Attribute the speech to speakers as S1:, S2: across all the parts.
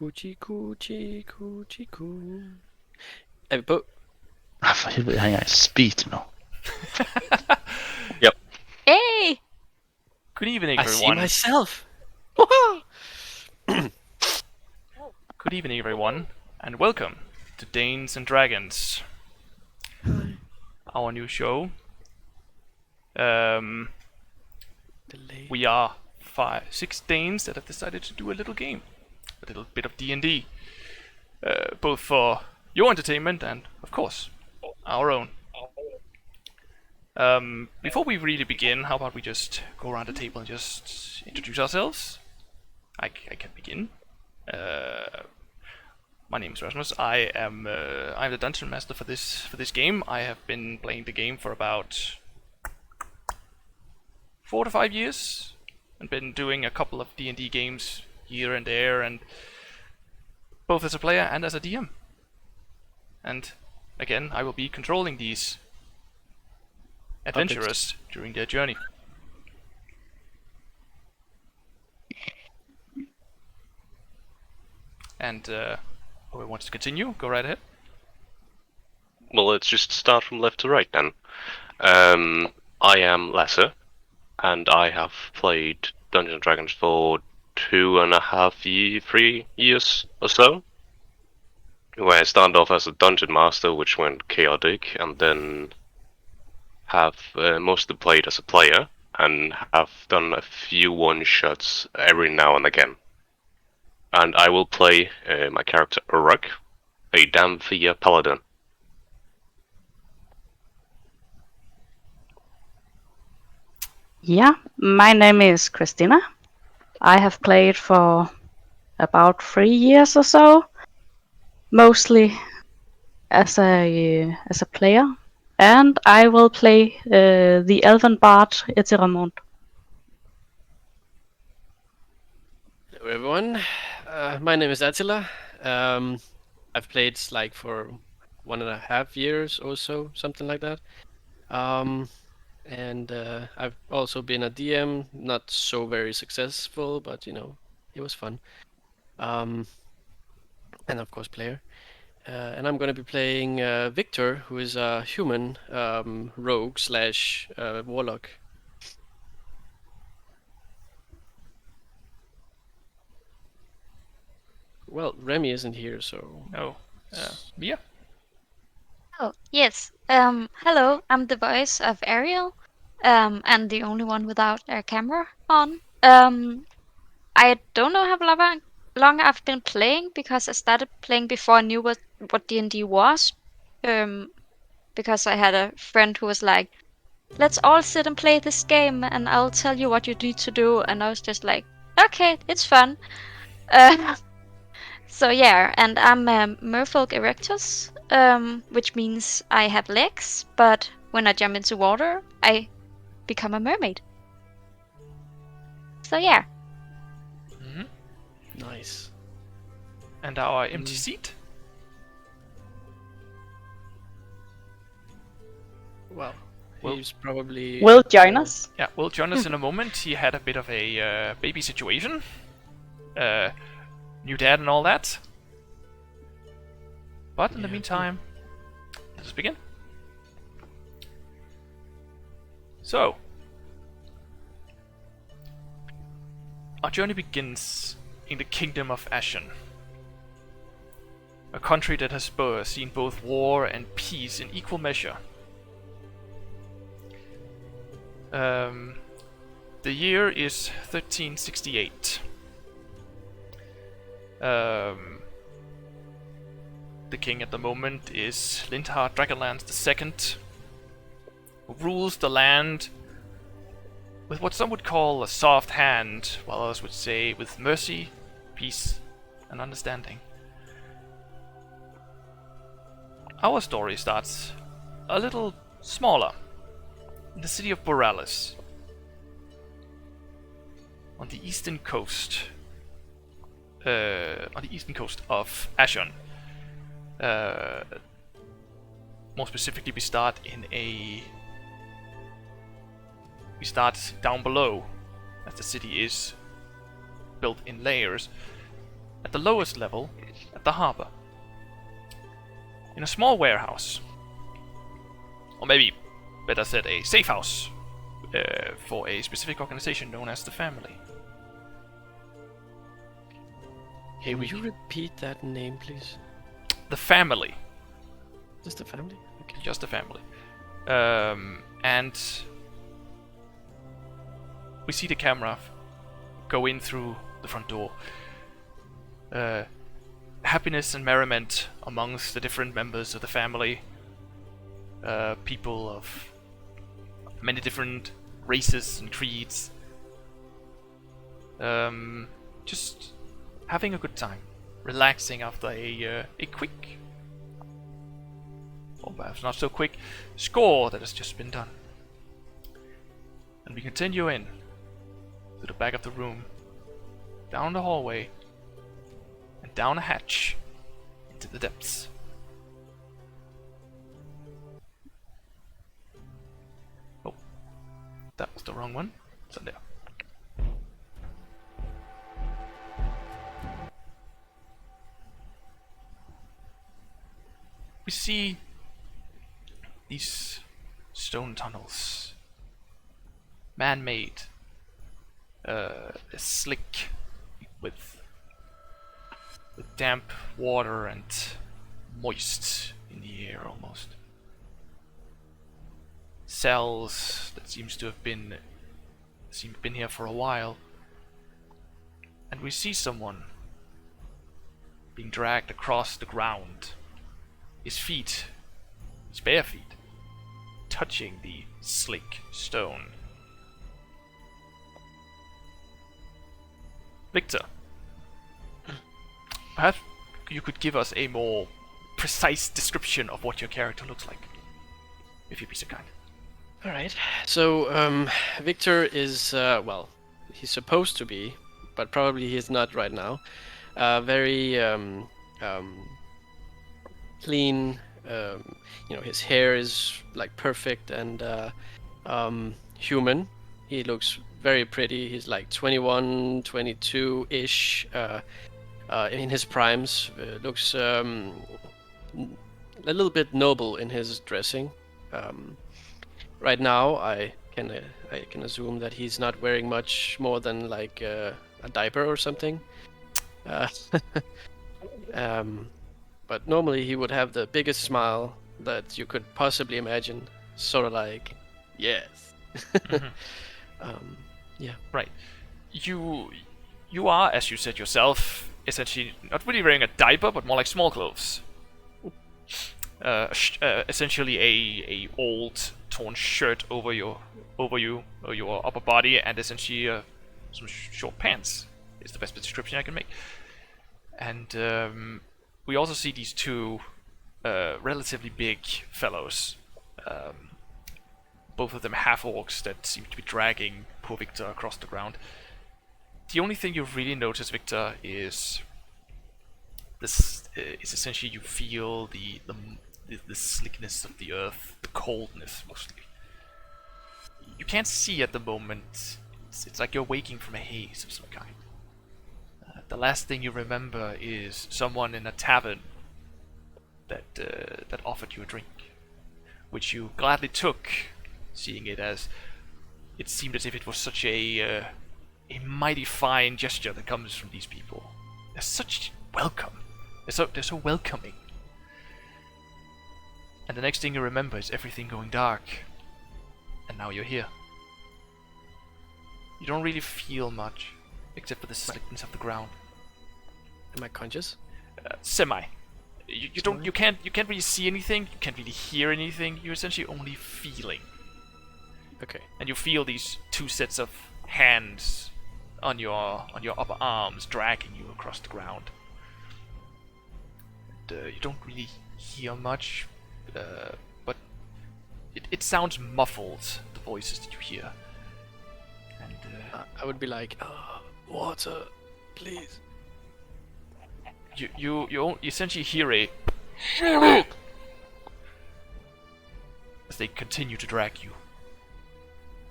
S1: Coochie coochie coochie coo. Er vi på?
S2: For helvede, jeg har engang speed nu.
S3: Yep.
S4: Hey!
S5: Good evening,
S1: I see
S5: everyone.
S1: myself.
S5: Good evening, everyone, and welcome to Danes and Dragons, our new show. We are 6 Danes that have decided to do a little game, a little bit of D&D, both for your entertainment and, of course, our own. Before we really begin, how about we just go around the table and just introduce ourselves? I can begin. My name is Rasmus. I'm the dungeon master for this game. I have been playing the game for about 4 to 5 years, and been doing a couple of D&D games here and there, and both as a player and as a DM. And again, I will be controlling these adventurers during their journey. And who wants to continue? Go right ahead.
S3: Well, let's just start from left to right then. I am Lesser, and I have played Dungeons & Dragons for 2.5, 3 years or so. Where I started off as a dungeon master, which went chaotic, and then have mostly played as a player, and have done a few one-shots every now and again. And I will play my character Urak, a Dhampir Paladin.
S4: Yeah, my name is Christina. I have played for about 3 years or so, mostly as a player, and I will play the elven bard Eterèmont.
S1: Hello everyone, my name is Attila. I've played like for 1.5 years or so, something like that. And I've also been a DM, not so very successful, but you know, it was fun. And of course player. And I'm gonna be playing Victor, who is a human rogue slash warlock. Well, Remy isn't here, so...
S5: Oh, Mia?
S6: Oh, yes. Hello, I'm the voice of Ariel, and the only one without a camera on. I don't know how long I've been playing, because I started playing before I knew what D&D was. Because I had a friend who was like, let's all sit and play this game, and I'll tell you what you need to do. And I was just like, okay, it's fun. So yeah, and I'm a Merfolk Erectus, which means I have legs, but when I jump into water, I become a mermaid. So yeah.
S1: Nice.
S5: And our empty seat?
S1: Well,
S5: Well-
S1: he's probably...
S4: Will join us.
S5: Yeah, will join us in a moment. He had a bit of a baby situation. New dad and all that. But in the meantime, let us begin. So, our journey begins in the kingdom of Ashen. A country that has seen both war and peace in equal measure. The year is 1368. The king at the moment is Lindhard Dragonlance II, who rules the land with what some would call a soft hand, while others would say with mercy, peace, and understanding. Our story starts a little smaller, in the city of Borealis, on the eastern coast of Ashen. More specifically, we start down below, as the city is built in layers, at the lowest level, at the harbor. In a small warehouse. Or maybe, better said, a safe house. For a specific organization known as the Family.
S1: Hey, will you repeat that name, please?
S5: The Family.
S1: Just the family? Okay.
S5: Just the Family. And we see the camera go in through the front door. Happiness and merriment amongst the different members of the family. People of many different races and creeds. Just having a good time. Relaxing after a quick, or perhaps not so quick, score that has just been done. And we continue in to the back of the room, down the hallway, and down a hatch into the depths. Oh, that was the wrong one. So there. We see these stone tunnels, man-made, slick with damp water and moist in the air almost. Cells that seem to have been here for a while, and we see someone being dragged across the ground. His feet, his bare feet, touching the slick stone. Victor, perhaps you could give us a more precise description of what your character looks like, if you'd be so kind.
S1: All right. So Victor is well, he's supposed to be, but probably he's not right now. Very clean. His hair is like perfect and human. He looks very pretty. He's like 21, 22-ish in his primes. Looks a little bit noble in his dressing. Right now, I can assume that he's not wearing much more than like a diaper or something. But normally he would have the biggest smile that you could possibly imagine. Sort of like, yes.
S5: Mm-hmm.
S1: Yeah.
S5: Right. You are, as you said yourself, essentially not really wearing a diaper, but more like small clothes. Essentially a old torn shirt over you or your upper body, and essentially some short pants is the best description I can make. And we also see these two relatively big fellows, both of them half-orcs that seem to be dragging poor Victor across the ground. The only thing you really notice, Victor, is this is essentially you feel the slickness of the earth, the coldness mostly. You can't see at the moment. It's like you're waking from a haze of some kind. The last thing you remember is someone in a tavern that offered you a drink, which you gladly took, seeing it as it seemed as if it was such a mighty fine gesture that comes from these people. They're such welcome. They're so welcoming. And the next thing you remember is everything going dark, and now you're here. You don't really feel much, except for the slickness of the ground.
S1: Am I conscious?
S5: Semi. You can't really see anything. You can't really hear anything. You're essentially only feeling.
S1: Okay.
S5: And you feel these two sets of hands on your upper arms dragging you across the ground. And, you don't really hear much, but it sounds muffled. The voices that you hear. And
S1: I would be like, water, please.
S5: You essentially hear a as they continue to drag you.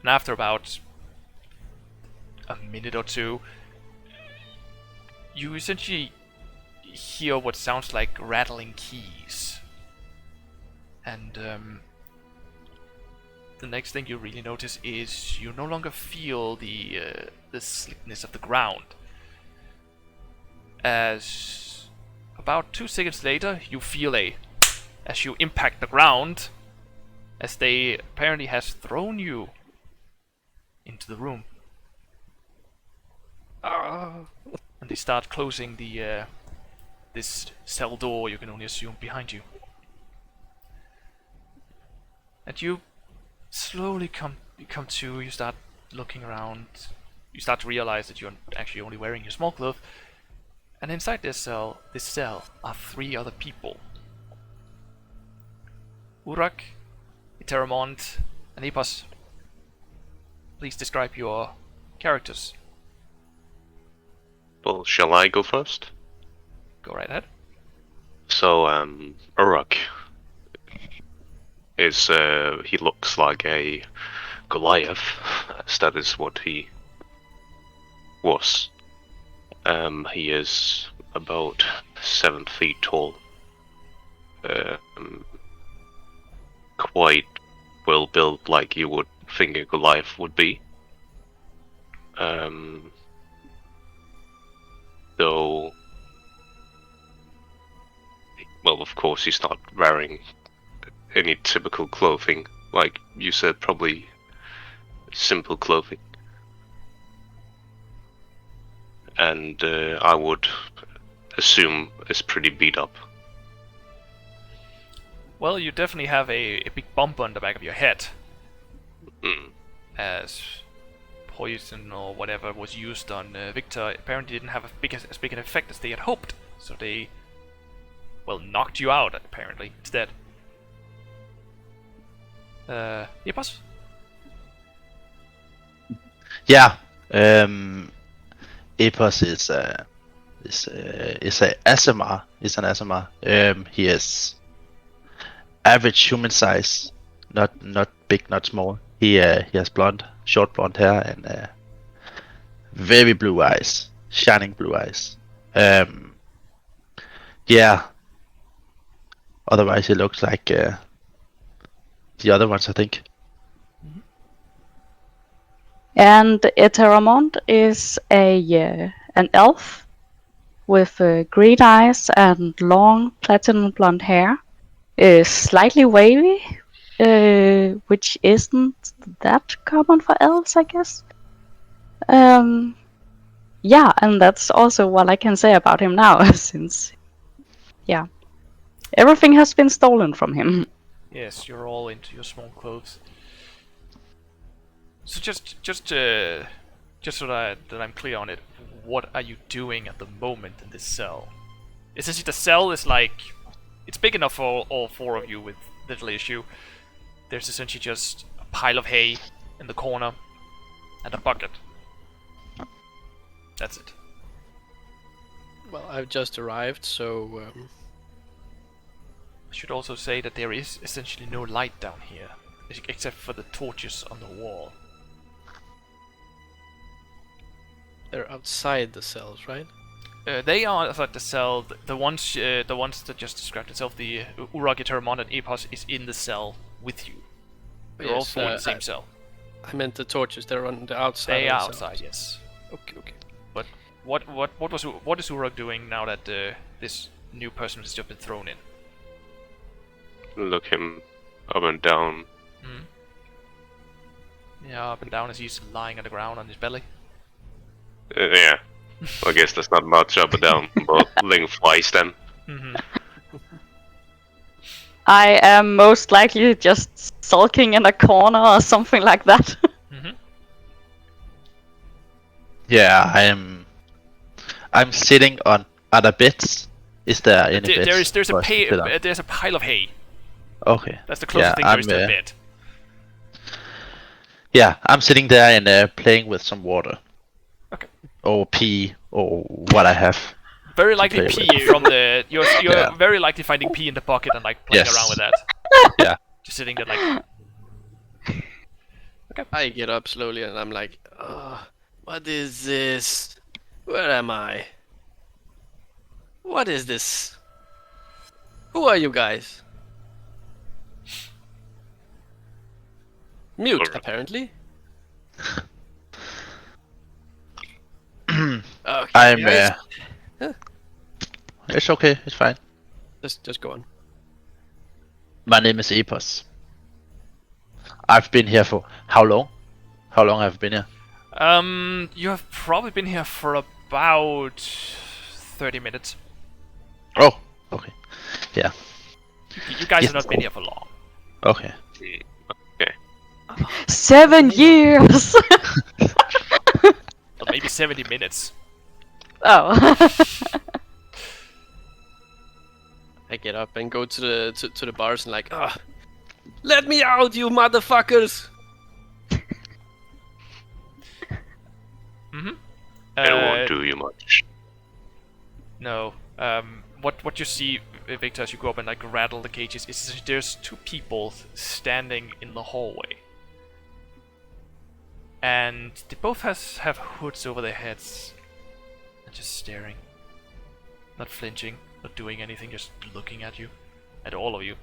S5: And after about a minute or two, you essentially hear what sounds like rattling keys. And the next thing you really notice is you no longer feel the slickness of the ground. As about 2 seconds later, you feel as you impact the ground, as they apparently has thrown you into the room. And they start closing the this cell door, you can only assume, behind you. And you slowly come to, you start looking around, you start to realize that you're actually only wearing your small clothes. And inside this cell are 3 other people. Urak, Eterèmont, and Epos. Please describe your characters.
S3: Well, shall I go first?
S5: Go right ahead.
S3: So, Urak is, he looks like a Goliath, as that is what he was. He is about 7 feet tall. Quite well built, like you would think a Goliath would be. Though, well, of course, he's not wearing any typical clothing. Like you said, probably simple clothing. And I would assume is pretty beat up.
S5: Well, you definitely have a big bump on the back of your head. As poison or whatever was used on Victor apparently didn't have as big an effect as they had hoped. So they, well, knocked you out, apparently, instead. Epos?
S2: Yeah. Epos is a Aasimar. He's an Aasimar. He is average human size, not big, not small. He has short blonde hair and very blue eyes, shining blue eyes. Yeah. Otherwise, he looks like the other ones, I think.
S4: And Eterèmont is an elf with green eyes and long platinum blonde hair. Slightly wavy, which isn't that common for elves, I guess. Yeah, and that's also what I can say about him now, since, yeah, everything has been stolen from him.
S5: Yes, you're all into your small clothes. So just so that I'm clear on it, what are you doing at the moment in this cell? Essentially, the cell is like, it's big enough for all 4 of you with little issue. There's essentially just a pile of hay in the corner and a bucket. That's it.
S1: Well, I've just arrived, so
S5: I should also say that there is essentially no light down here, except for the torches on the wall.
S1: they're outside the cells, right?
S5: They are outside the cell. The ones that just described itself, the Urak, Eterèmont, and Epos, is in the cell with you. You're all
S1: Yes,
S5: 4 in the same cell.
S1: I meant the torches. They're on the outside.
S5: They
S1: of
S5: are
S1: the
S5: outside,
S1: cells.
S5: yes.
S1: Okay.
S5: But what is Urak doing now that this new person has just been thrown in?
S3: Look him up and down.
S5: Yeah, up and down as he's lying on the ground on his belly.
S3: Yeah. I guess that's not much up and down, but lengthwise then.
S4: I am most likely just sulking in a corner or something like that.
S2: Yeah, I'm sitting on other beds. Is there any beds?
S5: There's
S2: for us to sit on?
S5: there's a pile of hay.
S2: Okay.
S5: That's the closest thing there is to a bed.
S2: Yeah, I'm sitting there and playing with some water.
S5: Okay.
S2: Or pee, or what I have.
S5: Very likely
S2: play
S5: pee from the. You're
S2: Yeah.
S5: very likely finding pee in the bucket and like playing
S2: Yes.
S5: around with that.
S2: Yeah.
S5: Just sitting there like.
S1: I get up slowly and I'm like, what is this? Where am I? What is this? Who are you guys? Mute,
S3: Alright.
S1: apparently.
S2: I'm.
S1: Okay, guys.
S2: It's okay. It's fine.
S1: Just go on.
S2: My name is Epos. I've been here for how long? How long have I been here?
S5: You have probably been here for about 30 minutes.
S2: Oh, okay. Yeah.
S5: You guys
S2: Yeah.
S5: have not been here for long.
S2: Okay.
S3: Okay.
S4: 7 years.
S5: Or maybe 70 minutes.
S4: Oh.
S1: I get up and go to the bars and like, let me out, you motherfuckers!
S5: Mm-hmm.
S3: It won't do you much.
S5: No. What you see, Victor, as you go up and like rattle the cages, is there's two people standing in the hallway, and they both have hoods over their heads, and just staring, not flinching, not doing anything, just looking at you, at all of you,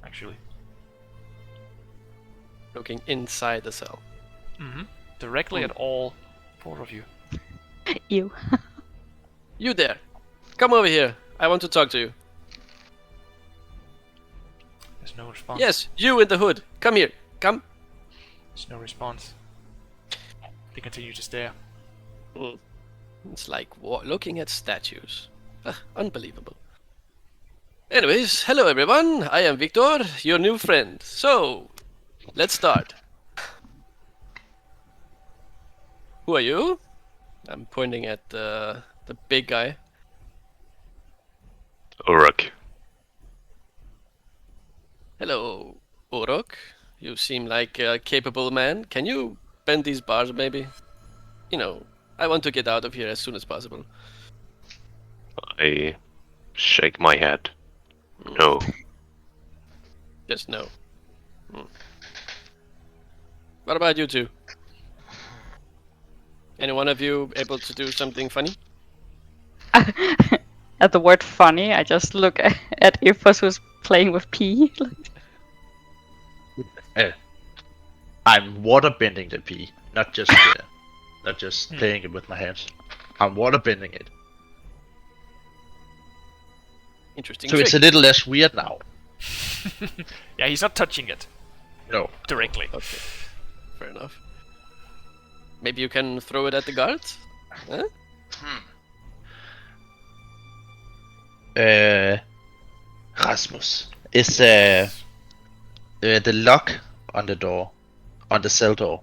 S5: actually.
S1: Looking inside the cell.
S5: Mm-hmm. Directly at all four of you.
S4: You.
S1: You there. Come over here. I want to talk to you.
S5: There's no response.
S1: Yes, you in the hood. Come here. Come.
S5: There's no response. They continue to stare.
S1: It's like looking at statues. Unbelievable. Anyways, hello everyone. I am Victor, your new friend. So, let's start. Who are you? I'm pointing at the big guy.
S3: Urak.
S1: Hello, Urak. You seem like a capable man. Can you bend these bars, maybe? You know, I want to get out of here as soon as possible.
S3: I shake my head. No.
S1: Just no. What about you two? Any one of you able to do something funny?
S4: At the word funny, I just look at Epos who's playing with pee.
S2: I'm waterbending the pea, not just playing it with my hands. I'm waterbending it,
S1: Interesting
S2: so
S1: trick.
S2: it's a little less weird now.
S5: Yeah, he's not touching it
S2: No.
S5: directly.
S1: Okay, fair enough. Maybe you can throw it at the guards? Huh?
S2: Rasmus, is the lock on the door, on the cell door,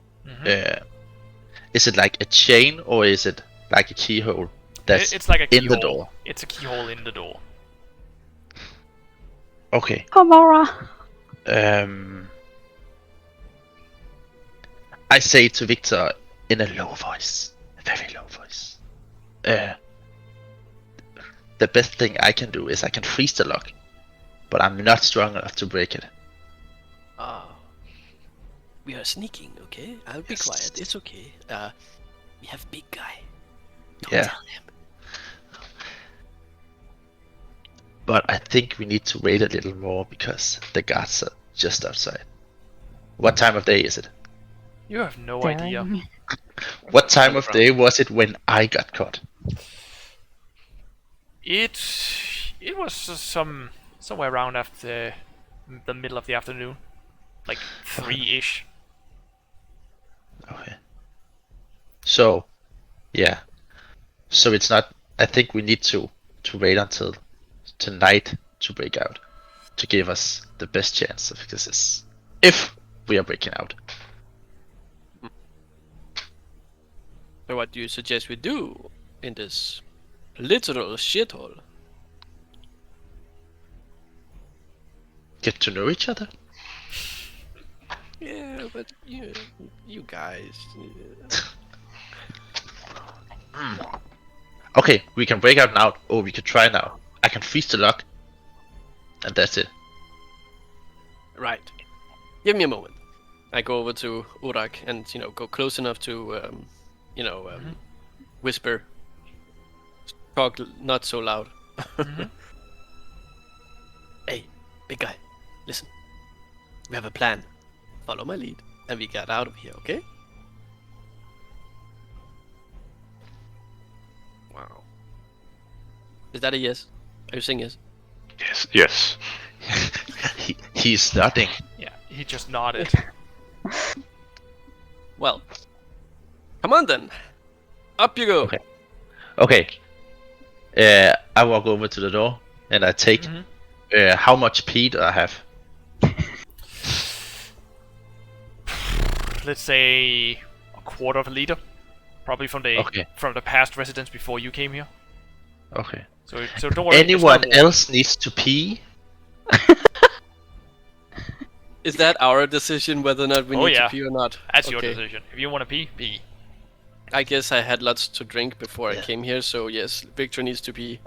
S2: is it like a chain or is it like a keyhole that's
S5: It's like a
S2: in the
S5: keyhole.
S2: door?
S5: It's a keyhole in the door.
S2: Okay.
S4: Homora.
S2: I say to Victor in a low voice, a very low voice. The best thing I can do is I can freeze the lock, but I'm not strong enough to break it.
S1: We are sneaking, okay? I'll be
S2: Yes.
S1: quiet. It's okay. We have big guy. Don't
S2: Yeah.
S1: tell him.
S2: But I think we need to wait a little more because the guards are just outside. What time of day is it?
S5: You have no idea.
S4: Daring.
S2: What time of day was it when I got caught?
S5: It was somewhere around after the middle of the afternoon, like 3-ish.
S2: Okay. So, yeah. So it's not. I think we need to wait until tonight to break out, to give us the best chance of success, if we are breaking out.
S1: So what do you suggest we do in this literal shithole?
S2: Get to know each other.
S1: Yeah, but you guys.
S2: Okay, we can break out now, or we could try now. I can freeze the lock, and that's it.
S1: Right. Give me a moment. I go over to Urak and go close enough to whisper. Talk not so loud.
S5: Mhm.
S1: Hey, big guy, listen. We have a plan. Follow my lead, and we get out of here, okay? Wow. Is that a yes? Are you saying yes?
S3: Yes, yes.
S2: He's nodding.
S5: Yeah, he just nodded.
S1: Well, come on then. Up you go.
S2: Okay. Okay. I walk over to the door and I take.
S5: Mhm.
S2: How much pee do I have?
S5: Let's say a quarter of a liter, probably from the
S2: Okay.
S5: past residents before you came here.
S2: Okay.
S5: So don't worry. it's
S2: Anyone
S5: not warm.
S2: else needs to pee?
S1: Is that our decision whether or not we
S5: Oh,
S1: need
S5: yeah.
S1: to pee or not?
S5: That's your
S1: Okay.
S5: decision. If you want to pee, pee.
S1: I guess I had lots to drink before I
S2: Yeah.
S1: came here, so yes, Victor needs to pee.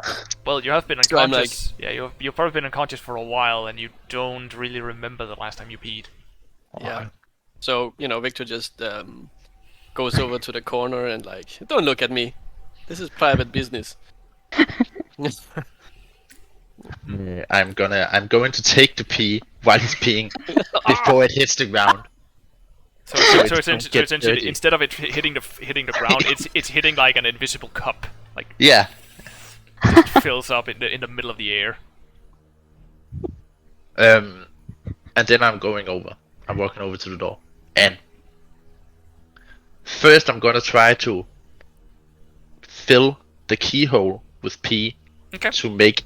S5: Well, you have been
S1: So I'm
S5: unconscious. Yeah, you've probably been unconscious for a while, and you don't really remember the last time you peed.
S1: Yeah. So, Victor just goes over to the corner and like, don't look at me. This is private business.
S2: I'm going to take the pee while he's peeing before it hits the ground.
S5: So,
S2: it don't
S5: essentially,
S2: get dirty.
S5: instead of it hitting the ground, it's hitting like an invisible cup, like
S2: Yeah.
S5: fills up in the middle of the air.
S2: And then I'm going over. I'm walking over to the door. And first I'm gonna try to fill the keyhole with pee
S5: Okay.
S2: to make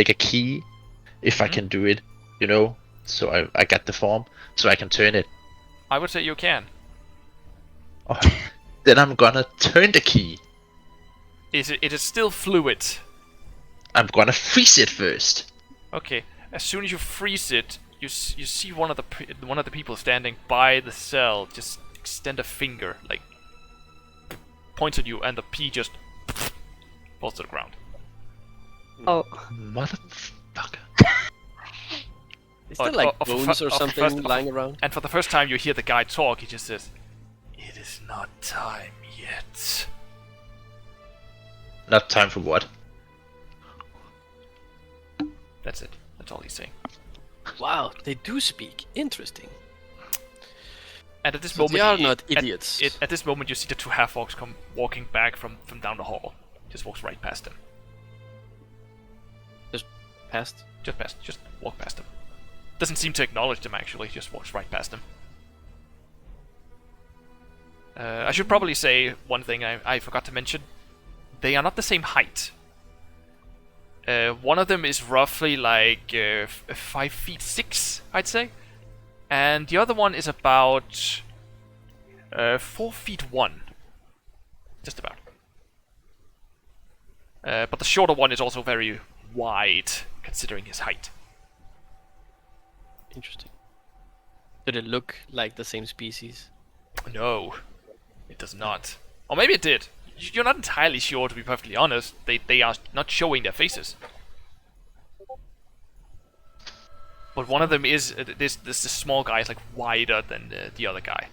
S2: a key if I can do it, so I got the form so I can turn it.
S5: I would say you can.
S2: Oh, then I'm gonna turn the key.
S5: It is still fluid.
S2: I'm gonna freeze it first.
S5: Okay. As soon as you freeze it, you see one of the people standing by the cell just extend a finger, like points at you, and the pee just falls to the ground.
S4: Oh,
S2: Motherfucker.
S1: Is there like
S5: Of- of-
S1: bones or
S5: of-
S1: something
S5: first- of-
S1: lying around?
S5: And for the first time, you hear the guy talk. He just says, "It is not time yet."
S2: Not time for what?
S5: That's it. That's all he's saying.
S1: Wow, they do speak. Interesting.
S5: And at this
S1: So
S5: moment,
S1: they are not idiots.
S5: At this moment, you see the two half-orcs come walking back from down the hall. Just walks right past them.
S1: Past.
S5: Just walk past them. Doesn't seem to acknowledge them actually. Just walks right past them. I should probably say one thing I forgot to mention. They are not the same height. One of them is roughly like 5'6", I'd say, and the other one is about 4'1", just about. But the shorter one is also very wide, considering his height.
S1: Interesting. Do they look like the same species?
S5: No, it does not. Or maybe it did. You're not entirely sure, to be perfectly honest. They are not showing their faces. But one of them is this small guy is like wider than the other guy.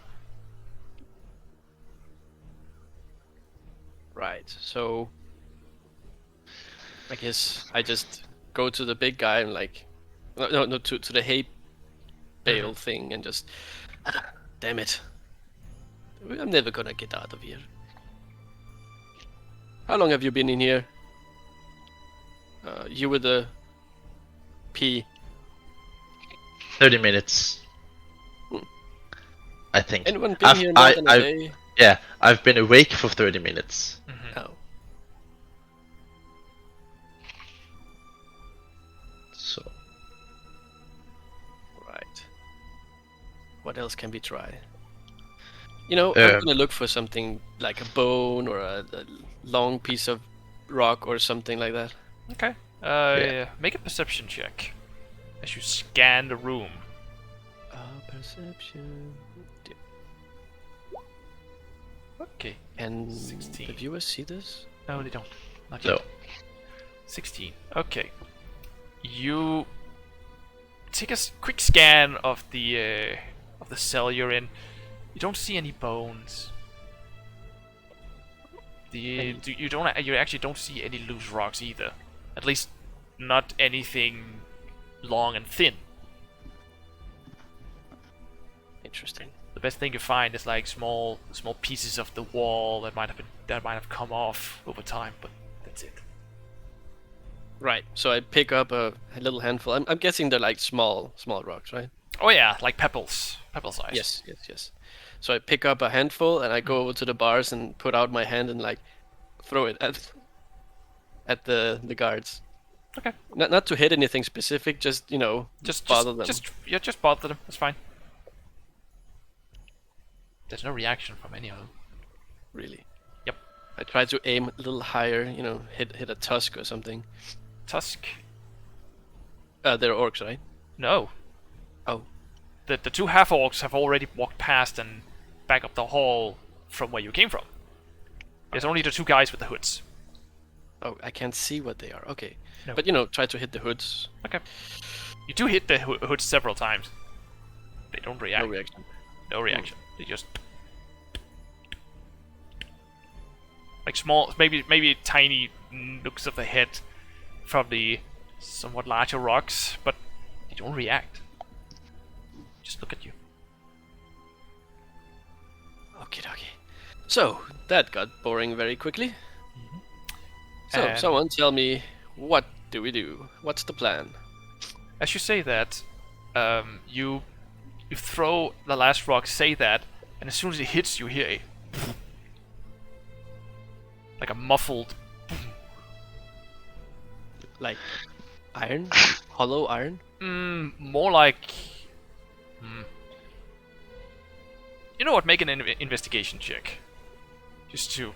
S1: Right. So I guess I just go to the big guy and like, no, to the hay bale thing and just, damn it, I'm never gonna get out of here. How long have you been in here? You with the P.
S2: 30 minutes. I think.
S1: Anyone been here more than a day?
S2: Yeah, I've been awake for 30 minutes.
S1: Oh.
S2: So,
S1: Right. What else can we try? I'm gonna look for something like a bone or a long piece of rock or something like that.
S5: Okay. Make a perception check as you scan the room.
S1: Perception.
S5: Okay.
S1: Can
S5: 16.
S1: the viewers see this?
S5: No, they don't. Not
S2: no.
S5: yet. 16. Okay. You take a quick scan of the cell you're in. You don't see any bones. You actually don't see any loose rocks either. At least not anything long and thin.
S1: Interesting.
S5: The best thing you find is like small pieces of the wall that might have come off over time, but that's it.
S1: Right. So I pick up a little handful. I'm guessing they're like small rocks, right?
S5: Oh yeah, like pebble size.
S1: Yes. So I pick up a handful and I go over to the bars and put out my hand and like throw it at the guards.
S5: Okay.
S1: Not to hit anything specific, just bother them.
S5: Just bother them. That's fine. There's no reaction from any of them.
S1: Really.
S5: Yep.
S1: I try to aim a little higher, hit a tusk or something.
S5: Tusk?
S1: They're orcs, right?
S5: No.
S1: Oh.
S5: The two half-orcs have already walked past and back up the hall from where you came from. There's only the two guys with the hoods.
S1: Oh, I can't see what they are. Okay.
S5: No.
S1: But, try to hit the hoods.
S5: Okay. You do hit the hoods several times. They don't react.
S1: No reaction.
S5: No reaction. They just... like small, maybe tiny nooks of the head from the somewhat larger rocks, but they don't react. Just look at you.
S1: Okay. So, that got boring very quickly. So,
S5: And-
S1: someone tell me, what do we do? What's the plan?
S5: As you say that, you throw the last rock, say that, and as soon as it hits, you hear a like a muffled.
S1: Like, iron? Hollow iron?
S5: More like. You know what? Make an investigation check, just to,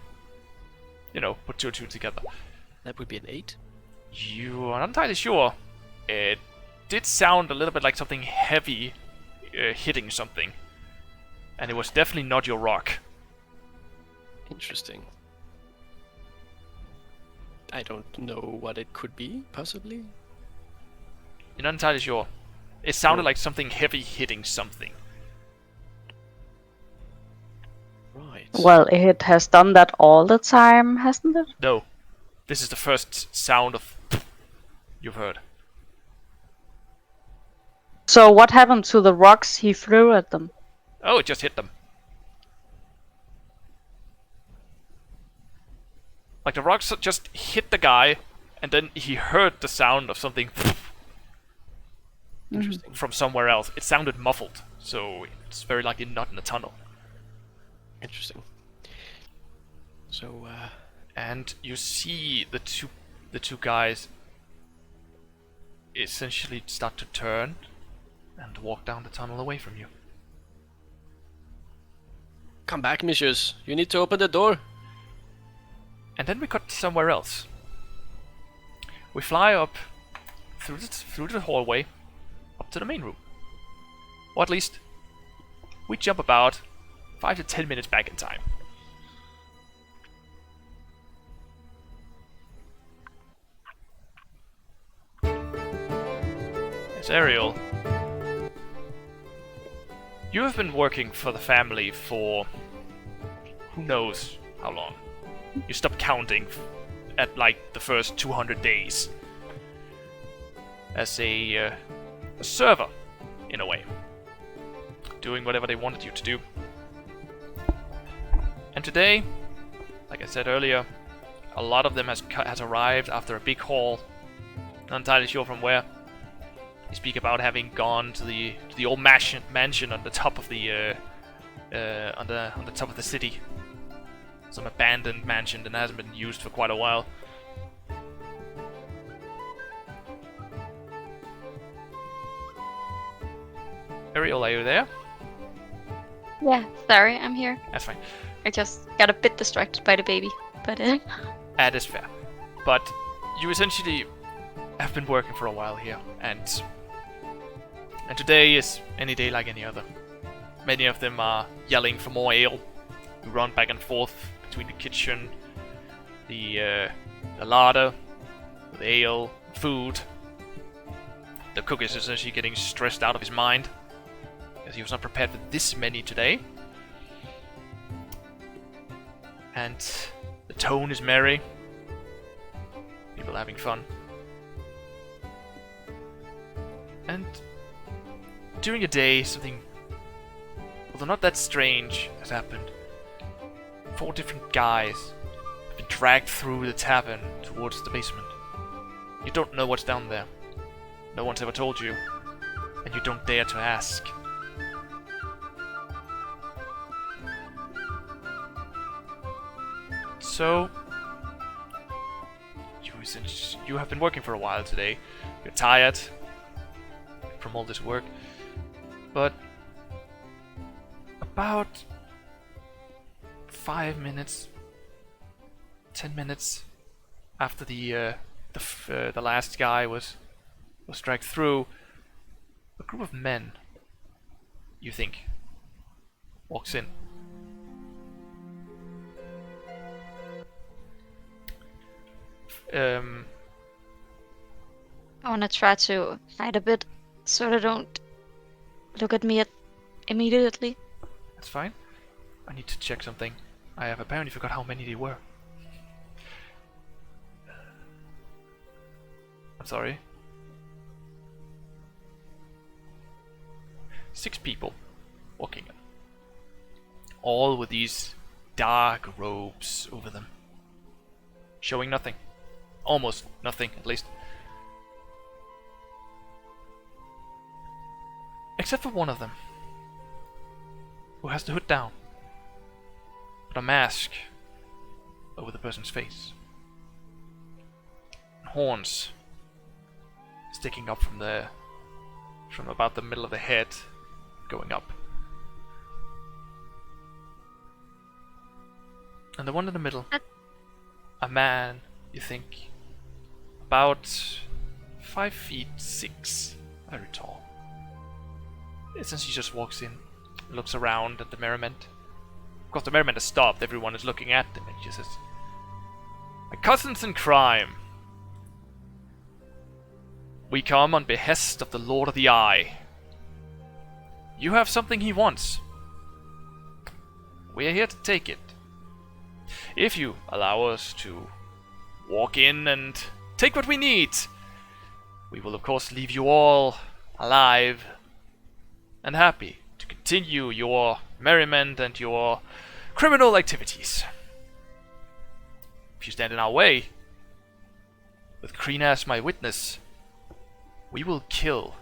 S5: put two and two together.
S1: That would be an 8.
S5: You are not entirely sure. It did sound a little bit like something heavy hitting something, and it was definitely not your rock.
S1: Interesting. I don't know what it could be, possibly.
S5: You're not entirely sure. It sounded like something heavy hitting something.
S1: Right.
S4: Well, it has done that all the time, hasn't it?
S5: No, this is the first sound of you've heard.
S4: So what happened to the rocks he threw at them?
S5: Oh, it just hit them. Like the rocks just hit the guy, and then he heard the sound of something
S1: Interesting.
S5: from somewhere else. It sounded muffled, so it's very likely not in a tunnel.
S1: Interesting. So,
S5: And you see the two guys essentially start to turn and walk down the tunnel away from you.
S1: come back, messieurs. You need to open the door.
S5: And then we cut somewhere else. We fly up through the hallway up to the main room. Or at least, we jump about 5 to 10 minutes back in time. Yes, Ariel. You have been working for the family for who knows how long. You stop counting at like the first 200 days as a server, in a way, doing whatever they wanted you to do. And today, like I said earlier, a lot of them has arrived after a big haul. Not entirely sure from where. They speak about having gone to the old mansion on the top of the on the top of the city. Some abandoned mansion that hasn't been used for quite a while. Ariel, are you there?
S6: Yeah, sorry, I'm here.
S5: That's fine.
S6: I just got a bit distracted by the baby, but
S5: That is fair. But you essentially have been working for a while here, and today is any day like any other. Many of them are yelling for more ale. You run back and forth between the kitchen, the larder, with ale, food. The cook is essentially getting stressed out of his mind, because he was not prepared for this many today. And the tone is merry. People are having fun. And during a day, something, although not that strange, has happened. 4 different guys have been dragged through the tavern towards the basement. You don't know what's down there. No one's ever told you, and you don't dare to ask. So, since you have been working for a while today, you're tired from all this work, but about 5 minutes, 10 minutes after the last guy was dragged through, a group of men, you think, walks in.
S6: I want to try to hide a bit so they don't look at me immediately.
S5: That's fine. I need to check something. I have apparently forgot how many there were. I'm sorry. 6 people walking in. All with these dark robes over them. Showing nothing. Almost nothing, at least. Except for one of them, who has the hood down, but a mask over the person's face. And horns sticking up from about the middle of the head, going up. And the one in the middle, a man, you think, about 5'6", very tall. Since he just walks in, looks around at the merriment. Of course, the merriment has stopped. Everyone is looking at them, and he just says, "My cousins in crime, we come on behest of the Lord of the Eye. You have something he wants. We are here to take it. If you allow us to walk in and take what we need, we will of course leave you all alive and happy to continue your merriment and your criminal activities. If you stand in our way, with Krina as my witness, we will kill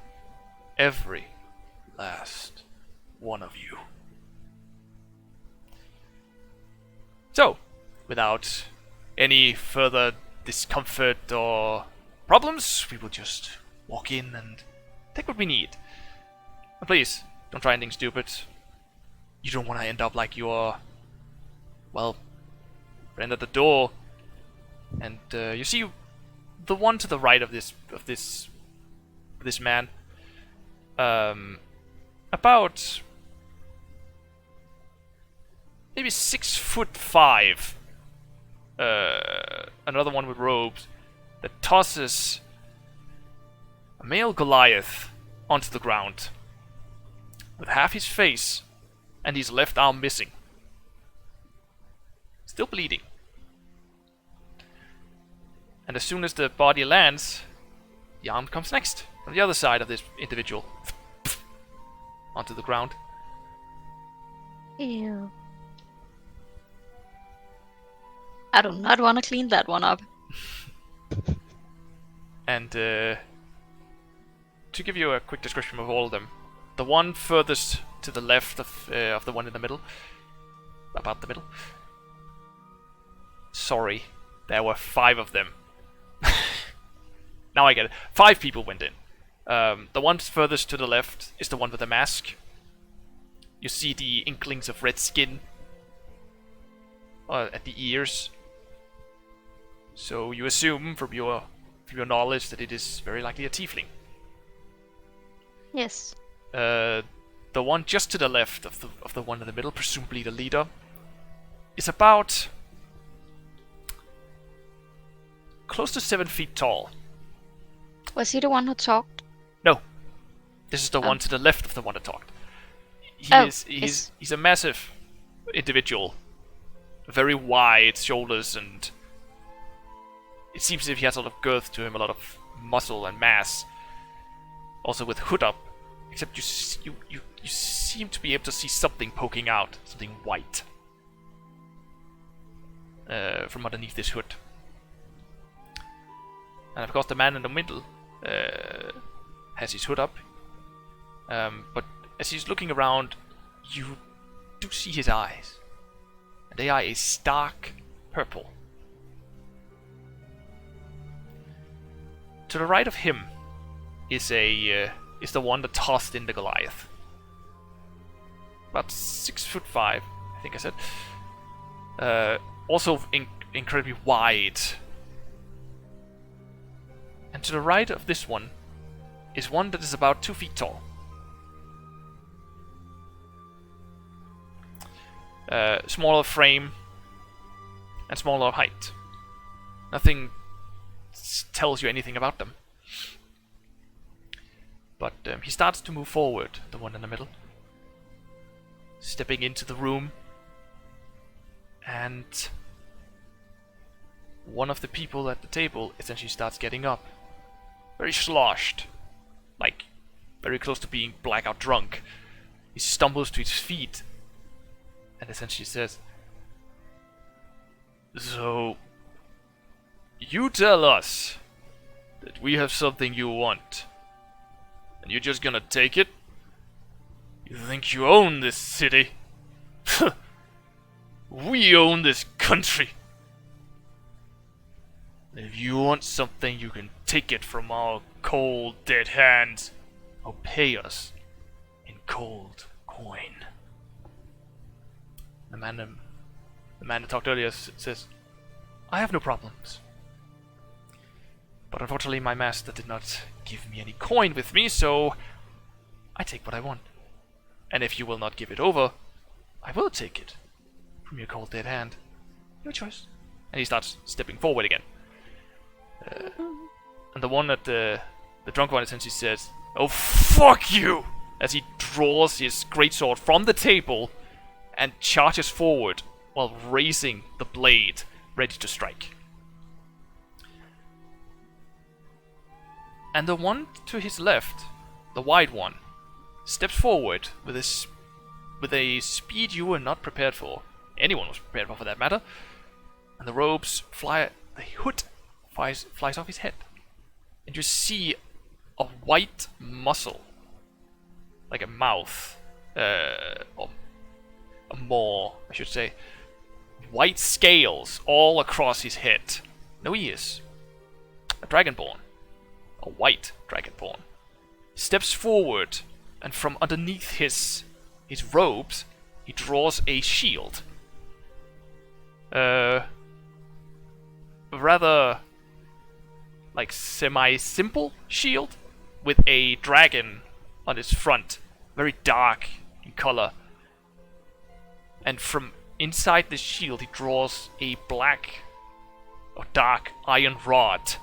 S5: every last one of you." So, without any further discomfort or problems, we will just walk in and take what we need. And please, don't try anything stupid. You don't want to end up like your, well, friend at the door. And you see the one to the right of this man, about maybe 6'5", another one with robes, that tosses a male Goliath onto the ground, with half his face and his left arm missing. Still bleeding. And as soon as the body lands, the arm comes next, from the other side of this individual, onto the ground.
S6: Ew. I do not want to clean that one up.
S5: And to give you a quick description of all of them, the one furthest to the left of the one in the middle, about the middle. Sorry, there were 5 of them. Now I get it. 5 people went in. The one furthest to the left is the one with the mask. You see the inklings of red skin at the ears. So you assume from your knowledge that it is very likely a tiefling.
S6: Yes.
S5: The one just to the left of the one in the middle, presumably the leader, is about close to 7 feet tall.
S6: Was he the one who talked?
S5: No, this is the one to the left of the one that talked. He's a massive individual, very wide shoulders, and it seems as if he has a lot of girth to him, a lot of muscle and mass. also with hood up, except you seem to be able to see something poking out, something white, from underneath this hood. And of course the man in the middle has his hood up, but as he's looking around, you do see his eyes, and they are a stark purple. To the right of him is the one that tossed in the Goliath. About 6'5", I think I said. Also incredibly wide. And to the right of this one is one that is about 2 feet tall. Smaller frame and smaller height. Nothing tells you anything about them. But he starts to move forward, the one in the middle, stepping into the room, and one of the people at the table essentially starts getting up, very sloshed, like very close to being blackout drunk. He stumbles to his feet and essentially says, "So, you tell us that we have something you want, and you're just gonna take it? You think you own this city? We own this country. If you want something, you can take it from our cold, dead hands, or pay us in cold coin." The man that talked earlier says, "I have no problems. But unfortunately my master did not give me any coin with me, so I take what I want. And if you will not give it over, I will take it from your cold dead hand. Your choice." And he starts stepping forward again. And the one at the drunk one essentially says, "Oh, fuck you!" as he draws his greatsword from the table and charges forward while raising the blade, ready to strike. And the one to his left, the wide one, steps forward with a speed you were not prepared for. Anyone was prepared for that matter. And the robes fly, the hood flies off his head. And you see a white muscle, like a mouth, or a maw, I should say. White scales all across his head. No ears. A dragonborn. A white dragonborn. Steps forward, and from underneath his robes, he draws a shield. Rather like semi-simple shield with a dragon on its front, very dark in color. And from inside the shield he draws a black or dark iron rod.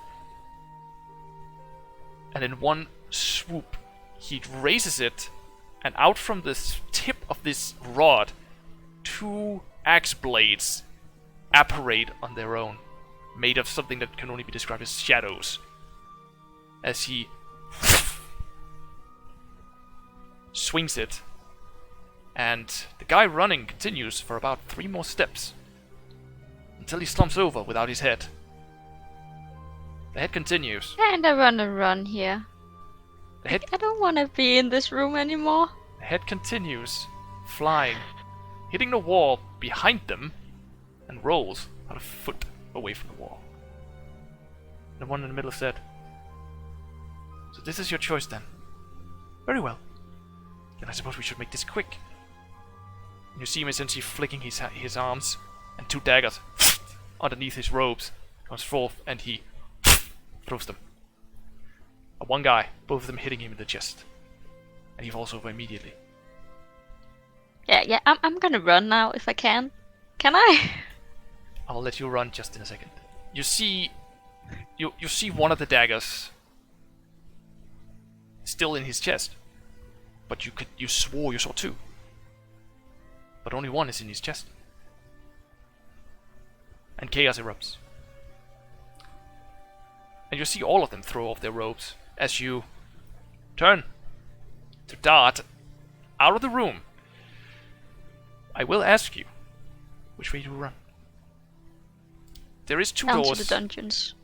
S5: And in one swoop he raises it, and out from the tip of this rod 2 axe blades apparate on their own, made of something that can only be described as shadows, as he swings it, and the guy running continues for about 3 more steps until he slumps over without his head. The head continues.
S6: Kinda wanna run here.
S5: The head,
S6: I don't wanna be in this room anymore.
S5: the head continues flying, hitting the wall behind them, and rolls about a foot away from the wall. The one in the middle said, "So this is your choice then? Very well. Then I suppose we should make this quick." And you see him essentially flicking his arms, and 2 daggers underneath his robes comes forth, and he throws them. One guy, both of them hitting him in the chest, and he falls over immediately.
S6: Yeah, I'm gonna run now if I can. Can I?
S5: I'll let you run just in a second. You see one of the daggers still in his chest, but you swore you saw 2, but only one is in his chest, and chaos erupts. And you see all of them throw off their robes as you turn to dart out of the room. I will ask you which way to run. There is two
S6: Down
S5: doors.
S6: to the dungeons.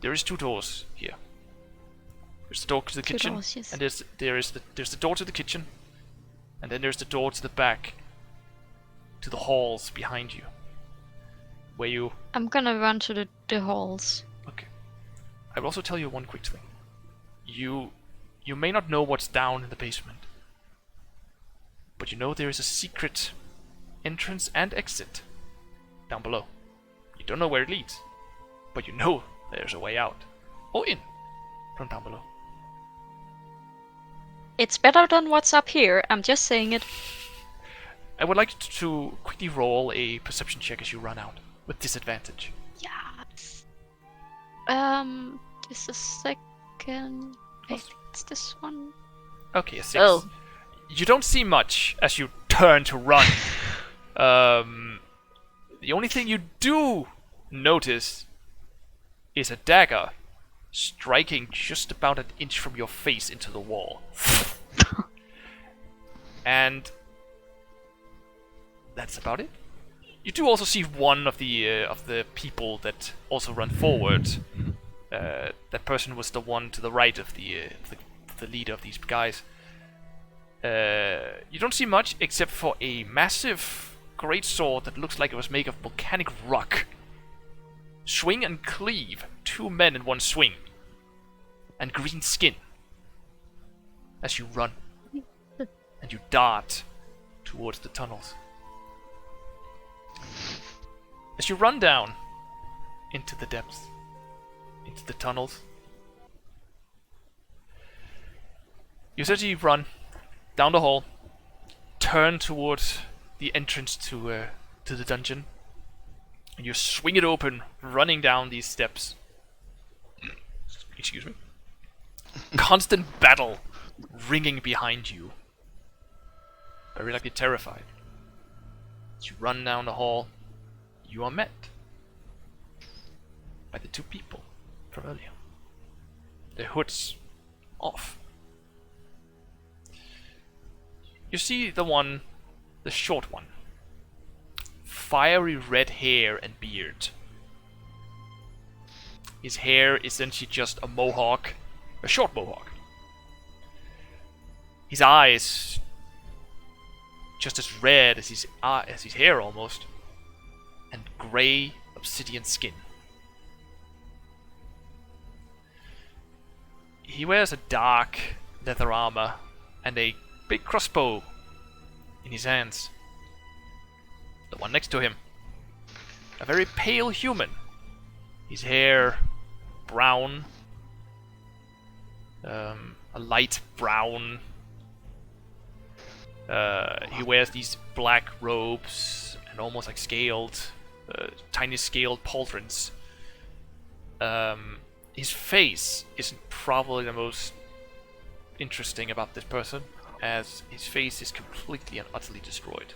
S5: There is two doors here. There's the door to the
S6: Two
S5: kitchen,
S6: doors, yes.
S5: and there's the door to the kitchen, and then there's the door to the back, to the halls behind you, where you.
S6: I'm gonna run to the halls.
S5: Okay. I will also tell you one quick thing. You may not know what's down in the basement, but you know there is a secret entrance and exit down below. You don't know where it leads, but you know there's a way out or in from down below.
S6: It's better than what's up here. I'm just saying it.
S5: I would like to quickly roll a perception check as you run out with disadvantage.
S6: Yes. Just a second. Wait, it's this one.
S5: Okay, a 6.
S6: Oh.
S5: You don't see much as you turn to run. The only thing you do notice is a dagger striking just about an inch from your face into the wall. And that's about it. You do also see one of the people that also run forward. That person was the one to the right of the leader of these guys. You don't see much except for a massive great sword that looks like it was made of volcanic rock. Swing and cleave, 2 men in one swing. And green skin. As you run. And you dart towards the tunnels. As you run down into the depths, into the tunnels, you essentially run down the hall, turn towards the entrance to the dungeon, and you swing it open, running down these steps. Excuse me. Constant battle ringing behind you. Very likely terrified. As you run down the hall, you are met by the 2 people from earlier. Their hoods off. You see the short one. Fiery red hair and beard. His hair is essentially just a mohawk, a short mohawk. His eyes just as red as his hair almost, and grey obsidian skin. He wears a dark leather armor and a big crossbow in his hands. The one next to him, a very pale human. His hair brown, a light brown. He wears these black robes and almost like scaled, tiny scaled pauldrons. His face isn't probably the most interesting about this person, as his face is completely and utterly destroyed.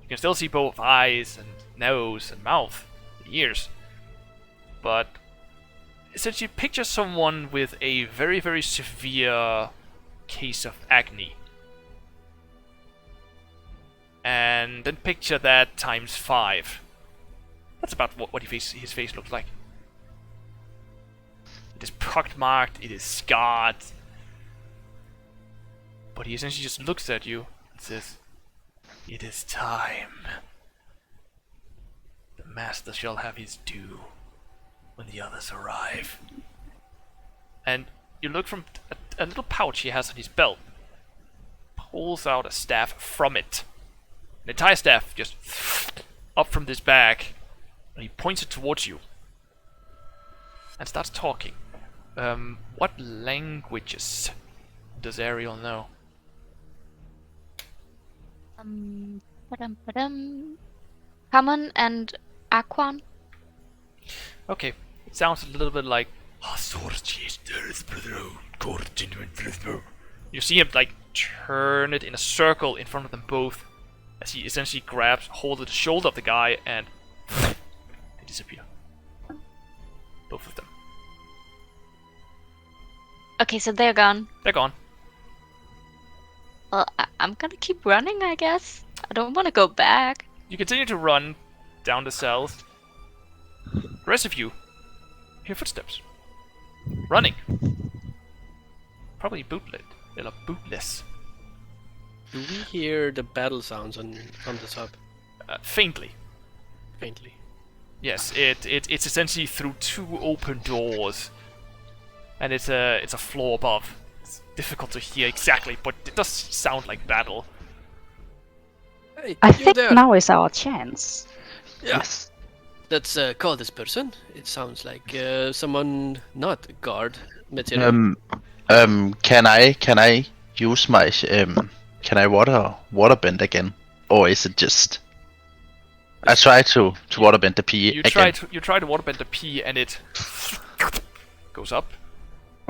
S5: You can still see both eyes and nose and mouth, and ears, but essentially picture someone with a very, very severe case of acne. And then picture that times 5. That's about what his face looks like. It is pockmarked, it is scarred. But he essentially just looks at you and says, "It is time. The master shall have his due when the others arrive." And you look from a little pouch he has on his belt. Pulls out a staff from it. An entire staff just up from this bag. And he points it towards you. And starts talking. What languages does Ariel know?
S6: Common and Aquan.
S5: Okay, it sounds a little bit like. You see him like turn it in a circle in front of them both, as he essentially grabs hold of the shoulder of the guy and they disappear. Both of them.
S6: Okay, so they're gone.
S5: They're gone.
S6: Well, I'm gonna keep running, I guess. I don't want to go back.
S5: You continue to run down the south. The rest of you hear footsteps. Running. Probably bootless.
S1: Do we hear the battle sounds on the top?
S5: Faintly.
S1: Faintly.
S5: Yes, it's essentially through 2 open doors, and it's a floor above. It's difficult to hear exactly, but it does sound like battle.
S1: Hey,
S4: I
S1: you
S4: think
S1: there.
S4: now is our chance.
S1: Yes. Let's call this person. It sounds like someone not guard material.
S2: Can I use my can I waterbend again, or is it just? I try to waterbend the P
S5: You
S2: again.
S5: try to waterbend the P, and it goes up.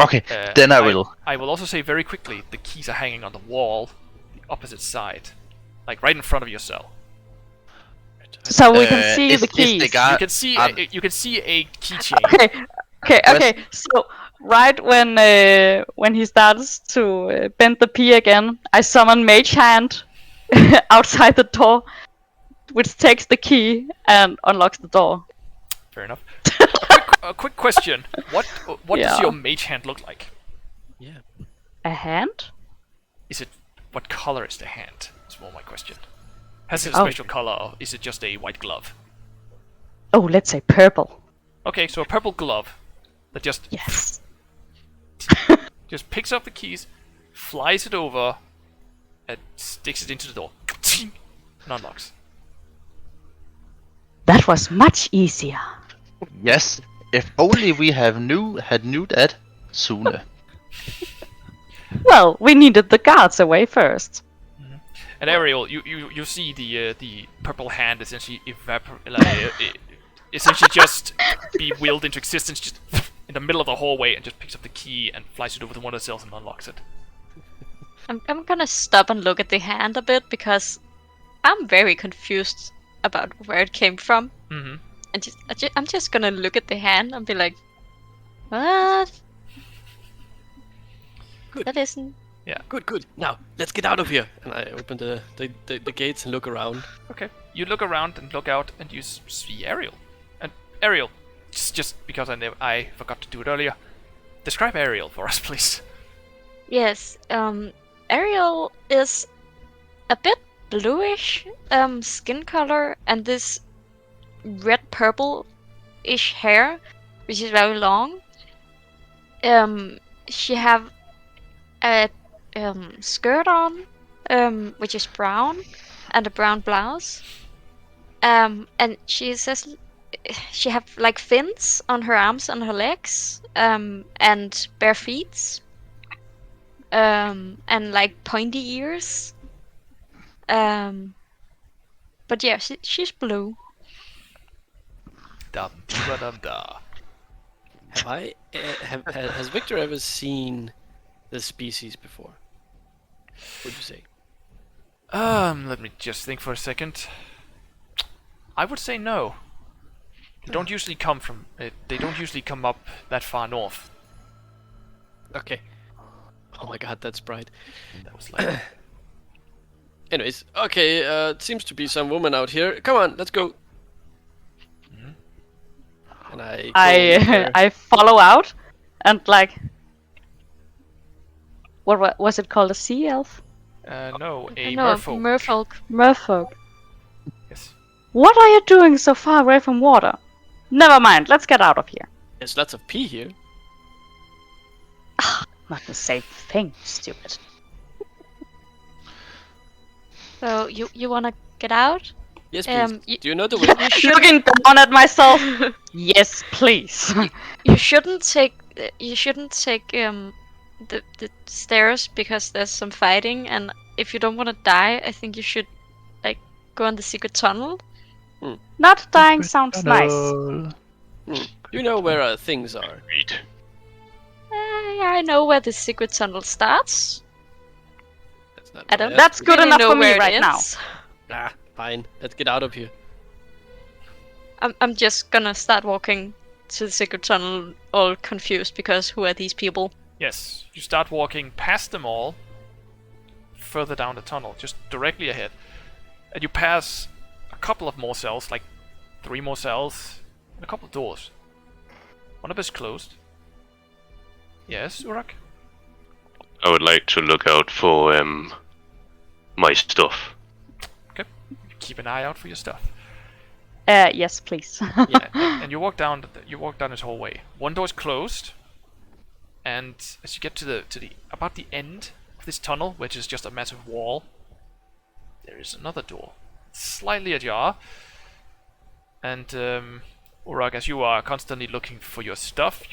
S2: Okay, then I will.
S5: I will also say very quickly, the keys are hanging on the wall, the opposite side, like right in front of your cell.
S4: So we can see
S2: is
S4: the
S2: the
S4: keys.
S2: guard-
S5: You can see a keychain.
S4: Okay. So right when he starts to bend the P again, I summon Mage Hand outside the door, which takes the key and unlocks the door.
S5: Fair enough. A quick question: What does
S4: Yeah.
S5: your mage hand look like?
S1: Yeah.
S4: A hand?
S5: Is it what color is the hand? Is more my question. Has it a
S4: Oh.
S5: special color, or is it just a white glove?
S4: Oh, let's say purple.
S5: Okay, so a purple glove that
S4: Yes.
S5: just picks up the keys, flies it over, and sticks it into the door, and unlocks.
S4: That was much easier.
S2: Yes, if only we had knew that sooner.
S4: Well, we needed the guards away first.
S5: And Ariel, you see the purple hand essentially essentially just be willed into existence just in the middle of the hallway, and just picks up the key and flies it over to one of the cells and unlocks it.
S6: I'm gonna stop and look at the hand a bit because I'm very confused about where it came from.
S5: Mm-hmm.
S6: And I'm just gonna look at the hand and be like, what?
S1: Good.
S6: That isn't.
S1: Good. Now, let's get out of here. And I open the gates and look around.
S5: Okay. You look around and look out, and you see Ariel. And Ariel, just because I forgot to do it earlier, describe Ariel for us, please.
S6: Yes, Ariel is a bit bluish skin color and this red purple-ish hair, which is very long. She have a skirt on, which is brown, and a brown blouse. And she says she have like fins on her arms and her legs, and bare feet, and like pointy ears. But yeah, she's blue.
S5: Dum-dee-ba-dum-da.
S1: Has Victor ever seen this species before? Would you say?
S5: Let me just think for a second. I would say no. They don't usually come from. They don't usually come up that far north.
S1: Okay. Oh my god, that's bright.
S5: That was like.
S1: Anyways, okay, it seems to be some woman out here. Come on, let's go. And I go over there.
S4: I follow out, and like, what was it called? A sea elf?
S5: No, a
S6: No,
S5: merfolk.
S4: Merfolk.
S5: Yes.
S4: What are you doing so far away from water? Never mind. Let's get out of here.
S1: There's lots of pee here.
S4: Not the same thing, stupid.
S6: So you wanna get out?
S1: Yes, please.
S6: You-
S1: Do you know the way?
S4: Looking down at myself. Yes, please.
S6: You shouldn't take the stairs because there's some fighting, and if you don't want to die, I think you should like go on the secret tunnel.
S4: Not dying sounds nice.
S1: You know where things are.
S3: Agreed.
S6: I know where the secret tunnel starts.
S1: That's not.
S6: I
S1: what
S6: don't.
S1: asked.
S4: That's good
S6: really
S4: enough
S6: know
S4: for me
S6: where it
S4: right now.
S6: is.
S1: Ah, fine. Let's get out of here.
S6: I'm just gonna start walking to the secret tunnel, all confused because who are these people?
S5: Yes, you start walking past them all, further down the tunnel, just directly ahead. And you pass a couple of more cells, like 3 more cells, and a couple of doors. One of them is closed. Yes, Urak?
S3: I would like to look out for my stuff.
S5: Okay. Keep an eye out for your stuff.
S4: Yes, please.
S5: Yeah, and you walk down. You walk down this hallway. One door is closed, and as you get to the about the end of this tunnel, which is just a massive wall, there is another door, slightly ajar. And Urak, as you are constantly looking for your stuff,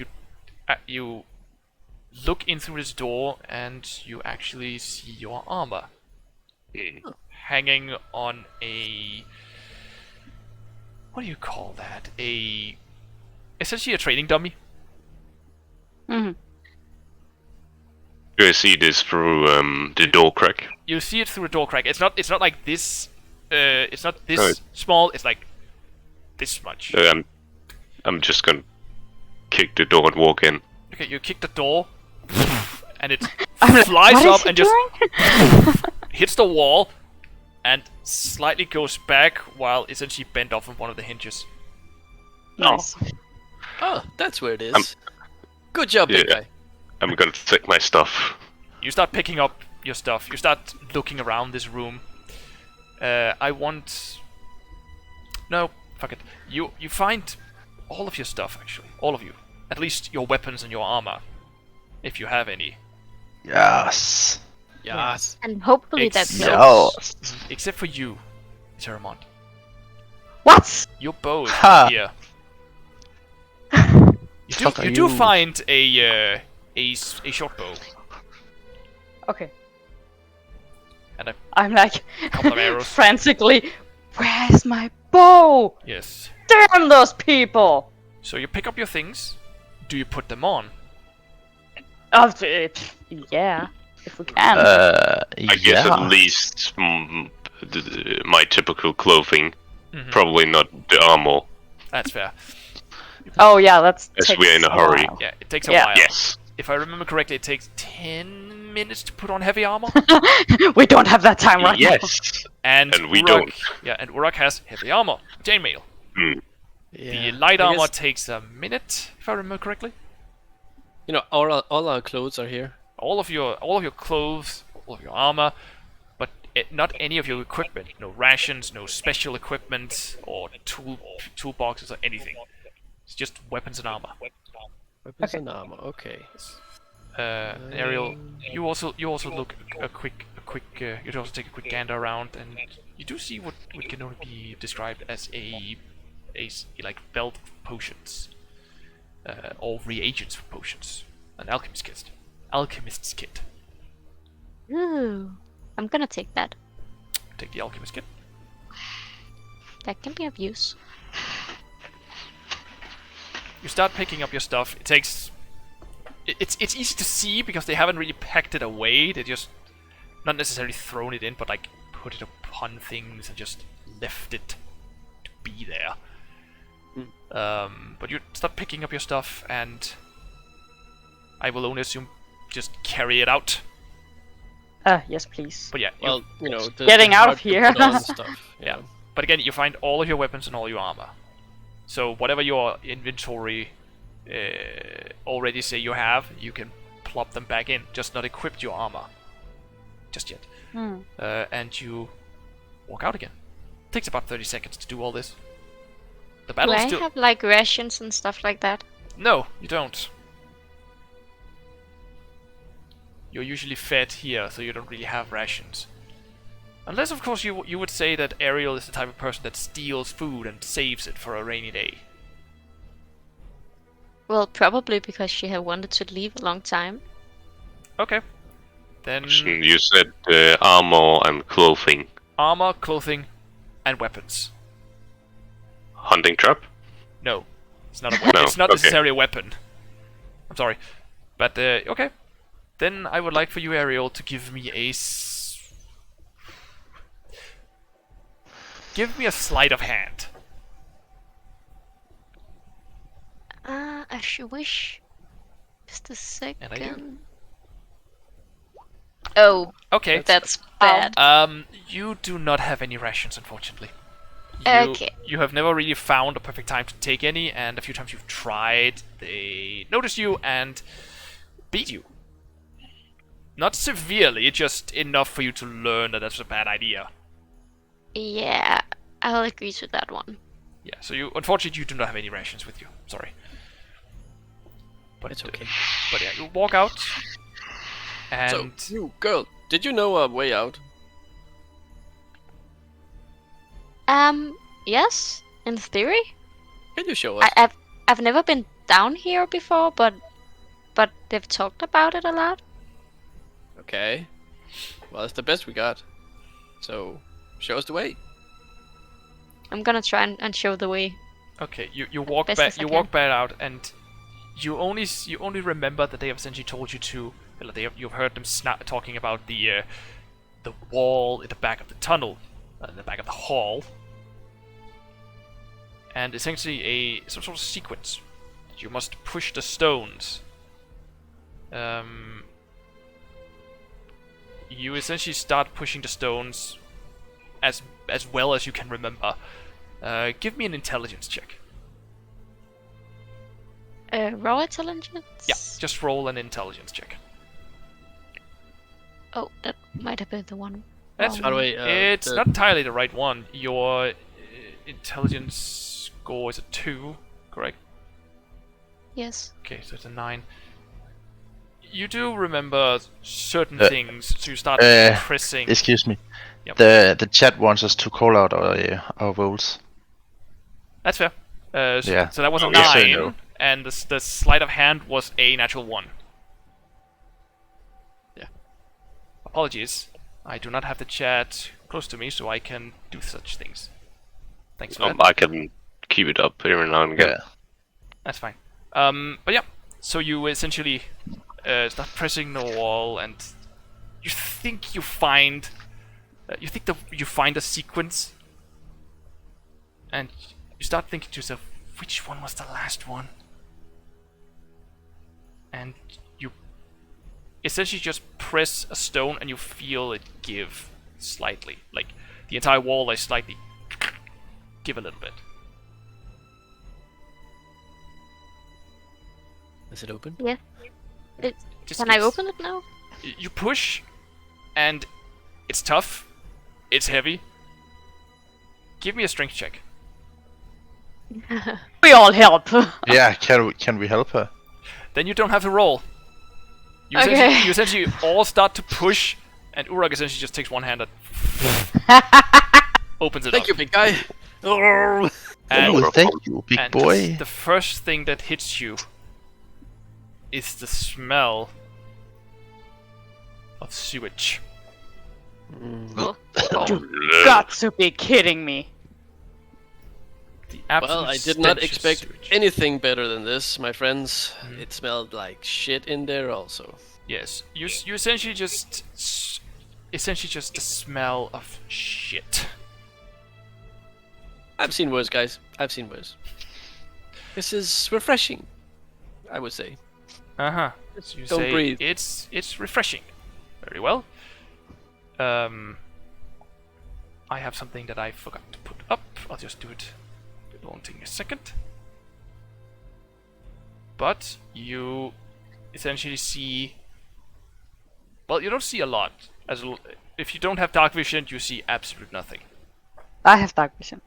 S5: you look in through this door, and you actually see your armor hanging on a. What do you call that? Essentially a trading dummy.
S4: Mhm.
S3: Do I see this through the door crack?
S5: You see it through a door crack. It's not like this. It's not this
S3: Oh.
S5: small. It's like this much.
S3: I'm just gonna kick the door and walk in.
S5: Okay, you kick the door, and it
S4: I'm like,
S5: flies
S4: what
S5: up
S4: is he
S5: and just
S4: doing?
S5: hits the wall, and slightly goes back while essentially bent off of one of the hinges.
S4: Nice.
S1: Oh, that's where it is. Good job, big
S3: Yeah.
S1: guy.
S3: I'm gonna take my stuff.
S5: You start picking up your stuff. You start looking around this room. I want. No, fuck it. You find all of your stuff actually, all of you. At least your weapons and your armor, if you have any.
S2: Yes.
S1: Yes.
S6: And hopefully
S5: Ex-
S6: that blows.
S2: Yes.
S5: Except for you, Eterèmont.
S4: What?
S5: Your bow is
S2: Ha!
S5: right here.
S2: Fuck are
S5: You do
S2: you?
S5: find a short bow
S4: Okay.
S5: and a
S4: I'm like
S5: couple of arrows.
S4: frantically. Where's my bow?
S5: Yes.
S4: Damn those people!
S5: So you pick up your things. Do you put them on?
S4: Oh, yeah, if we can.
S3: I guess
S2: yeah.
S3: at least my typical clothing.
S5: Mhm.
S3: Probably not the armor,
S5: That's fair.
S4: Oh yeah, that's.
S3: as we're in a hurry.
S5: Yeah, it takes a
S4: Yeah.
S5: while.
S3: Yes.
S5: If I remember correctly, it takes 10 minutes to put on heavy armor.
S4: We don't have that time right now.
S3: Yes.
S5: And
S3: we
S5: Urak,
S3: don't.
S5: Yeah, and Urak has heavy armor, chainmail.
S3: Hmm.
S1: Yeah.
S5: The light
S1: I
S5: armor
S1: guess,
S5: takes a minute, if I remember correctly.
S1: you know, all our clothes are here.
S5: All of your clothes, all of your armor, but not any of your equipment. No rations, no special equipment, or toolboxes or anything. It's just weapons and armor.
S1: Weapons and armor. Okay.
S5: Ariel, you also look you also take a quick gander around, and you do see what can only be described as a like belt of potions, or reagents for potions, an alchemist's kit.
S6: Ooh, I'm gonna take that.
S5: Take the alchemist kit.
S6: That can be of use.
S5: You start picking up your stuff. It takes. It's easy to see because they haven't really packed it away. They just not necessarily thrown it in, but like put it upon things and just left it to be there. But you start picking up your stuff, and I will only assume just carry it out.
S4: Yes, please.
S5: But yeah,
S1: Well, you know,
S4: Getting out of
S1: hard to
S4: here.
S1: put on the stuff.
S5: Yeah. But again, you find all of your weapons and all your armor. So whatever your inventory already say you have, you can plop them back in. Just not equip your armor just yet. And you walk out again. Takes about 30 seconds to do all this. The
S6: Do
S5: battle
S6: I
S5: still.
S6: have like rations and stuff like that?
S5: No, you don't. You're usually fed here, so you don't really have rations. Unless, of course, you would say that Ariel is the type of person that steals food and saves it for a rainy day.
S6: Well, probably because she had wanted to leave a long time.
S5: Okay. Then
S3: You said armor and clothing.
S5: armor, clothing, and weapons.
S3: Hunting trap?
S5: No, it's not a weapon.
S3: No,
S5: It's not
S3: okay.
S5: necessarily a weapon. I'm sorry, but okay. Then I would like for you, Ariel, to give me give me a sleight of hand.
S6: As you wish. Is the second?
S5: And I do.
S6: Oh,
S5: Okay.
S6: that's bad.
S5: You do not have any rations, unfortunately.
S6: Okay.
S5: You have never really found a perfect time to take any, and a few times you've tried, they notice you and beat you. Not severely, just enough for you to learn that that's a bad idea.
S6: Yeah, I'll agree to that one.
S5: Yeah, so unfortunately, you do not have any rations with you. Sorry. But
S1: It's okay.
S5: But yeah, you walk out, and
S1: So, you girl, did you know a way out?
S6: Yes, in theory.
S1: Can you show us?
S6: I've never been down here before, but they've talked about it a lot.
S1: Okay. Well, it's the best we got. So, show us the way.
S6: I'm gonna try and show the way.
S5: okay, you walk
S6: Best
S5: back.
S6: as I
S5: You
S6: can.
S5: walk back out, and you only remember that they have essentially told you to. You've heard them talking about the wall in the back of the tunnel, in the back of the hall, and essentially some sort of sequence. You must push the stones. You essentially start pushing the stones as well as you can remember. Give me an intelligence check.
S6: Raw intelligence?
S5: Yeah, just roll an intelligence check.
S6: Oh, that might have been the one.
S5: That's
S1: By the way,
S5: it's not entirely the right one. Your intelligence score is a 2, correct?
S6: Yes.
S5: Okay, so it's a 9. You do remember certain things, so you start pressing.
S2: Excuse me.
S5: Yep.
S2: The chat wants us to call out our rolls.
S5: That's fair. So,
S2: Yeah.
S5: so that was a
S2: Yes or
S5: 9,
S2: no?
S5: and the sleight of hand was a natural 1.
S1: Yeah.
S5: Apologies. I do not have the chat close to me, so I can do such things. Thanks for that.
S3: I can keep it up every now and again.
S2: Yeah.
S5: That's fine. But yeah, so you essentially start pressing the wall, and you think you find, you find a sequence, and you start thinking to yourself, which one was the last one? And you essentially just press a stone, and you feel it give slightly, like the entire wall is slightly give a little bit.
S1: Is it open?
S6: Yeah.
S5: Just
S6: Can I
S5: gives-
S6: open it now?
S5: You push, and it's tough. It's heavy. Give me a strength check.
S4: We all help.
S2: Yeah, can we help her?
S5: Then you don't have to roll. You essentially all start to push, and Urak essentially just takes one hand and opens it
S1: Thank
S5: up.
S1: you, big guy. Oh.
S5: And,
S2: Oh, thank you, big
S5: and
S2: boy.
S5: the first thing that hits you is the smell of sewage.
S4: Got to be kidding me.
S5: The absolute
S1: Well, I did not
S5: stench of
S1: expect
S5: sewage.
S1: anything better than this, my friends. It smelled like shit in there also.
S5: Yes, you essentially just the smell of shit.
S1: I've seen worse, guys. I've seen worse. This is refreshing, I would say.
S5: So you
S1: Don't
S5: say
S1: breathe.
S5: it's refreshing. Very well. I have something that I forgot to put up. I'll just do it. It won't take a second. But you essentially see. Well, you don't see a lot. If you don't have dark vision, you see absolute nothing.
S4: I have dark vision.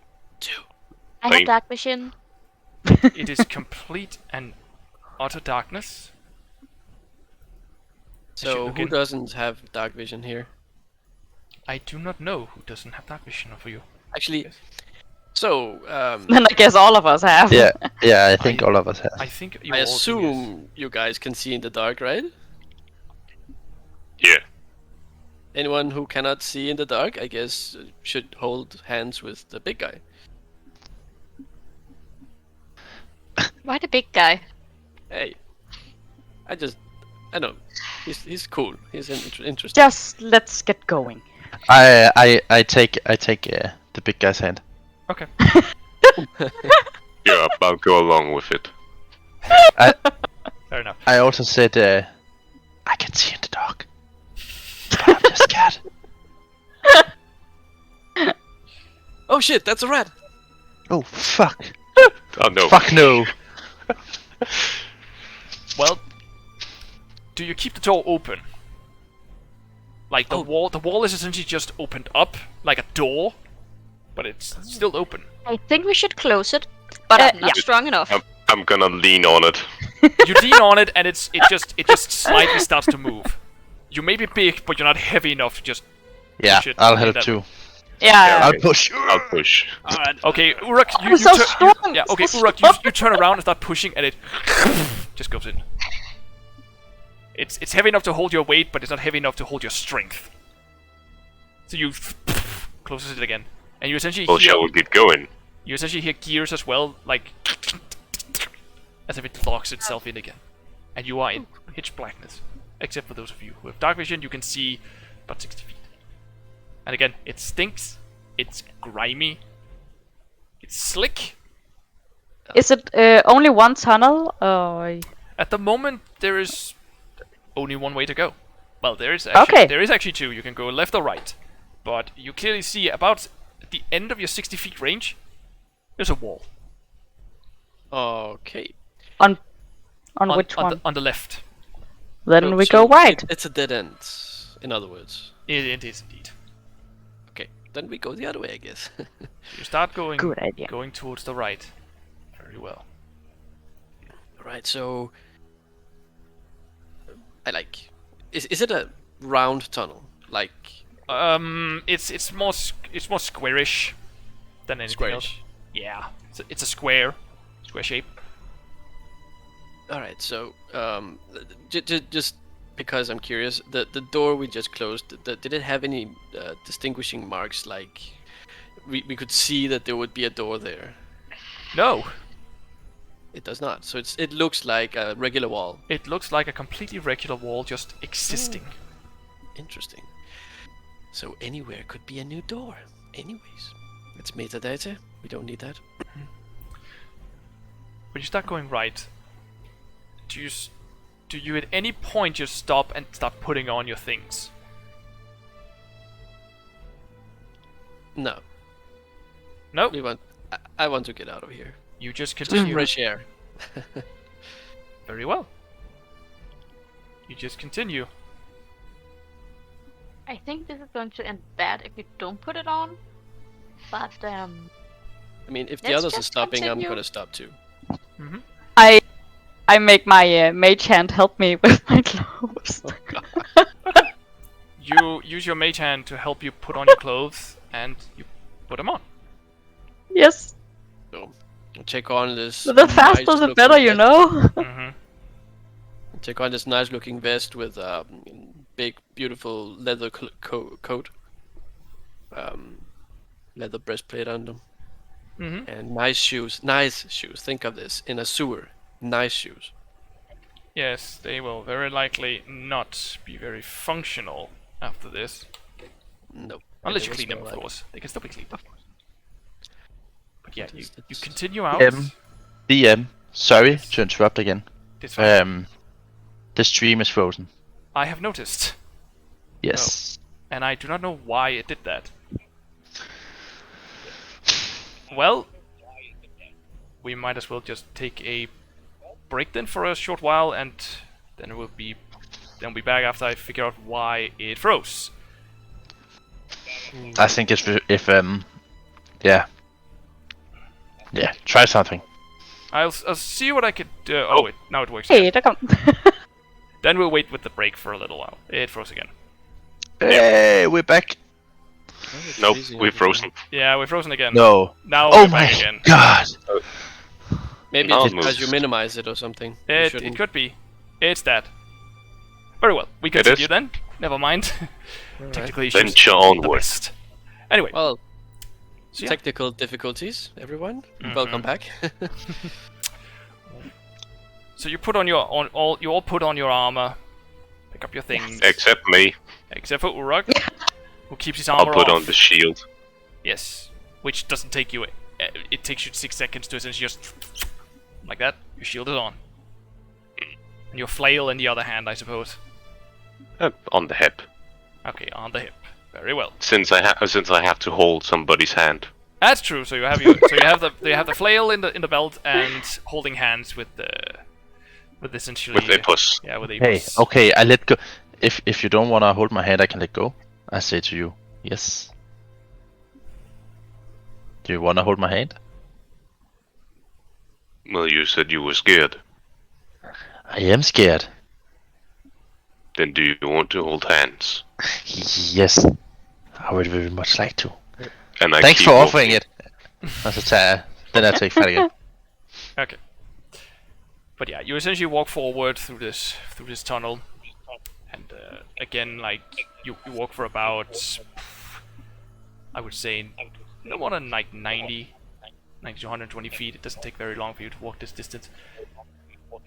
S6: I have dark vision.
S5: It is complete and utter darkness.
S1: So,
S5: look
S1: who
S5: in.
S1: doesn't have dark vision here?
S5: I do not know who doesn't have dark vision for you.
S1: Actually,
S5: Yes.
S1: so,
S4: Then I guess all of us have.
S2: Yeah, I think all of us have.
S5: I think you
S1: I
S5: all do, yes.
S1: assume you guys can see in the dark, right?
S3: Yeah.
S1: Anyone who cannot see in the dark, I guess, should hold hands with the big guy.
S6: Why the big guy?
S1: Hey, I know, he's cool. He's interesting.
S4: Just let's get going.
S2: I take the big guy's hand.
S5: Okay.
S3: Yeah, I'll go along with it.
S5: Very Fair enough.
S2: I also said, I can see in the dark. But I'm just scared.
S1: Oh shit, that's a rat!
S2: Oh, fuck.
S3: Oh no.
S2: Fuck no.
S5: Well, do you keep the door open? Like the wall is essentially just opened up like a door, but it's still open.
S6: I think we should close it, but I'm not
S4: yeah.
S6: strong enough.
S3: I'm gonna lean on it.
S5: You lean on it, and it just slightly starts to move. You may be big, but you're not heavy enough to just.
S2: Yeah,
S5: push it
S2: I'll
S5: like
S2: help
S5: that.
S2: too.
S4: Yeah.
S2: I'll push.
S3: I'll push.
S5: Okay, Urak, you
S4: so
S5: turn.
S4: strong,
S5: Yeah, okay,
S4: so
S5: Urak, you turn around and start pushing, and it just goes in. It's heavy enough to hold your weight, but it's not heavy enough to hold your strength. So you closes it again, and you essentially
S3: Well,
S5: hear
S3: shall we get going?
S5: you essentially hear gears as well, like as if it locks itself in again, and you are in pitch blackness. Except for those of you who have dark vision, you can see about 60 feet. And again, it stinks. It's grimy. It's slick.
S4: Is it only one tunnel? Or...
S5: At the moment, there is only one way to go. Well, there is actually two. You can go left or right, but you clearly see about at the end of your 60 feet range, there's a wall.
S1: Okay.
S4: On which one?
S5: On the left.
S4: Then
S1: Oh,
S4: we
S1: so
S4: go right.
S1: It's a dead end, in other words.
S5: It is indeed.
S1: Okay, then we go the other way, I guess.
S5: You start going
S4: Good idea.
S5: going towards the right. Very well.
S1: Right, so I like. Is it a round tunnel? Like
S5: It's more squarish than anything else.
S1: Squarish.
S5: Yeah, it's a square shape.
S1: all right, so just because I'm curious, the door we just closed, did it have any distinguishing marks? Like we could see that there would be a door there.
S5: No,
S1: It does not. So it looks like a regular wall.
S5: it looks like a completely regular wall just existing.
S1: Interesting. So anywhere could be a new door. Anyways, it's metadata. We don't need that.
S5: When you start going right, do you at any point just stop and start putting on your things?
S1: No,
S5: No,
S1: we want. I want to get out of here.
S5: you just
S1: Just
S5: continue.
S1: fresh air.
S5: Very well. You just continue.
S6: I think this is going to end bad if you don't put it on. But
S1: I mean, if the
S6: Let's
S1: others are
S6: just
S1: stopping, I'm
S6: continue.
S1: gonna stop too.
S4: I make my mage hand help me with my clothes.
S1: Oh god.
S5: You use your mage hand to help you put on your clothes, and you put them on.
S4: Yes,
S1: So take on this.
S4: the faster the
S1: nice-looking
S4: better, you
S1: vest.
S4: know.
S5: Mm-hmm.
S1: Take on this nice-looking vest with a big, beautiful leather coat, leather breastplate under,
S5: Mm-hmm.
S1: and nice shoes. Nice shoes. Think of this in a sewer. Nice shoes.
S5: Yes, they will very likely not be very functional after this.
S1: Nope.
S5: Unless
S1: They
S5: you
S1: will
S5: clean them,
S1: smell
S5: of
S1: like-
S5: course. They can still be cleaned, of course. But yeah, you
S1: It's-
S5: continue out.
S2: DM, sorry to interrupt again.
S5: It's fine.
S2: The stream is frozen.
S5: I have noticed,
S2: Yes.
S5: and I do not know why it did that. Well, we might as well just take a break then for a short while, and then we'll be back after I figure out why it froze.
S2: I think if yeah, try something.
S5: I'll see what I could. Now it works.
S4: Hey,
S5: again.
S4: der kom.
S5: Then we'll wait with the break for a little while. It froze again.
S2: Hey, we're back.
S3: Nope,
S1: Freezing
S3: we're
S1: everything.
S3: frozen.
S5: Yeah, we're frozen again.
S2: No.
S5: Now
S2: Oh
S5: we're back
S2: my
S5: again.
S2: god.
S1: Maybe
S3: Now
S1: it's
S3: it
S1: because you
S3: moves.
S1: minimize it or something. You
S5: It
S1: shouldn't.
S5: could be. It's that. Very well. We
S3: It
S5: continue
S3: is.
S5: then. Never mind.
S1: Alright.
S5: Technically, issues.
S3: Venture
S5: The
S3: onward.
S5: best. Anyway,
S1: Well,
S5: so yeah.
S1: technical difficulties, everyone.
S5: Mhm.
S1: Welcome back.
S5: So you put on you all put on your armor, pick up your things,
S3: Except me.
S5: except for Urak, who keeps his
S3: I'll
S5: armor
S3: put
S5: off.
S3: on the shield.
S5: Yes, which doesn't take you. It takes you 6 seconds to essentially just like that. Your shield is on. And your flail in the other hand, I suppose.
S3: On the hip,
S5: Okay, on the hip. Very well.
S3: since I have to hold somebody's hand.
S5: That's true. So you have you have the flail in the belt and holding hands with essentially
S3: With Epos.
S5: Yeah, with
S2: Hey,
S5: Epos.
S2: okay, I let go. If you don't wanna hold my hand, I can let go. I say to you, yes. Do you wanna hold my hand?
S3: Well, you said you were scared.
S2: I am scared.
S3: Then do you want to hold hands?
S2: Yes, I would very much like to.
S3: And I
S2: Thanks
S3: keep
S2: for
S3: walking.
S2: offering it. Then I take fight again.
S5: Okay. But yeah, you essentially walk forward through this tunnel, and again, like you walk for about, I would say, no more than like 90 to 120 feet. It doesn't take very long for you to walk this distance,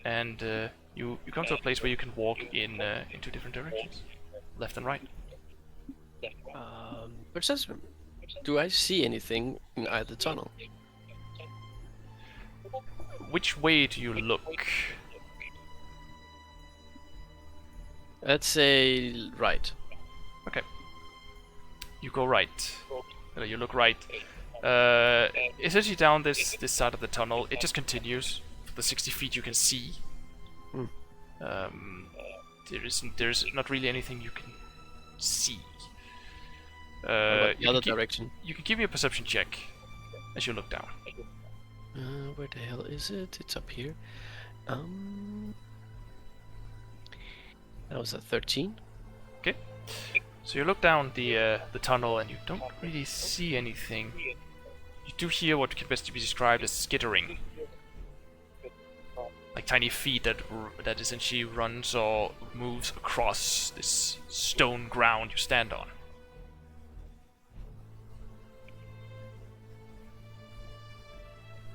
S5: and you come to a place where you can walk in two different directions, left and right.
S1: Perception. Do I see anything in either tunnel?
S5: Which way do you look?
S1: Let's say right.
S5: Okay. You go right. You look right. Essentially down this side of the tunnel, it just continues. For the 60 feet you can see. There's not really anything you can see.
S1: What about the
S5: You
S1: other
S5: can
S1: direction.
S5: You can give me a perception check as you look down.
S1: Where the hell is it? It's up here. That was a 13.
S5: Okay. So you look down the tunnel and you don't really see anything. You do hear what can best be described as skittering, like tiny feet that essentially runs or moves across this stone ground you stand on.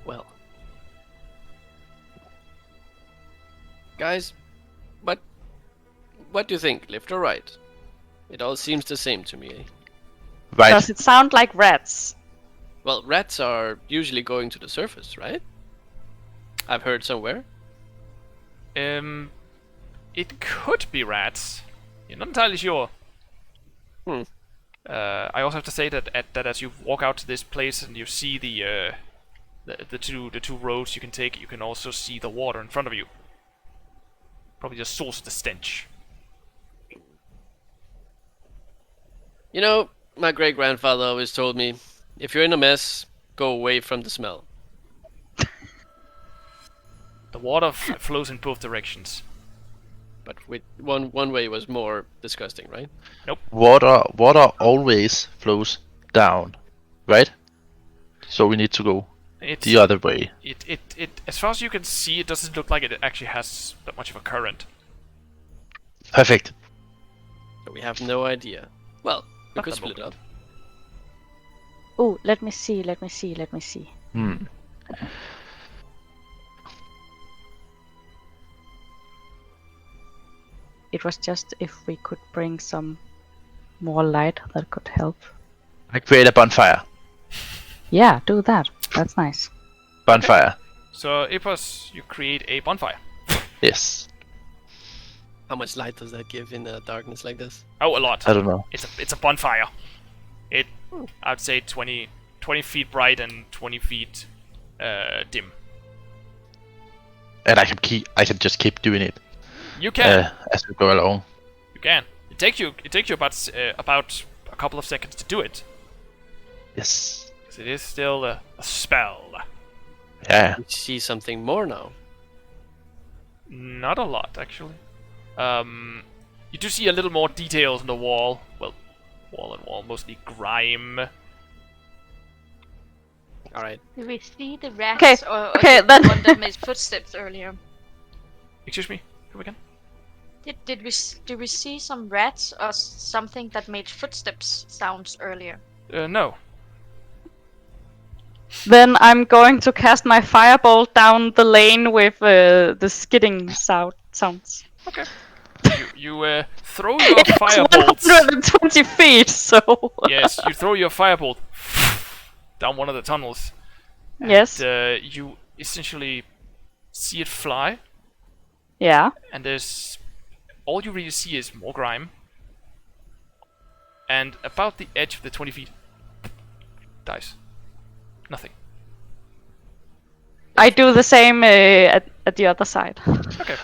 S1: Well, guys, what do you think? Left or right? It all seems the same to me.
S2: Right.
S4: Does it sound like rats?
S1: Well, rats are usually going to the surface, right? I've heard somewhere.
S5: It could be rats. You're not entirely sure. I also have to say that as you walk out to this place and you see the two roads you can take, you can also see the water in front of you. Probably the source of the stench.
S1: You know, my great-grandfather always told me, if you're in a mess, go away from the smell.
S5: The water flows in both directions.
S1: But with one way was more disgusting, right?
S2: Water always flows down, right? So we need to go the other way.
S5: It as far as you can see, it doesn't look like it actually has that much of a current.
S2: Perfect.
S1: So we have no idea. Well, we
S5: Not
S1: could
S5: the
S1: split
S5: moment.
S1: up.
S4: Oh, let me see. It was just if we could bring some more light that could help.
S2: I create a bonfire.
S4: Yeah, do that. That's nice.
S2: Bonfire.
S5: So, Epos, you create a bonfire.
S2: Yes.
S1: How much light does that give in a darkness like this?
S5: Oh, a lot.
S2: I don't know.
S5: It's a bonfire. I'd say 20 feet bright and 20 feet dim.
S2: And I can just keep doing it
S5: You can.
S2: as we go along.
S5: You can. It takes you about a couple of seconds to do it.
S2: Yes.
S5: 'Cause it is still a spell.
S2: Yeah.
S1: We see something more now.
S5: Not a lot, actually. You do see a little more details on the wall. Well, wall, mostly grime.
S1: Alright.
S6: Did we see the rats
S4: Okay,
S6: or
S4: okay,
S6: the
S4: then-
S6: one that made footsteps earlier?
S5: Excuse me, come again?
S6: Did we see some rats or something that made footsteps sounds earlier?
S5: No.
S4: Then I'm going to cast my firebolt down the lane with the skidding sounds.
S5: Okay. You throw your
S4: It's
S5: firebolts.
S4: 120 feet, so...
S5: Yes, you throw your firebolt down one of the tunnels.
S4: Yes.
S5: And, you essentially see it fly
S4: Yeah.
S5: and there's all you really see is more grime, and about the edge of the 20 feet dies. Nothing.
S4: I do the same at the other side.
S5: Okay.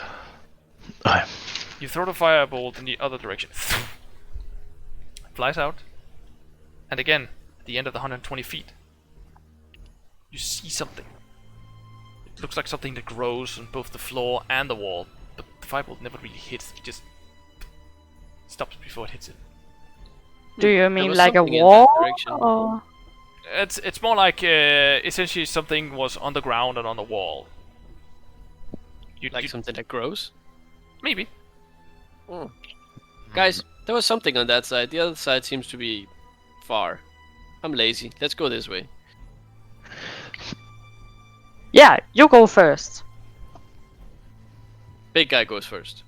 S2: Okay.
S5: You throw the firebolt in the other direction. Flies out. And again, at the end of the 120 feet, you see something. It looks like something that grows on both the floor and the wall, but the firebolt never really hits. It just stops before it hits it.
S4: Do you
S1: There
S4: mean
S1: was
S4: like a
S1: something in that
S4: wall?
S1: direction.
S4: Or...
S5: It's more like essentially something was on the ground and on the wall.
S1: Like something that grows?
S5: Maybe.
S1: Oh. Guys, there was something on that side. The other side seems to be far. I'm lazy. Let's go this way.
S4: Yeah, you go first.
S1: Big guy goes first.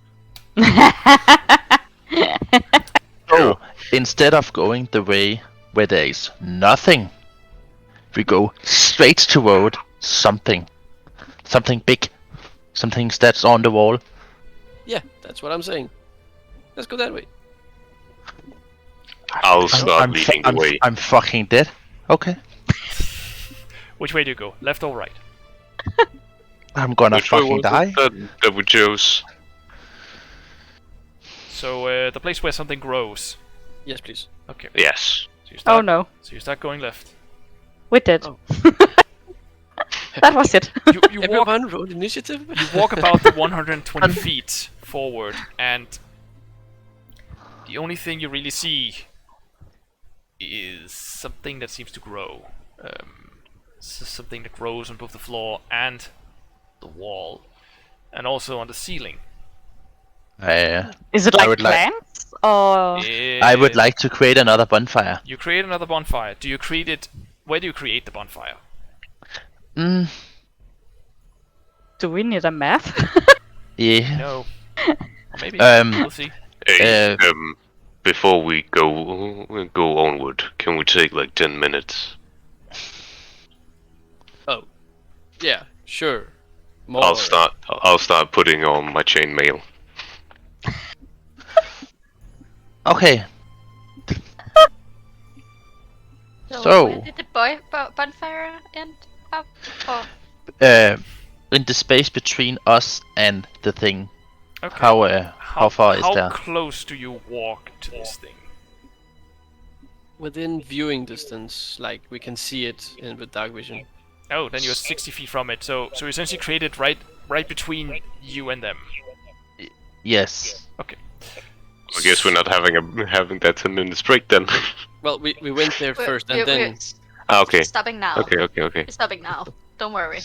S2: So, instead of going the way where there is nothing, we go straight toward something. Something big. Something that's on the wall.
S1: Yeah, that's what I'm saying. Let's go that way.
S3: I'll start leading the way.
S2: I'm fucking dead. Okay.
S5: Which way do you go? Left or right?
S2: I'm gonna
S3: Which way
S2: fucking
S3: was
S2: die.
S3: it that we chose?
S5: So the place where something grows.
S1: Yes, please.
S5: Okay.
S3: Yes.
S5: So you start,
S4: Oh no,
S5: So you start going left.
S4: we did.
S1: Oh.
S4: That was it.
S5: You walk.
S1: Everyone roll initiative?
S5: You walk about the 120 feet forward, and the only thing you really see is something that seems to grow. Something that grows on both the floor and the wall, and also on the ceiling.
S4: Is it
S2: I
S4: like
S2: would like-
S4: plants or?
S2: I would like to create another bonfire.
S5: You create another bonfire. Do you create it? Where do you create the bonfire?
S2: Mm,
S4: Do we need a map?
S2: yeah.
S5: No. Or maybe.
S2: Um,
S5: We'll see.
S3: Hey,
S2: Uh,
S3: before we go onward, can we take like 10 minutes?
S1: Oh. Yeah, sure. More.
S3: I'll start putting on my chainmail.
S2: Okay.
S6: So,
S2: So-
S6: where did the bonfire end up? Or
S2: In the space between us and the thing.
S5: Okay.
S2: How far is
S5: How
S2: there?
S5: close do you walk to this thing?
S1: Within viewing distance, like we can see it with dark vision.
S5: Oh, then you're 60 feet from it. So you essentially created right between you and them.
S2: Yes.
S5: Okay.
S3: I guess we're not having that 10 minutes break then.
S1: Well, we went there first and then...
S3: Okay.
S6: Stopping now.
S3: Okay.
S6: We're stopping now. Don't worry.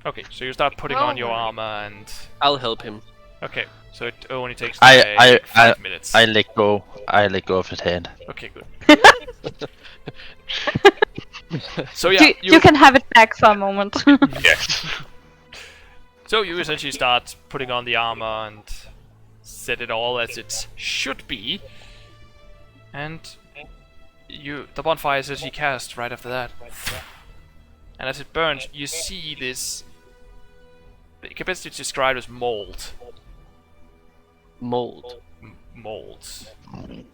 S5: Okay, so you start putting on your armor and...
S1: I'll help him.
S5: Okay, so it only takes
S2: I
S5: 5 minutes.
S2: I let go. I let go of his hand.
S5: Okay, good. So yeah,
S4: you can have it back for a moment.
S3: Yes.
S5: So you essentially start putting on the armor and set it all as it should be, and the bonfire is actually cast right after that. And as it burns, you see this. It can best described as mold.
S1: Mold.
S5: Molds,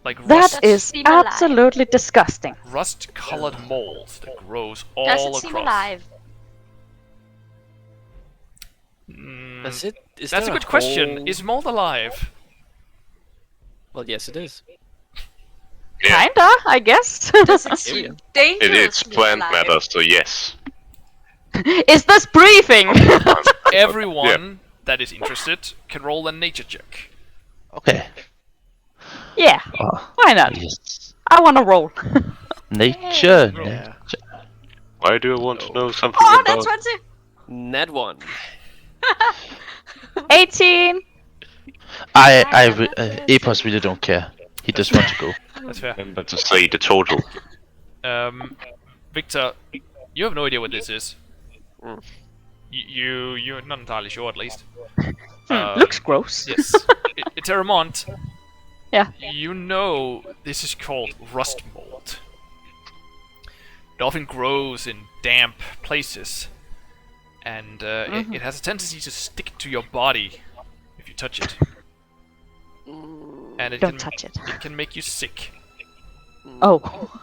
S5: like
S4: That is
S6: seem alive.
S4: absolutely disgusting.
S5: rust-colored mold that grows all
S6: Does it
S5: across.
S6: seem alive?
S1: Is it? Is
S5: That's a
S1: there
S5: good question.
S1: hole?
S5: Is mold alive?
S1: Well, yes, it is.
S3: Yeah.
S4: Kinda, I guess.
S6: Does it
S1: Area.
S6: seem
S3: It's
S6: dangerously
S3: plant
S6: alive?
S3: matter, so yes.
S4: Is this briefing?
S5: Everyone that is interested can roll a nature check.
S2: Okay.
S4: Yeah,
S2: Oh,
S4: why not?
S2: yes.
S4: I wanna roll.
S2: Nature.
S1: Yeah.
S3: Why do I want to know something
S6: Oh,
S3: about...
S6: that's 20!
S1: Nat 1.
S4: 18.
S2: Epos really don't care. He just wants to go.
S5: That's fair.
S3: I'm about to say the total.
S5: Victor, you have no idea what this is.
S1: Mm.
S5: You're not entirely sure, at least.
S4: Looks gross.
S5: Yes. Eterèmont.
S4: Yeah.
S5: You know this is called rust mold. It often grows in damp places, and it has a tendency to stick to your body touch it. And it
S4: Don't
S5: can
S4: touch it.
S5: it can make you sick.
S4: Oh.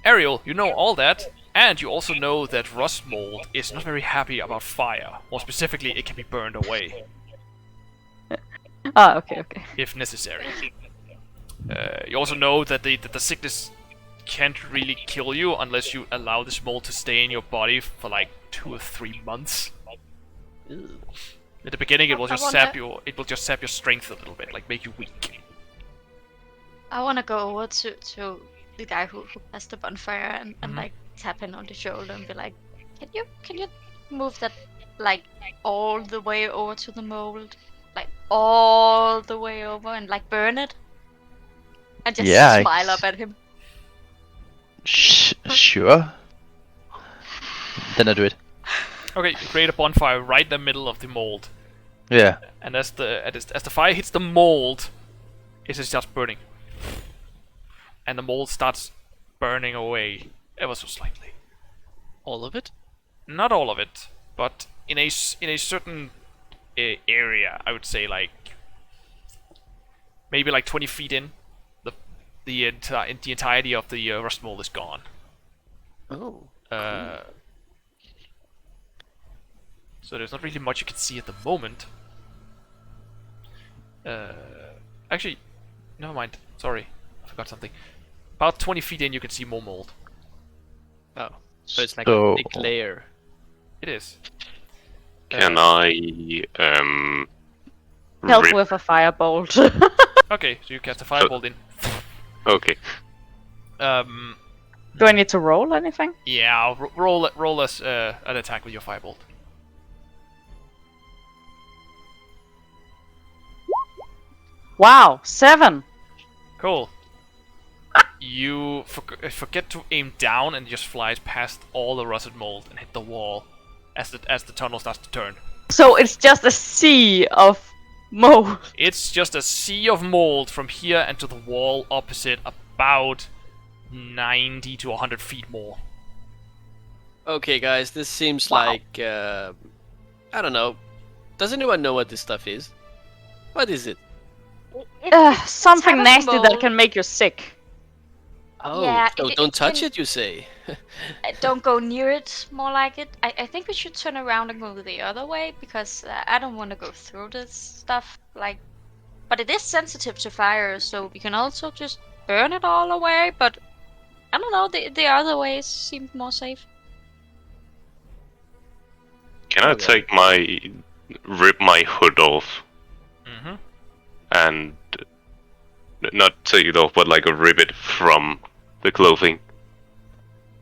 S5: Ariel, you know all that, and you also know that rust mold is not very happy about fire. More specifically, it can be burned away
S4: Okay.
S5: if necessary. You also know that the sickness can't really kill you unless you allow this mold to stay in your body for like 2 or 3 months. At the beginning, it will just sap your strength a little bit, like make you weak.
S6: I want to go over to the guy who has the bonfire and like tap him on the shoulder and be like, can you move that like all the way over to the mold, like all the way over and like burn it, and just
S2: Yeah,
S6: smile up at him.
S2: Sure. Then I do it.
S5: Okay, you create a bonfire right in the middle of the mold,
S2: Yeah.
S5: and as the fire hits the mold, it just starts burning, and the mold starts burning away ever so slightly.
S1: All of it?
S5: Not all of it, but in a certain area, I would say like maybe like 20 feet in, the entirety of the rust mold is gone.
S1: Oh.
S5: So there's not really much you can see at the moment. Actually, never mind. Sorry, I forgot something. About 20 feet in, you can see more mold.
S1: Oh. So it's like
S2: So-
S1: a big layer.
S5: It is.
S3: Can I
S4: Help
S3: rip?
S4: with a firebolt.
S5: Okay, so you cast a firebolt in.
S3: Okay.
S4: Do I need to roll anything?
S5: Yeah, roll us an attack with your firebolt.
S4: Wow, 7.
S5: Cool. You forget to aim down and it just flies past all the rusted mold and hit the wall as the tunnel starts to turn.
S4: So it's just a sea of mold.
S5: It's just a sea of mold from here and to the wall opposite, about 90 to 100 feet more.
S1: Okay, guys, this seems
S4: Wow.
S1: like I don't know. Does anyone know what this stuff is? What is it?
S4: Something
S6: type of
S4: nasty that
S6: mold.
S4: can make you sick.
S1: Oh,
S6: Yeah,
S1: so
S6: it
S1: don't touch
S6: can-
S1: it, you say?
S6: Don't go near it, more like it. I think we should turn around and go the other way, because I don't want to go through this stuff, like... But it is sensitive to fire, so we can also just burn it all away, but... I don't know, the other ways seem more safe.
S3: Can I
S1: Okay.
S3: rip my hood off
S5: Mm-hmm.
S3: and not take it off, but like rip it from the clothing?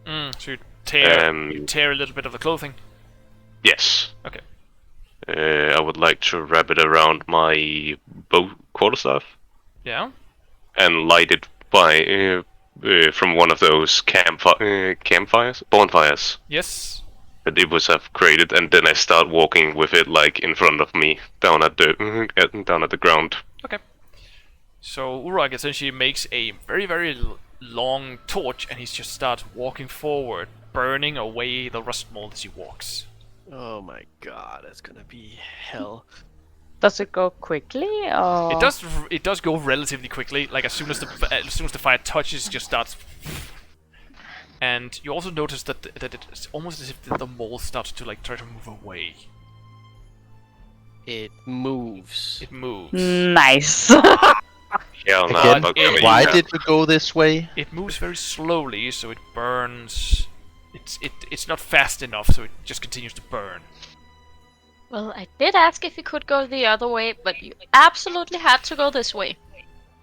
S5: So you tear
S3: Um,
S5: a little bit of the clothing.
S3: Yes.
S5: Okay.
S3: I would like to wrap it around my quarterstaff
S5: Yeah.
S3: and light it by from one of those bonfires
S5: Yes.
S3: that Epos have created, and then I start walking with it like in front of me down at the ground.
S5: Okay. So Urak essentially makes a very, very long torch, and he just starts walking forward, burning away the rust mold as he walks.
S1: Oh my god, that's gonna be hell.
S4: Does it go quickly or?
S5: It does go relatively quickly. Like as soon as the fire touches, it just starts. And you also notice that it's almost as if the mold starts to like try to move away.
S1: It moves.
S5: It moves.
S4: Nice.
S3: Hell no,
S2: Again,
S3: I'm not gonna
S2: why
S3: use that.
S2: did we go this way?
S5: It moves very slowly, so it burns. It's not fast enough, so it just continues to burn.
S6: Well, I did ask if you could go the other way, but you absolutely had to go this way.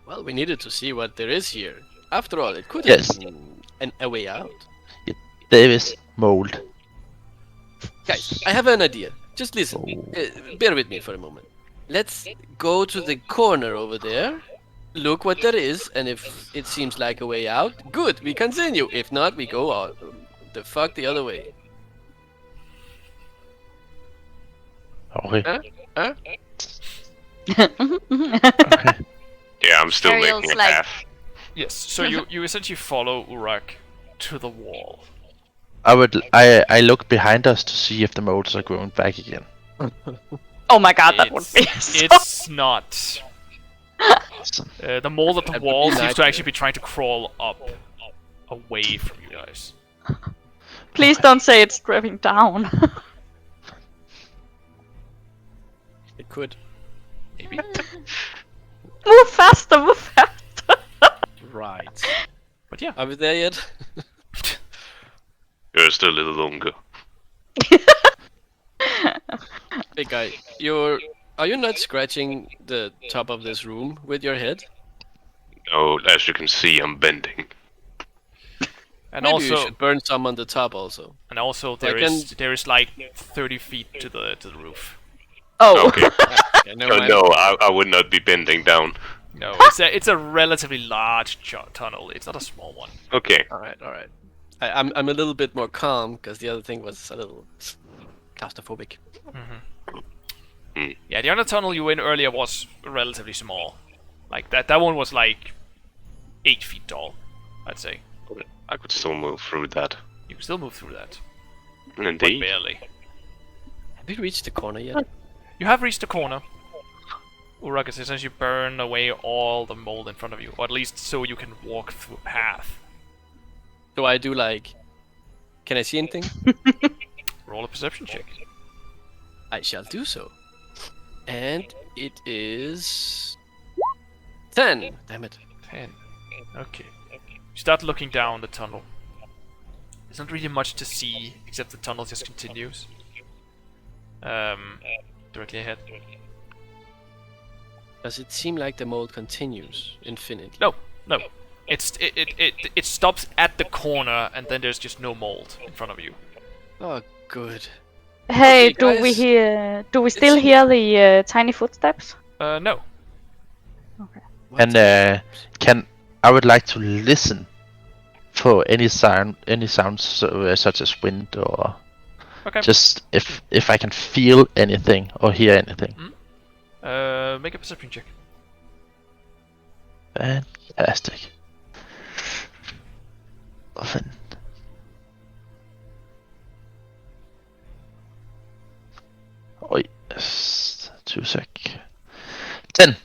S1: Well, we needed to see what there is here. After all, it could
S2: Yes.
S1: have been a way out.
S2: There is mold.
S1: Guys, I have an idea. Just listen. Bear with me for a moment. Let's go to the corner over there. Look what there is, and if it seems like a way out, good, we continue. If not, we go out. The fuck the other way.
S2: Okay.
S1: Huh?
S2: Okay.
S3: Yeah, I'm still
S6: Ariel's
S3: making a
S6: like-
S3: path.
S5: Yes. So you essentially follow Urak to the wall.
S2: I look behind us to see if the molds are growing back again.
S4: Oh my god, that would be so...
S5: It's not.
S2: Awesome.
S5: The mold at the
S1: That would
S5: wall
S1: be
S5: seems to
S1: nightmare.
S5: actually be trying to crawl up, away from you guys.
S4: Please don't say it's dripping down.
S1: It could.
S5: Maybe.
S4: Move faster, move faster.
S1: Right.
S5: But yeah.
S1: Are we there yet?
S3: Just a little longer.
S1: Big guy, are you not scratching the top of this room with your head?
S3: Oh, as you can see, I'm bending.
S5: And
S1: Maybe
S5: also,
S1: you should burn some on the top also.
S5: there
S1: I
S5: is like 30 feet to the roof.
S4: Oh.
S3: Okay.
S1: Okay, never
S3: Oh
S1: mind.
S3: no, I would not be bending down.
S5: No, it's a relatively large tunnel. It's not a small one.
S3: Okay.
S1: All right. I'm a little bit more calm because the other thing was a little claustrophobic.
S5: Yeah, the other tunnel you were in earlier was relatively small. Like that one was like 8 feet tall, I'd say.
S3: I could still move through that.
S5: You can still move through that, but
S3: Indeed.
S5: barely.
S1: Have we reached the corner yet?
S5: You have reached the corner. Urak is essentially burn away all the mold in front of you, or at least so you can walk through a path.
S1: Do I do like? Can I see anything?
S5: Roll a perception check.
S1: I shall do so. And it is 10. Damn it.
S5: 10. Okay. You start looking down the tunnel. There's not really much to see, except the tunnel just continues. Directly ahead.
S1: Does it seem like the mold continues infinitely?
S5: No. It stops at the corner, and then there's just no mold in front of you.
S1: Oh, good.
S4: Hey,
S1: Okay, guys.
S4: do we still hear the tiny footsteps?
S5: No.
S2: And I would like to listen for any sounds such as wind or
S5: Okay.
S2: just if I can feel anything or hear anything.
S5: Make a perception check.
S2: Fantastic. Often. Oh yes, 2 sec. 10.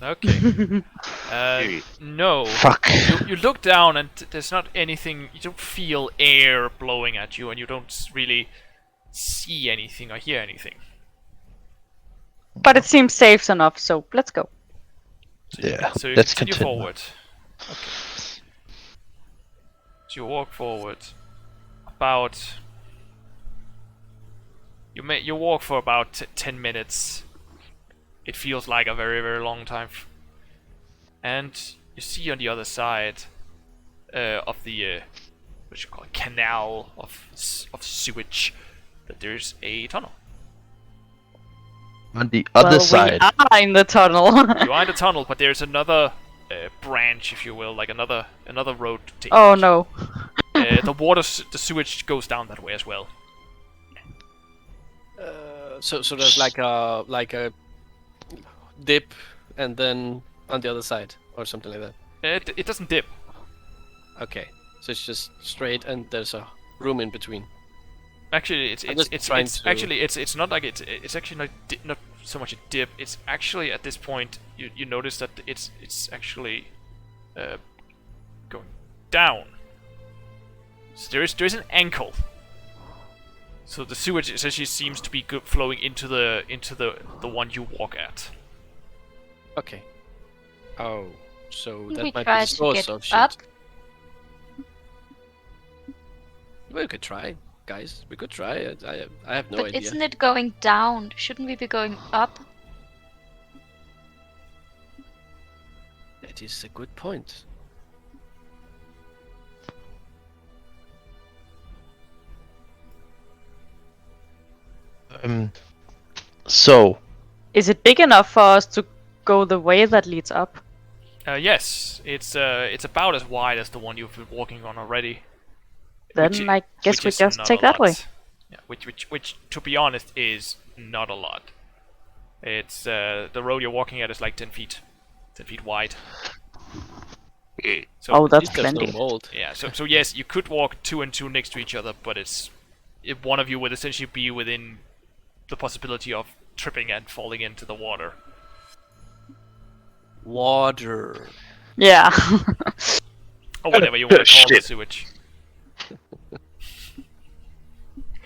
S5: Okay. No.
S2: Fuck.
S5: You look down and there's not anything. You don't feel air blowing at you, and you don't really see anything or hear anything.
S4: But it seems safe enough, so let's go.
S2: Yeah,
S5: So you
S2: let's
S5: continue
S2: continue.
S5: forward. Okay. So you walk forward. About. You walk for about 10 minutes. It feels like a very, very long time. And you see on the other side of the what you call it, canal of sewage that there's a tunnel.
S2: On the other side.
S4: We are in the tunnel.
S5: You are in the tunnel, but there's another branch, if you will, like another road to take.
S4: Oh no.
S5: The sewage goes down that way as well.
S1: So there's like a dip, and then on the other side, or something like that.
S5: It doesn't dip.
S1: Okay, so it's just straight, and there's a room in between.
S5: Actually, it's not like it's actually not so much a dip. It's actually at this point you notice that it's actually going down. So there is an ankle. So the sewage essentially seems to be flowing into the one you walk at.
S1: Okay. Oh, so
S6: We
S1: that might be
S6: try
S1: the
S6: to
S1: source
S6: get
S1: of shit.
S6: up.
S1: We could try, guys. We could try. I have no
S6: But
S1: idea.
S6: isn't it going down? Shouldn't we be going up?
S1: That is a good point.
S2: So,
S4: Is it big enough for us to go the way that leads up?
S5: Yes, it's about as wide as the one you've been walking on already.
S4: Then I guess
S5: which
S4: we
S5: is
S4: just
S5: not
S4: take
S5: a
S4: that way.
S5: lot. Yeah, which to be honest is not a lot. It's the road you're walking at is like 10 feet wide. So
S4: Oh,
S1: At
S4: that's
S1: least there's no
S4: plenty.
S1: mold.
S5: yeah, so yes, you could walk 2 and 2 next to each other, but if one of you would essentially be within the possibility of tripping and falling into the water.
S1: Water.
S4: Yeah.
S5: Or whatever you want to call the
S3: Shit.
S5: sewage.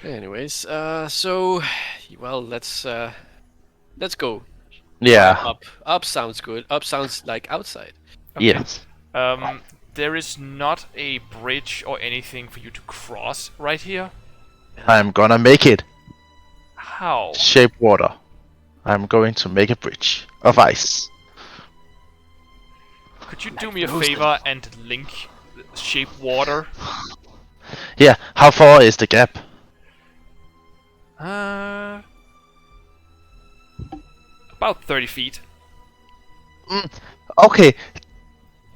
S1: Anyways, so well, let's go.
S2: Yeah.
S1: Up sounds good. Up sounds like outside.
S2: Yes.
S5: There is not a bridge or anything for you to cross right here.
S2: I'm gonna make it.
S5: How?
S2: Shape water. I'm going to make a bridge of ice.
S5: Could you do me a favor and link shape water?
S2: Yeah. How far is the gap?
S5: About 30 feet.
S2: Okay.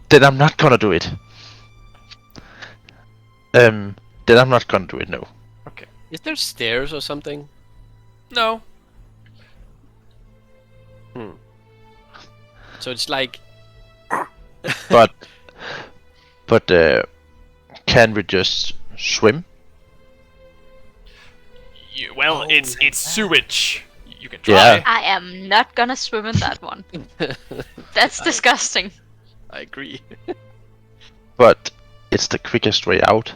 S2: Then I'm not gonna do it. Then I'm not gonna do it. No.
S5: Okay.
S1: Is there stairs or something?
S5: No.
S1: So it's like
S2: But can we just swim?
S5: Well, it's sewage. You can try.
S2: Yeah.
S6: I am not gonna swim in that one. That's disgusting.
S1: I agree.
S2: But it's the quickest way out.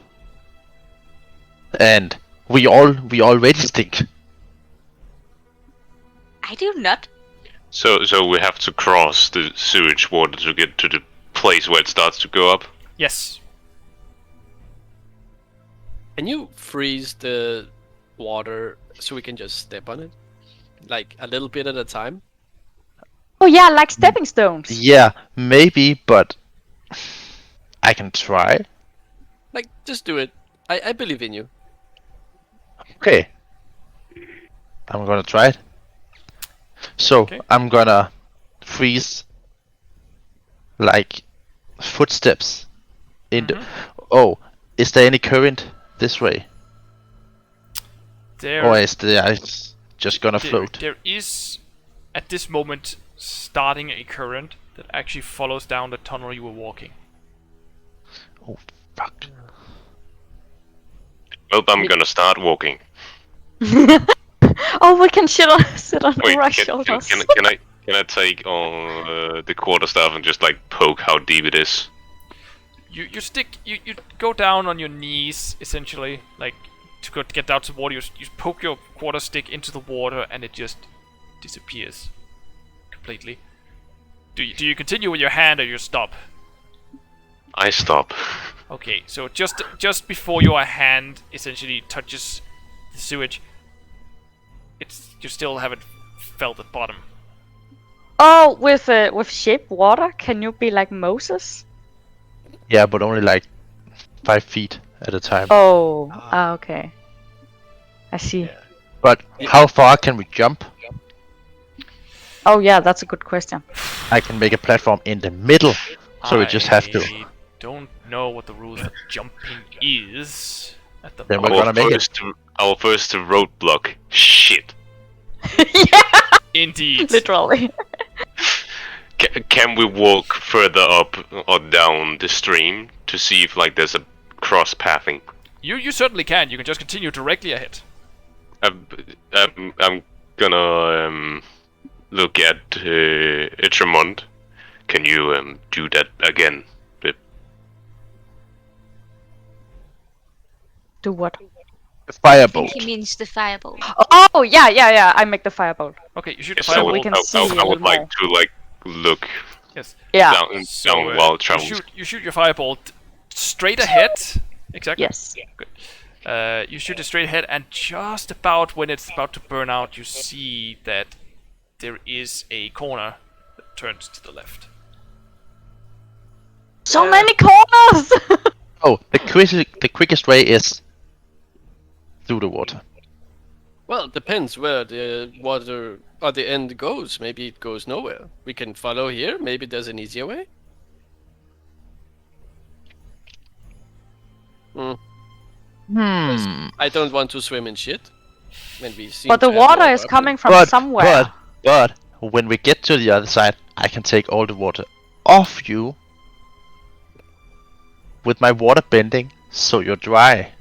S2: And we already stink.
S6: I do not.
S3: So we have to cross the sewage water to get to the place where it starts to go up.
S5: Yes.
S1: Can you freeze the water so we can just step on it? Like a little bit at a time?
S4: Oh yeah, like stepping stones.
S2: Yeah, maybe, but I can try.
S1: Like, just do it. I believe in you.
S2: Okay. I'm gonna try it. So
S5: Okay.
S2: I'm gonna freeze like footsteps in the. Oh, is there any current this way,
S5: There,
S2: or is the ice just gonna float?
S5: there is, at this moment, starting a current that actually follows down the tunnel you were walking.
S2: Oh fuck!
S3: Well, I'm gonna start walking.
S4: Oh, we can sit on
S3: Wait,
S4: Urak's
S3: can
S4: shoulders.
S3: I take the quarterstaff and just like poke how deep it is?
S5: You go down on your knees essentially, like to get down to the water. You poke your quarter stick into the water and it just disappears completely. Do you continue with your hand or you stop?
S3: I stop.
S5: Okay, so just before your hand essentially touches the sewage, you still haven't felt the bottom.
S4: Oh, with shape water, can you be like Moses?
S2: Yeah, but only like 5 feet at a time.
S4: Oh, okay. I see.
S1: Yeah.
S2: But how far can we jump?
S4: Oh yeah, that's a good question.
S2: I can make a platform in the middle, so we just have to.
S5: I don't know what the rules for jumping is at the
S2: Then we're
S5: moment.
S2: gonna make it.
S3: Our first roadblock. Shit.
S4: Yeah,
S5: Indeed.
S4: literally.
S3: Can we walk further up or down the stream to see if like there's a cross pathing?
S5: You certainly can. You can just continue directly ahead.
S3: I'm gonna look at Eterèmont. Can you do that again?
S4: Do what?
S6: I
S2: Firebolt.
S6: think he means the fireball.
S4: Oh yeah. I make the firebolt.
S5: Okay, you shoot a
S3: So
S5: fireball.
S4: we can see
S3: I
S4: a
S3: would
S4: little
S3: like
S4: more.
S3: to like look
S5: Yes.
S4: Yeah.
S3: down
S5: So
S3: while
S5: you
S3: traveling.
S5: shoot your fireball straight ahead. Exactly.
S4: Yes.
S5: Good. You shoot it straight ahead, and just about when it's about to burn out, you see that there is a corner that turns to the left.
S4: So many corners.
S2: Oh, the quickest way is through the water.
S1: Well, it depends where the water or the end goes. Maybe it goes nowhere. We can follow here. Maybe there's an easier way. I don't want to swim in shit. When we seem
S4: But the
S1: to have
S4: water
S1: no
S4: is
S1: problem.
S4: coming from somewhere.
S2: But when we get to the other side, I can take all the water off you with my water bending, so you're dry.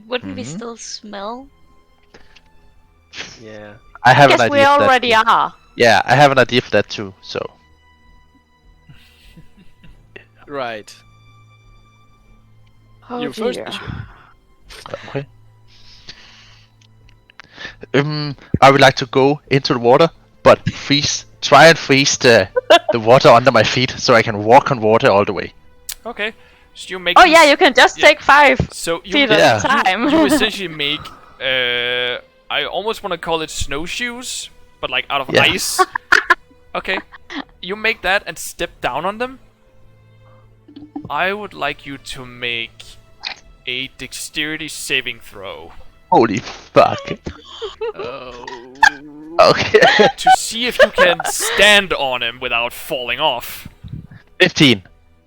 S6: Wouldn't we still smell?
S1: Yeah.
S2: I have an
S4: Guess
S2: idea.
S4: we
S2: for that
S4: already
S2: too.
S4: are.
S2: Yeah, I have an idea for that too. So
S1: Right.
S4: Oh
S1: You first,
S4: dear.
S1: Monsieur.
S2: okay. I would like to go into the water, but try and freeze the water under my feet so I can walk on water all the way.
S5: Okay. So you make.
S4: Oh yeah, you can just
S5: Yeah.
S4: take 5
S5: So you
S4: feet
S2: Yeah.
S4: at a time.
S5: you essentially make. I almost want to call it snowshoes, but like out of
S2: Yeah.
S5: ice. Okay. You make that and step down on them. I would like you to make a dexterity saving throw
S2: Holy fuck.
S1: Oh.
S2: Okay.
S5: to see if you can stand on him without falling off.
S2: 15.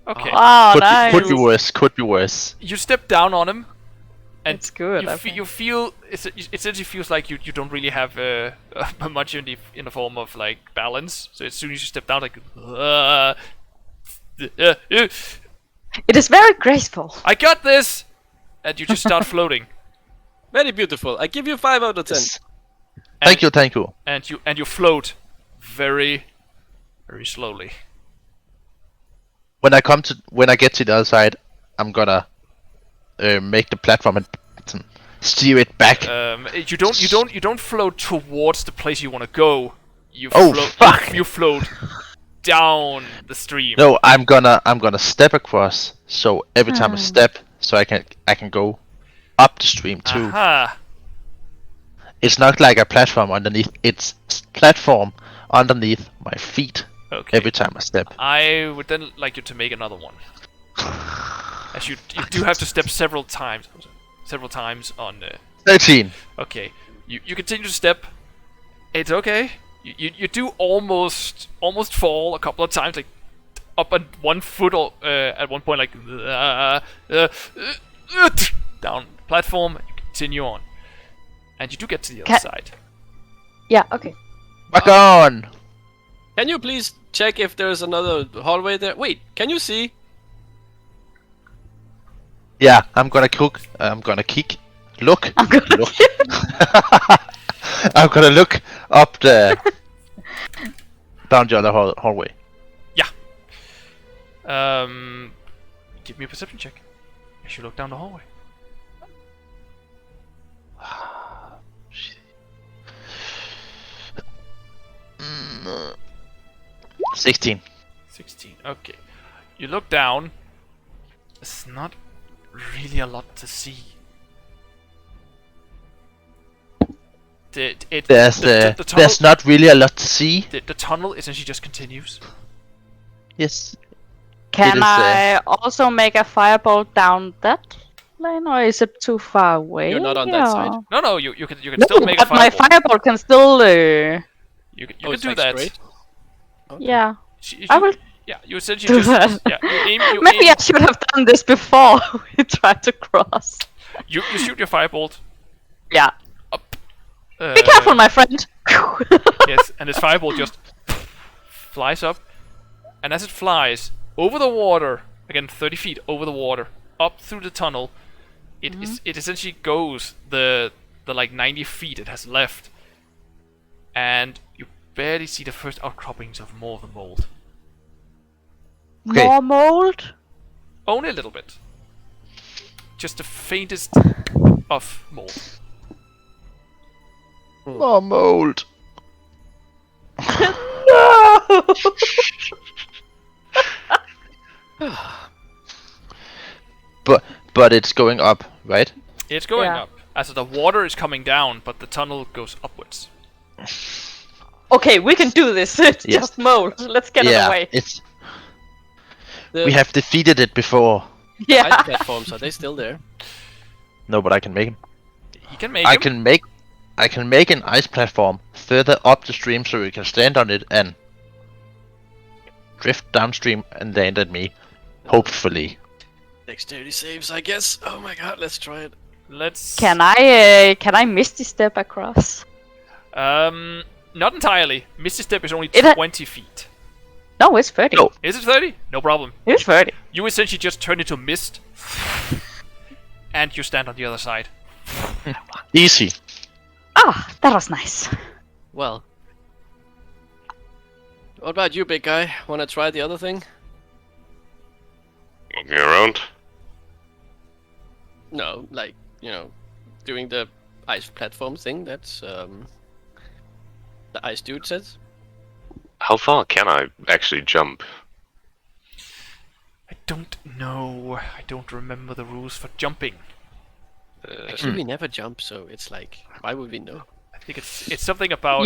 S5: Okay.
S4: Wow,
S2: Could
S4: nice.
S2: be worse. Could be worse.
S5: You step down on him, and
S4: It's good,
S5: You,
S4: I think.
S5: you feel it essentially feels like you don't really have much in the form of like balance. So as soon as you step down, like
S4: It is very graceful.
S5: I got this, and you just start floating,
S1: Very beautiful. I give you 5 out of 10.
S2: Yes. Thank you.
S5: and you float very, very slowly.
S2: When I get to the other side, I'm gonna make the platform and steer it back.
S5: You don't float towards the place you want to go. You
S2: Oh,
S5: float.
S2: fuck.
S5: You float down the stream.
S2: No, I'm gonna step across. So every time I step, so I can go up the stream too.
S5: Aha.
S2: It's not like a platform underneath. It's platform underneath my feet
S5: Okay.
S2: every time I step.
S5: I would then like you to make another one. As you do have to step several times on.
S2: 13.
S5: Okay, you continue to step. It's okay. You do almost fall a couple of times, like up on 1 foot or at one point, like down the platform. And you continue on, and you do get to the other side.
S4: Yeah, okay.
S2: Back on.
S1: Can you please check if there's another hallway there? Wait, can you see?
S2: Yeah, I'm gonna cook. I'm gonna kick. Look.
S4: I'm gonna
S2: Look. I'm gonna look up the down the other hallway.
S5: Give me a perception check. You should look down the hallway.
S2: 16.
S5: 16. Okay. You look down. There's not really a lot to see.
S2: There's
S5: tunnel,
S2: not really a lot to see.
S5: the tunnel essentially just continues.
S2: Yes.
S4: Can
S2: It is,
S4: I also make a fireball down that lane, or is it too far away?
S1: You're not on that side.
S5: No, you can
S4: No,
S5: still make a
S4: but my
S5: fireball.
S4: fireball can still.
S5: You can
S1: it's
S5: do
S1: like
S5: that.
S1: straight? Okay.
S4: Yeah,
S5: You-
S4: I will
S5: Yeah, you essentially
S4: do
S5: just
S4: that.
S5: you aim.
S4: Maybe I should have done this before we tried to cross.
S5: You shoot your firebolt
S4: Yeah.
S5: up.
S4: Be careful, my friend.
S5: Yes, and this fireball just flies up, and as it flies over the water, again 30 feet over the water, up through the tunnel, it essentially goes the like 90 feet it has left, and you barely see the first outcroppings of more of the mold.
S2: Okay.
S4: More mold.
S5: Only a little bit. Just the faintest of mold.
S2: More mold.
S4: No.
S2: But it's going up, right?
S5: It's going
S4: Yeah.
S5: up. As the water is coming down, but the tunnel goes upwards.
S4: Okay, we can do this. It's
S2: Yes.
S4: just mold. Let's get it
S2: yeah,
S4: away.
S2: it's.
S1: The
S2: We have defeated it before.
S1: ice
S4: Yeah.
S1: platforms, are they still there?
S2: No, but I can make them.
S5: He can make
S2: I
S5: him.
S2: can make an ice platform further up the stream so you can stand on it and drift downstream and land at me. Hopefully.
S1: Dexterity saves, I guess. Oh my god, let's try it.
S5: Let's.
S4: Can I misty step across?
S5: Not entirely. Misty Step is only
S4: It ha-
S5: 20 feet.
S4: No, it's 30.
S2: No.
S5: Is it 30? No problem.
S4: It's 30.
S5: You essentially just turn into mist, and you stand on the other side.
S2: Easy.
S4: Ah, that was nice.
S1: Well. What about you, big guy? Wanna try the other thing?
S3: Walking around.
S1: No, like, doing the ice platform thing. That's the ice dude says.
S3: How far can I actually jump?
S5: I don't know. I don't remember the rules for jumping.
S1: Actually, we never jump, so it's like, why would we know?
S5: I think it's something about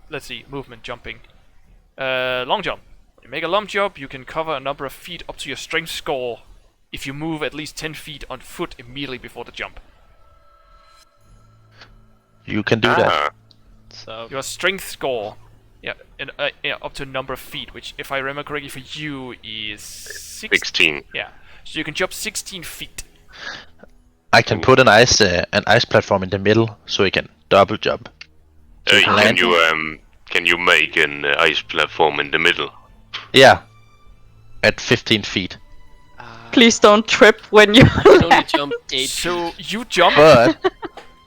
S5: let's see, movement, jumping. Long jump. When you make a long jump, you can cover a number of feet up to your strength score if you move at least 10 feet on foot immediately before the jump.
S2: You can do that.
S1: So
S5: Your strength score, up to a number of feet, which, if I remember correctly, for you is
S3: 16.
S5: Yeah, so you can jump 16 feet.
S2: I can put an ice platform in the middle, so you can double jump. So
S3: Can you make an ice platform in the middle?
S2: Yeah, at 15 feet.
S4: Please don't trip when you.
S1: I can only jump 8
S5: So you jump.
S2: But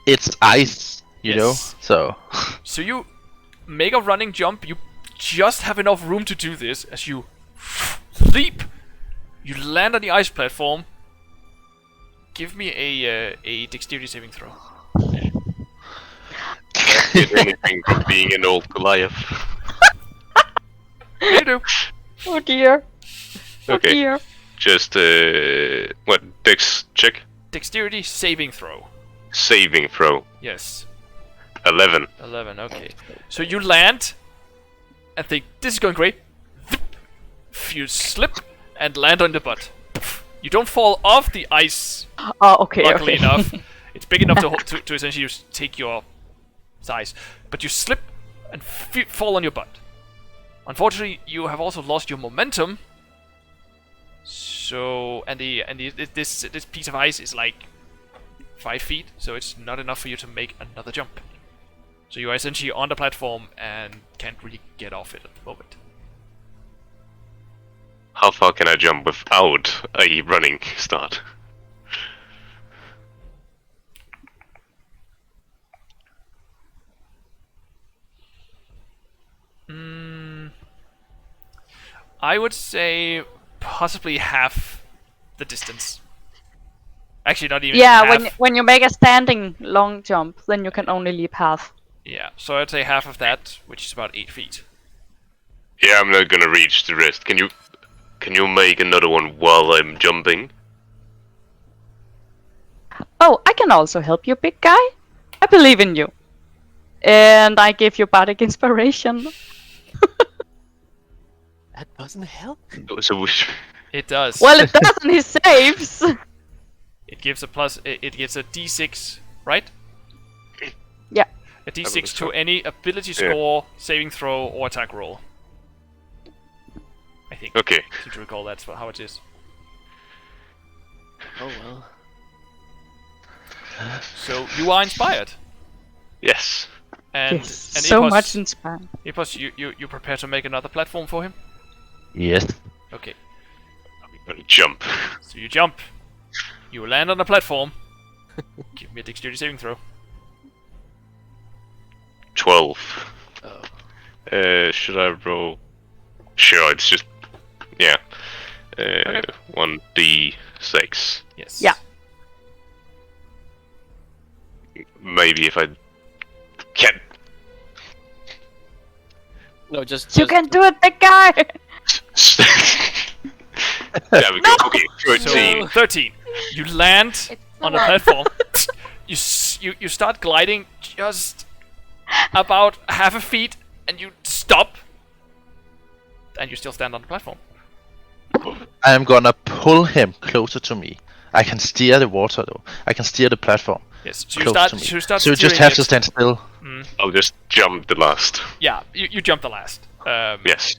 S2: it's ice, you know.
S5: Yes.
S2: So
S5: So you make a running jump. You just have enough room to do this as you leap. You land on the ice platform. Give me a dexterity saving throw.
S3: Get anything from being an old Goliath.
S5: You do.
S4: Oh dear. Oh
S3: Okay.
S4: dear.
S3: Just what? Dex check.
S5: Dexterity saving throw.
S3: Saving throw.
S5: Yes.
S3: 11.
S5: 11, okay. So you land and think, this is going great. You slip and land on the butt. You don't fall off the ice,
S4: Oh, okay.
S5: luckily
S4: Okay.
S5: enough. It's big enough to essentially just take your size. But you slip and fall on your butt. Unfortunately, you have also lost your momentum. So, this piece of ice is like 5 feet, so it's not enough for you to make another jump. So you are essentially on the platform and can't really get off it at the moment.
S3: How far can I jump without a running start?
S5: I would say possibly half the distance. Actually, not even
S4: Yeah,
S5: half.
S4: when you make a standing long jump, then you can only leap half.
S5: Yeah, so I'd say half of that, which is about 8 feet.
S3: Yeah, I'm not gonna reach the rest. Can you make another one while I'm jumping?
S4: Oh, I can also help you, big guy. I believe in you. And I give you bardic inspiration.
S1: That doesn't help.
S3: So
S5: It does.
S4: Well, it does, and he saves.
S5: It gives a plus. It gives a D6, right?
S4: Yeah.
S5: A D6 to any ability score, saving throw, or attack roll. I think.
S3: okay.
S5: I seem to recall that's how it is.
S1: Oh well.
S5: So you are inspired,
S3: Yes.
S5: and
S4: Yes,
S5: and
S4: so
S5: Epos,
S4: much inspired.
S5: Epos, you prepare to make another platform for him.
S2: yes.
S5: Okay.
S3: I'm gonna jump.
S5: So you jump. You land on the platform. Give me a dexterity saving throw.
S3: 12.
S1: Oh.
S3: Should I roll? Sure, it's just yeah.
S5: Okay.
S3: 1d6.
S5: Yes.
S4: Yeah.
S3: Maybe if I can.
S1: No, just
S4: You can do it, big guy.
S3: There we go. Okay, 13.
S5: So 13. You land
S6: It's
S5: on the
S6: a lot.
S5: platform. You start gliding just about half a feet, and you stop, and you still stand on the platform.
S2: I am gonna pull him closer to me. I can steer the water though. I can steer the platform
S5: Yes. So you
S2: close
S5: start.
S2: to me.
S5: So you start.
S2: So you just
S5: steering
S2: have
S5: it.
S2: to stand still.
S3: I'll just jump the last.
S5: Yeah. You jump the last.
S3: Yes.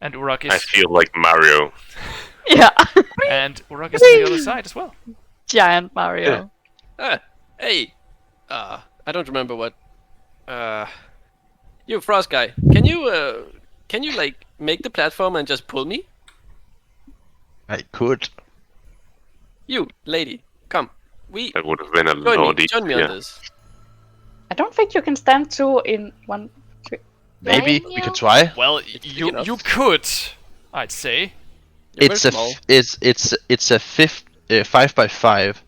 S5: And Urak
S3: I
S5: is.
S3: feel like Mario.
S4: Yeah.
S5: And Urak is on the other side as well.
S4: Giant Mario.
S1: hey. I don't remember what. You frost guy. Can you like make the platform and just pull me?
S2: I could.
S1: You lady, come.
S3: That would have been a
S1: Join
S3: lot
S1: me. Join me
S3: easier.
S1: on this.
S4: I don't think you can stand 2 in 1.
S2: Maybe
S6: Can
S2: we
S6: you?
S2: can try.
S5: Well,
S1: big
S5: you
S1: enough.
S5: could, I'd say.
S1: You're
S2: It's
S1: very
S2: a
S1: small.
S2: it's a 5 by 5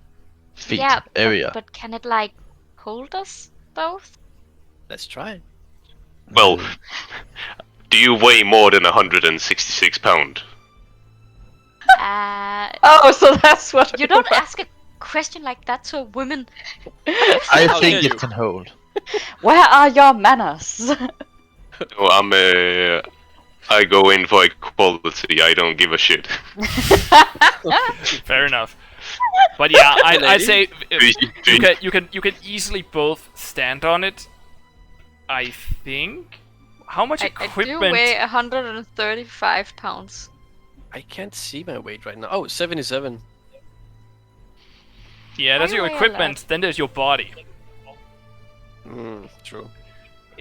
S2: feet
S6: Yeah,
S2: area.
S6: but can it like hold us both?
S1: Let's try.
S3: Well, do you weigh more than 166 pound?
S4: Oh, so that's what
S6: You don't ask a question like that to a woman.
S2: I
S1: How
S2: think
S1: dare
S2: it
S1: you.
S2: can hold.
S4: Where are your manners?
S3: No, I go in for equality. I don't give a shit.
S5: Fair enough. But yeah, I'd
S1: Lady.
S5: say you can easily both stand on it. I think. How much
S6: I do
S5: equipment?
S6: weigh 135 pounds.
S1: I can't see my weight right now. Oh, 77.
S5: Yeah, that's
S6: I
S5: your
S6: weigh a
S5: equipment.
S6: lot.
S5: Then there's your body.
S1: True.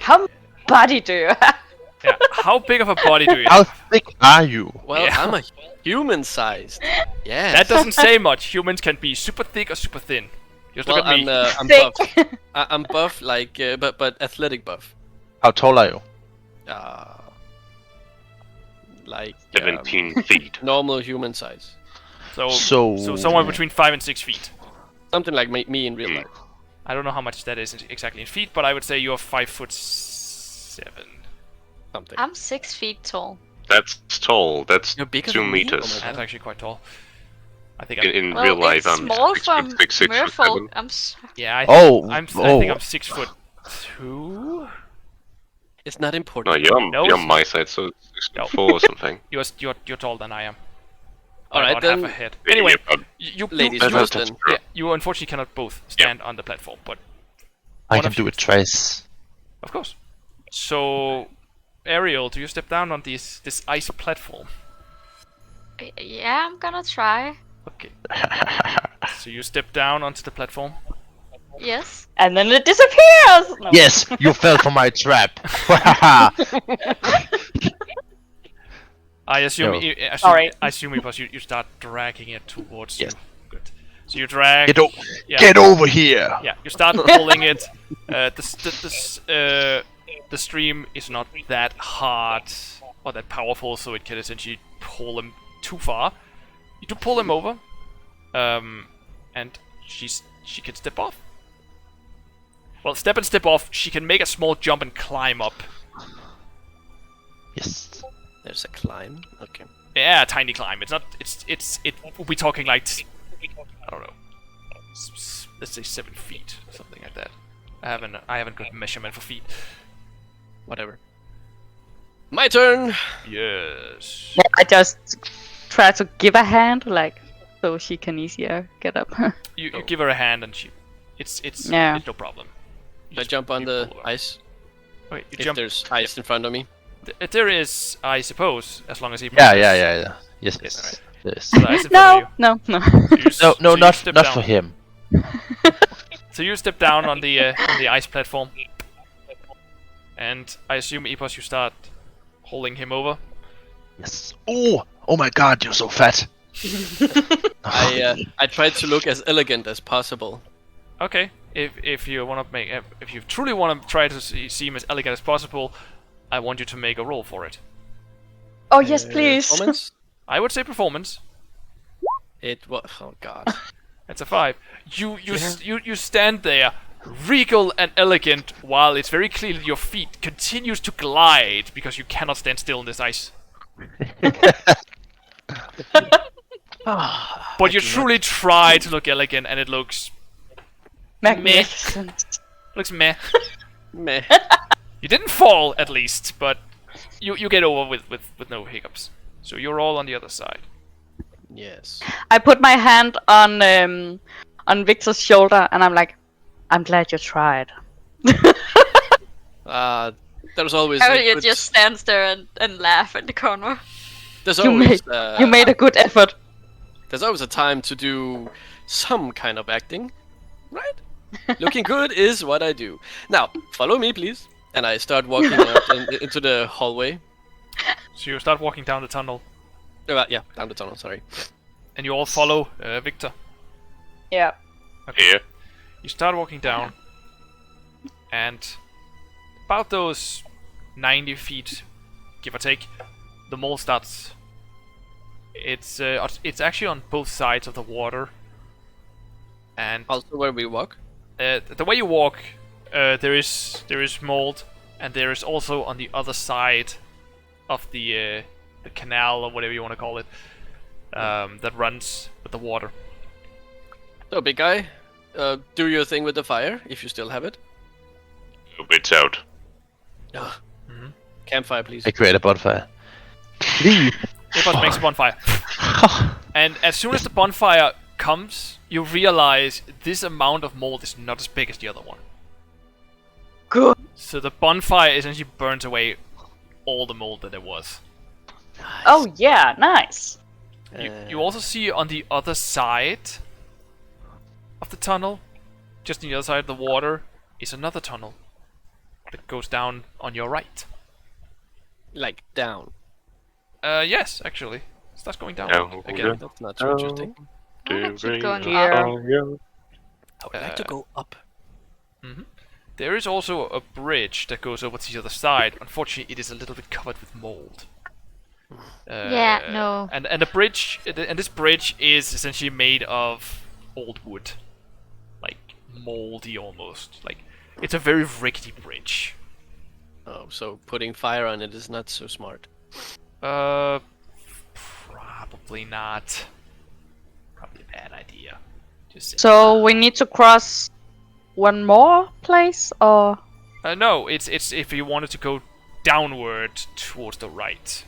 S4: How much body do you have?
S5: Yeah. How big of a body do you
S2: How
S5: have?
S2: thick are you?
S1: Well,
S5: Yeah.
S1: I'm a human-sized. Yeah.
S5: That doesn't say much. Humans can be super thick or super thin. Just
S1: Well,
S5: look at me.
S1: I'm
S4: Thick.
S1: buff. I'm buff, like, but athletic buff.
S2: How tall are you?
S1: Like
S3: 17 feet.
S1: normal human size.
S5: So
S2: So
S5: somewhere between 5 and 6 feet.
S1: Something like me in real life.
S5: I don't know how much that is exactly in feet, but I would say you're 5'7".
S1: Something.
S6: I'm 6 feet tall.
S3: That's tall. That's
S1: You're bigger
S3: 2
S1: than me?
S3: meters.
S1: Oh
S5: That's actually quite tall. I think I'm.
S3: In
S6: Well,
S3: real life,
S6: it's
S3: I'm
S6: small
S3: 6
S6: from
S3: foot 6, 6 foot
S6: merfolk.
S3: 7.
S5: Yeah. I
S2: Oh,
S5: think I'm 6'2".
S1: It's not
S3: No,
S1: important.
S3: you're
S5: No,
S3: you're
S5: it's
S3: my side, so 6
S5: No.
S3: foot 4 or something.
S5: You're taller than I am.
S1: All right,
S5: About
S1: then,
S5: half a head. Anyway,
S3: Yeah,
S5: you
S1: ladies
S3: That's
S1: first
S3: true.
S1: then.
S5: yeah, you unfortunately cannot both stand on the platform, but
S2: I
S5: one
S2: can
S5: of
S2: do
S5: you-
S2: it twice.
S5: of course. So, Ariel, do you step down on this ice platform?
S6: Yeah, I'm gonna try.
S5: Okay. So you step down onto the platform.
S6: Yes.
S4: And then it disappears! No.
S2: Yes, you fell for my trap.
S5: I assume.
S2: No.
S5: I assume because you start dragging it towards
S2: Yes.
S5: you. Good. So you drag. Yeah.
S2: Get over here.
S5: Yeah. You start pulling it. The stream is not that hard or that powerful, so it can essentially pull him too far. You do pull him over, and she can step off. Well, step and step off. She can make a small jump and climb up.
S2: Yes.
S1: There's a climb. Okay.
S5: Yeah, a tiny climb. It's not. We'll be talking like, I don't know. Let's say 7 feet, something like that. I haven't got measurement for feet.
S1: Whatever. My turn.
S5: Yes.
S4: Yeah, I just try to give a hand, like, so she can easier get up.
S5: You give her a hand and she. It's
S4: Yeah.
S5: no problem. You
S1: I
S5: just-
S1: jump on
S5: you
S1: the
S5: pull her.
S1: ice.
S5: Okay, you
S1: If
S5: jump.
S1: there's ice in front of me.
S5: There is, I suppose, as long as he.
S2: Yeah.
S5: presses
S2: Yes.
S5: Yes,
S2: Yes.
S5: the ice in front of
S4: no,
S5: you.
S4: no.
S5: So you s-
S2: No,
S5: so you
S2: not
S5: step
S2: not
S5: down.
S2: for him.
S5: So you step down on the ice platform, and I assume Epos, you start holding him over.
S2: Yes. Oh my God, you're so fat.
S1: I tried to look as elegant as possible.
S5: Okay, if you want to make, if you truly want to try to seem as elegant as possible, I want you to make a roll for it.
S4: Oh, yes, please.
S1: Performance?
S5: I would say performance.
S1: It was. Oh God.
S5: That's a 5. You stand there, regal and elegant, while it's very clear that your feet continues to glide because you cannot stand still in this ice. But you truly try to look elegant, and it looks
S4: Magnificent.
S5: meh.
S1: Meh.
S5: You didn't fall, at least, but you get over with no hiccups. So you're all on the other side.
S1: Yes.
S4: I put my hand on Victor's shoulder, and I'm like, I'm glad you tried.
S1: There's always. a
S6: Harriet
S1: good-
S6: just stands there and laugh in the corner.
S1: There's
S4: You
S1: always.
S4: You made a good effort.
S1: There's always a time to do some kind of acting, right? Looking good is what I do. Now, follow me, please. And I start walking out into the hallway.
S5: So you start walking down the tunnel,
S1: Yeah, down the tunnel. Sorry.
S5: and you all follow Victor.
S4: Yeah.
S3: Here.
S5: You start walking down, and about those 90 feet, give or take, the mole starts. It's actually on both sides of the water, and
S1: Also where we walk.
S5: the way you walk, there is mold, and there is also on the other side of the canal or whatever you want to call it, that runs with the water.
S1: So big guy, do your thing with the fire if you still have it.
S3: It's out.
S1: Campfire, please.
S2: I create a bonfire. Please.
S5: Epos makes a bonfire. And as soon as the bonfire comes, you realize this amount of mold is not as big as the other one.
S4: Good.
S5: So the bonfire essentially burns away all the mold that there was.
S4: Oh yeah, nice.
S5: You also see on the other side of the tunnel, just on the other side of the water, is another tunnel that goes down on your right.
S1: Like down.
S5: Yes, actually. It starts going down
S3: Oh,
S5: again.
S3: okay.
S1: That's not too interesting.
S6: keep going
S4: Here.
S6: up.
S1: I would like to go up.
S5: There is also a bridge that goes over to the other side. Unfortunately, it is a little bit covered with mold.
S6: Yeah, no.
S5: And this bridge is essentially made of old wood, like moldy almost. Like it's a very rickety bridge.
S1: Oh, so putting fire on it is not so smart.
S5: Probably not. Probably a bad idea. Just saying.
S4: So we need to cross one more place, or
S5: No, it's if you wanted to go downward towards the right.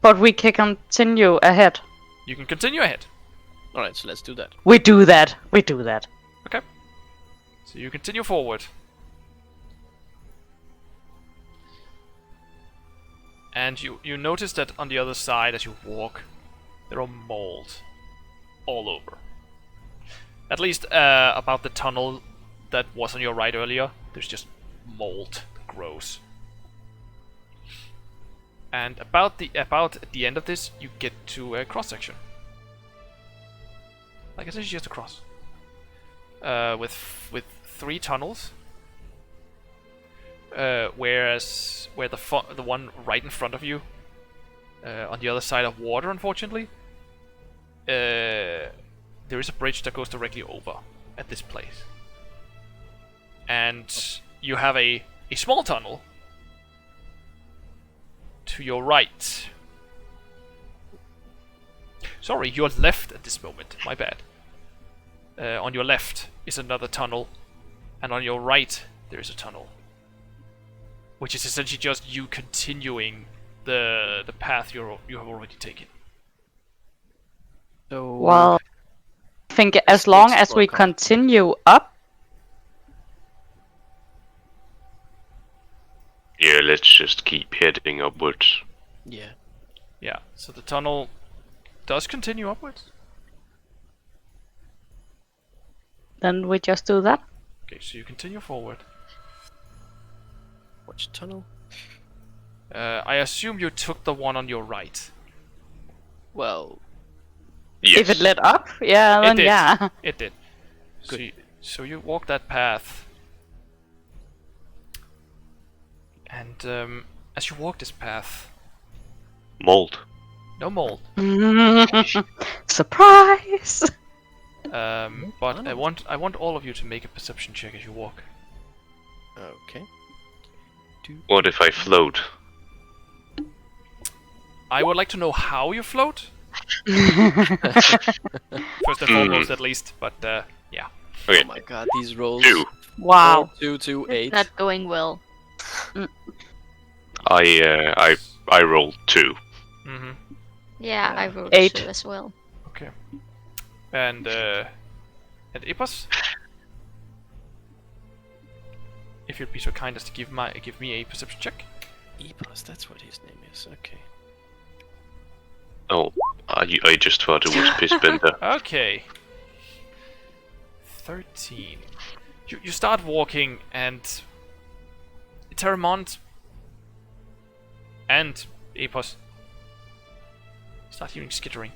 S4: but we can continue ahead.
S5: You can continue ahead.
S1: All right, so let's do that.
S4: We do that. We do that.
S5: Okay. So you continue forward. And you notice that on the other side as you walk, there are mold all over. At least about the tunnel that was on your right earlier, there's just mold that grows. And about the end of this, you get to a cross section. Like I said, it's just a cross. With 3 tunnels. Whereas where the one right in front of you, on the other side of water, unfortunately, there is a bridge that goes directly over at this place. And you have a small tunnel to your right. Sorry, your left at this moment. My bad. On your left is another tunnel, and on your right there is a tunnel, which is essentially just you continuing the path you have already taken.
S1: So
S4: Well, I think as long as we continue up,
S3: Yeah, let's just keep heading upwards.
S1: yeah.
S5: Yeah, so the tunnel does continue upwards.
S4: then we just do that.
S5: Okay, so you continue forward.
S1: Which tunnel?
S5: I assume you took the one on your right.
S1: Well,
S3: Yes.
S4: If it led up, yeah, then
S5: It did.
S4: yeah.
S5: It did. So you walk that path. And as you walk this path,
S3: Mold.
S5: no mold.
S4: Surprise!
S5: But I want all of you to make a perception check as you walk.
S1: okay.
S3: What if I float?
S5: I would like to know how you float. First and foremost, at least. But yeah.
S3: Okay.
S1: Oh my god, these rolls.
S3: 2.
S4: Wow.
S1: 2 to 8.
S6: Not going well.
S3: I rolled 2.
S5: Mm-hmm.
S6: Yeah, I rolled
S4: 8.
S6: 2 as well.
S5: Okay. And Epos, if you'd be so kind as to give me a perception check.
S1: Epos, that's what his name is. Okay.
S3: Oh, I just thought it was Pissbender.
S5: Okay. 13. You start walking and Eterèmont and Epos start hearing skittering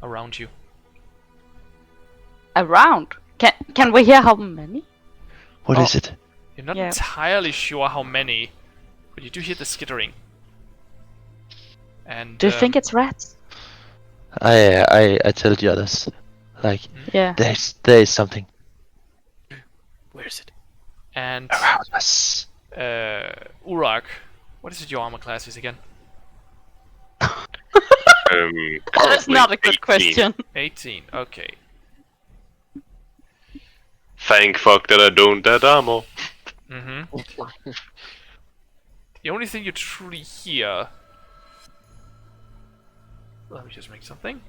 S5: around you.
S4: Around. Can we hear how many?
S2: What
S5: Oh.
S2: is it?
S5: You're not
S4: Yeah.
S5: entirely sure how many, but you do hear the skittering. And
S4: Do you think it's rats?
S2: I tell the others, like,
S4: Yeah.
S2: there is something
S1: Where is it?
S5: and
S2: around us.
S5: Urak, what is it your armor class is again?
S4: That's not a good
S3: 18.
S4: question.
S5: 18. Okay.
S3: Thank fuck that I don't have armor.
S5: Mm-hmm. The only thing you truly hear. Let me just make something.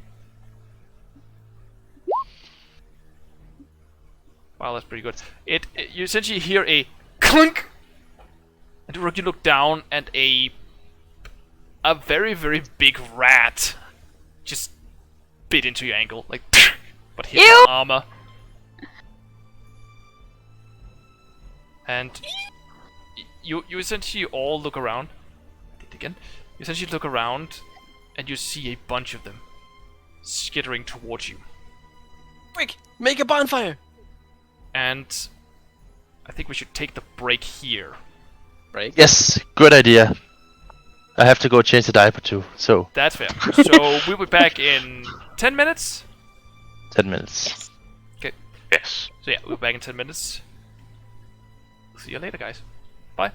S5: Wow, that's pretty good. You essentially hear a clunk, and Urak, you look down, and a very, very big rat just bit into your ankle, like, but hit your armor. And you essentially all look around. Did it again. You essentially look around, and you see a bunch of them skittering towards you.
S1: Quick, make a bonfire.
S5: And I think we should take the break here.
S1: Right.
S2: Yes, good idea. I have to go change the diaper too, so
S5: That's fair. So we'll be back in 10 minutes.
S2: 10 minutes.
S3: Yes.
S5: So yeah, we'll be back in 10 minutes. See you later, guys. Bye.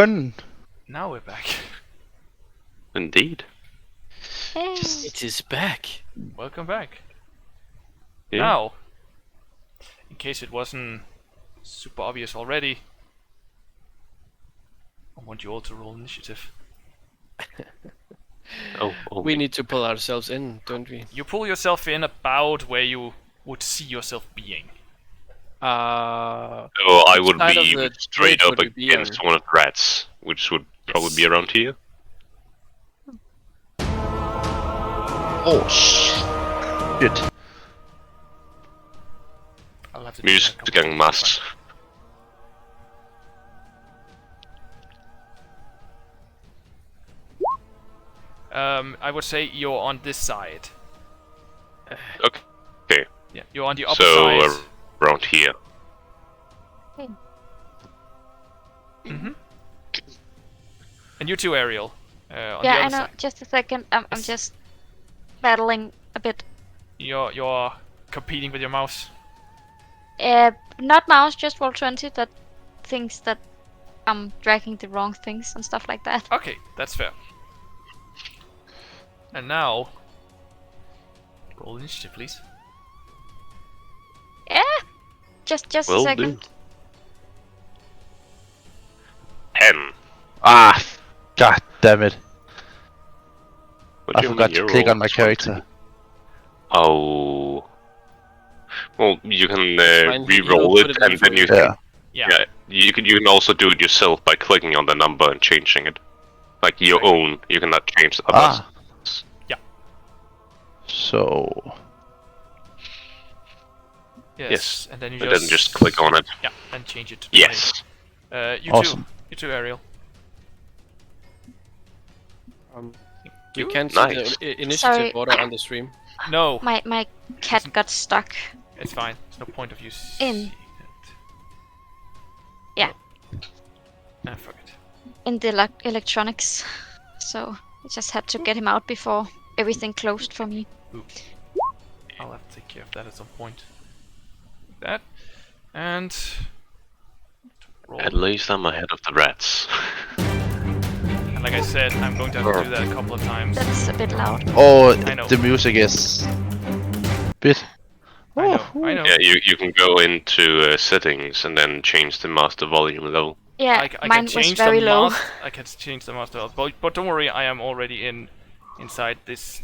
S2: won.
S5: Now we're back.
S3: Indeed.
S6: Hey.
S1: It is back.
S5: Welcome back.
S3: Yeah.
S5: Now, in case it wasn't super obvious already, I want you all to roll initiative.
S3: Oh,
S1: We need to pull ourselves in, don't we?
S5: You pull yourself in about where you would see yourself being.
S3: So I would
S1: side of
S3: be
S1: the
S3: straight
S1: bridge
S3: up
S1: would we be
S3: against
S1: on?
S3: one of the rats, which would probably be around here.
S2: Oh shit.
S5: I'll have to do that a
S3: Music
S5: couple
S3: getting
S5: of
S3: masked.
S5: times. I would say you're on this side.
S3: Okay,
S5: Yeah, you're on the upper
S3: so
S5: side.
S3: around here.
S5: And you too, Ariel. On
S6: Yeah,
S5: the
S6: I
S5: other
S6: know.
S5: side.
S6: Just a second. I'm just battling a bit.
S5: You're competing with your mouse.
S6: Not mouse, just roll 20. That thinks that I'm dragging the wrong things and stuff like that.
S5: Okay, that's fair. And now, roll initiative, please.
S6: Yeah. Just a
S3: Will
S6: second.
S3: do. 10.
S2: Ah, god damn it.
S3: What
S2: I
S3: do you
S2: forgot
S3: mean
S2: to
S3: you
S2: click
S3: rolled
S2: on my
S3: 20?
S2: character.
S3: Oh. Well, you can
S1: fine.
S3: re-roll
S1: He'll put
S3: it,
S1: it in
S3: and
S1: for
S3: then you
S1: you.
S3: can.
S2: Yeah.
S5: Yeah.
S3: Yeah, you can also do it yourself by clicking on the number and changing it. Like your
S5: Right.
S3: own, you cannot change the others.
S2: Ah. So
S5: Yes. And then you
S3: And then just click on it.
S5: Yeah, and change it to
S3: Yes.
S5: 20. You
S2: Awesome.
S5: too. You too, Ariel.
S1: We
S5: You?
S1: can't
S3: Nice.
S1: see the initiative
S6: Sorry.
S1: order on the stream.
S5: No,
S6: My cat got stuck.
S5: it's fine. There's no point of you
S6: In.
S5: seeing it.
S6: Yeah.
S5: Ah, fuck it.
S6: In the electronics. So I just had to get him out before everything closed for me.
S5: I'll have to take care of that at some point. Like that. And roll.
S3: At least I'm ahead of the rats.
S5: And like I said, I'm going to have to do that a couple of times.
S6: That's a bit loud.
S5: I know.
S2: the music is bit.
S5: I know.
S3: Yeah, you can go into settings and then change the master volume level.
S6: Yeah,
S5: I can
S6: mine was
S5: change
S6: very
S5: the
S6: low.
S5: I can change the master level, but don't worry, I am already inside this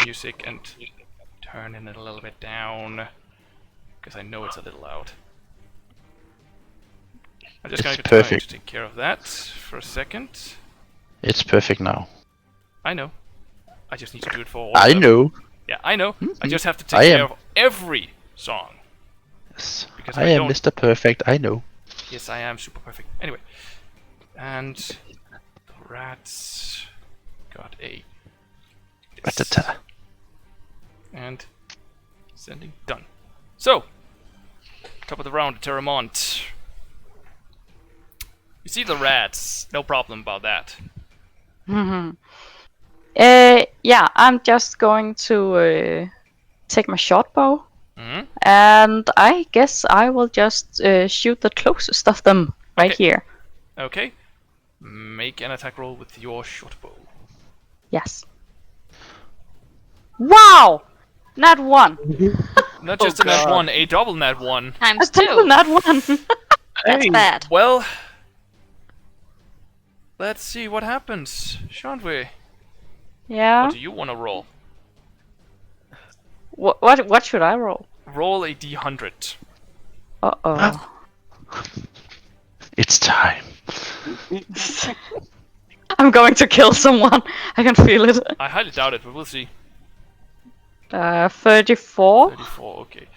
S5: music and turning it a little bit down because I know it's a little loud. I'm just
S2: It's
S5: going to
S2: perfect.
S5: take care of that for a second.
S2: It's perfect now.
S5: I know. I just need to do it for all.
S2: I
S5: of them.
S2: know.
S5: Yeah, I know. I just have to
S2: I
S5: take care
S2: am.
S5: of every song.
S2: Yes.
S5: Because
S2: I
S5: I
S2: am
S5: don't-
S2: Mr. Perfect. I know.
S5: Yes, I am super perfect. Anyway, and the rats got a this.
S2: Ratata.
S5: And sending done. So, top of the round, Eterèmont. You see the rats, no problem about that.
S4: Yeah, I'm just going to take my short bow,
S5: Hmm.
S4: and I guess I will just shoot the closest of them right
S5: Okay.
S4: here.
S5: Okay. Make an attack roll with your short bow.
S4: Yes. Wow! Nat 1!
S5: Not just a nat
S1: God.
S5: 1, a double nat 1.
S6: Times
S4: Still
S6: 2.
S4: Nat 1!
S6: That's bad.
S5: Well, let's see what happens, shan't we?
S4: Yeah.
S5: What do you want to roll?
S4: What should I roll?
S5: Roll a d100.
S4: Uh-oh.
S2: It's time.
S4: I'm going to kill someone. I can feel it.
S5: I highly doubt it, but we'll see.
S4: 34?
S5: 34, okay.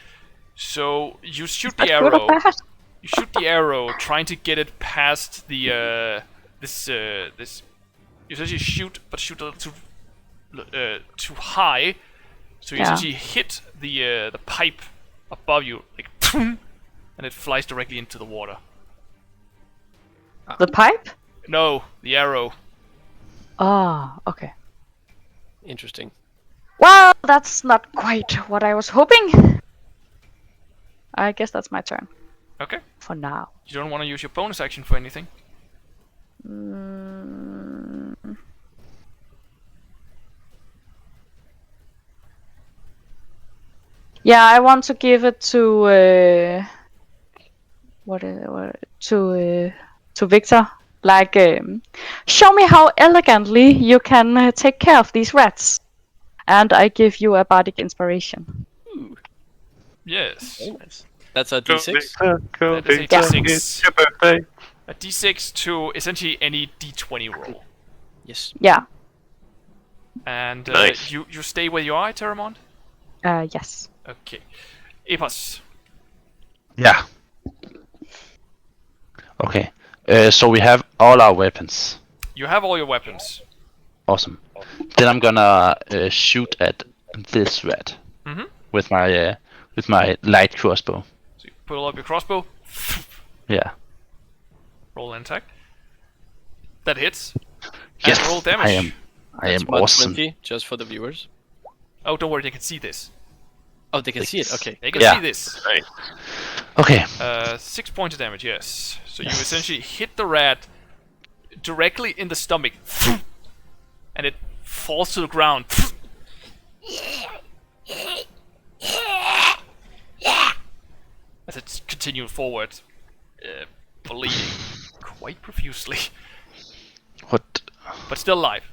S5: So you shoot
S4: That's
S5: the
S4: good or
S5: arrow.
S4: bad?
S5: You shoot the arrow, trying to get it past the this. You essentially shoot, but shoot a little too high. So you
S4: Yeah.
S5: essentially hit the pipe above you, like, and it flies directly into the water.
S4: The pipe?
S5: No, the arrow.
S4: Ah, okay.
S1: Interesting.
S4: Well, that's not quite what I was hoping. I guess that's my turn.
S5: Okay.
S4: For now.
S5: You don't want to use your bonus action for anything.
S4: Yeah, I want to give it to to Victor. Like, show me how elegantly you can take care of these rats, and I give you a bardic inspiration.
S1: Ooh,
S5: Yes.
S1: very nice. That's a
S3: Go
S1: D6.
S3: Victor, go
S5: That is a
S3: Victor,
S5: D6.
S3: it's your birthday.
S5: A d6 to essentially any d20 roll.
S1: Yes.
S4: Yeah.
S5: And
S3: Nice.
S5: you stay where you are, Eterèmont?
S4: Yes.
S5: Okay. Epos.
S2: Yeah. Okay. So we have all our weapons.
S5: You have all your weapons.
S2: Awesome. Then I'm gonna shoot at this rat
S5: Mm-hmm.
S2: with my light crossbow.
S5: So you pull up your crossbow.
S2: Yeah.
S5: Roll an attack. That hits.
S2: Yes.
S5: And roll damage.
S2: I am
S1: Mod
S2: awesome.
S1: 20, just for the viewers.
S5: Oh, don't worry, they can see this.
S1: Oh, they can see it. Okay.
S5: They can
S2: Yeah.
S5: see this.
S3: Nice.
S2: Okay.
S5: 6 points of damage, yes. So you essentially hit the rat directly in the stomach. And it falls to the ground. As it's continuing forward, bleeding quite profusely,
S2: What?
S5: but still alive.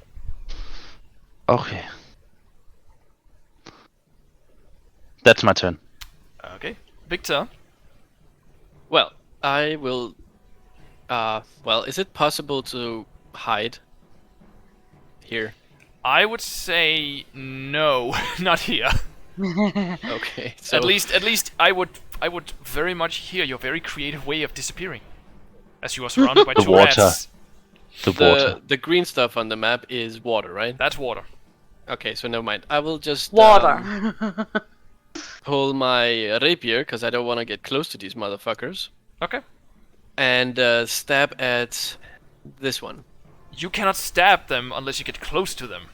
S2: Okay. That's my turn.
S5: Okay, Victor.
S1: Well, I will. Well, is it possible to hide here?
S5: I would say no, not here.
S1: Okay. So
S5: At least I would very much hear your very creative way of disappearing, as you are surrounded by
S2: The
S5: two
S2: water.
S5: rats.
S2: The water.
S1: the green stuff on the map is water, right?
S5: That's water.
S1: Okay, so never mind. I will just
S4: Water.
S1: pull my rapier because I don't want to get close to these motherfuckers,
S5: Okay.
S1: and stab at this one.
S5: You cannot stab them unless you get close to them.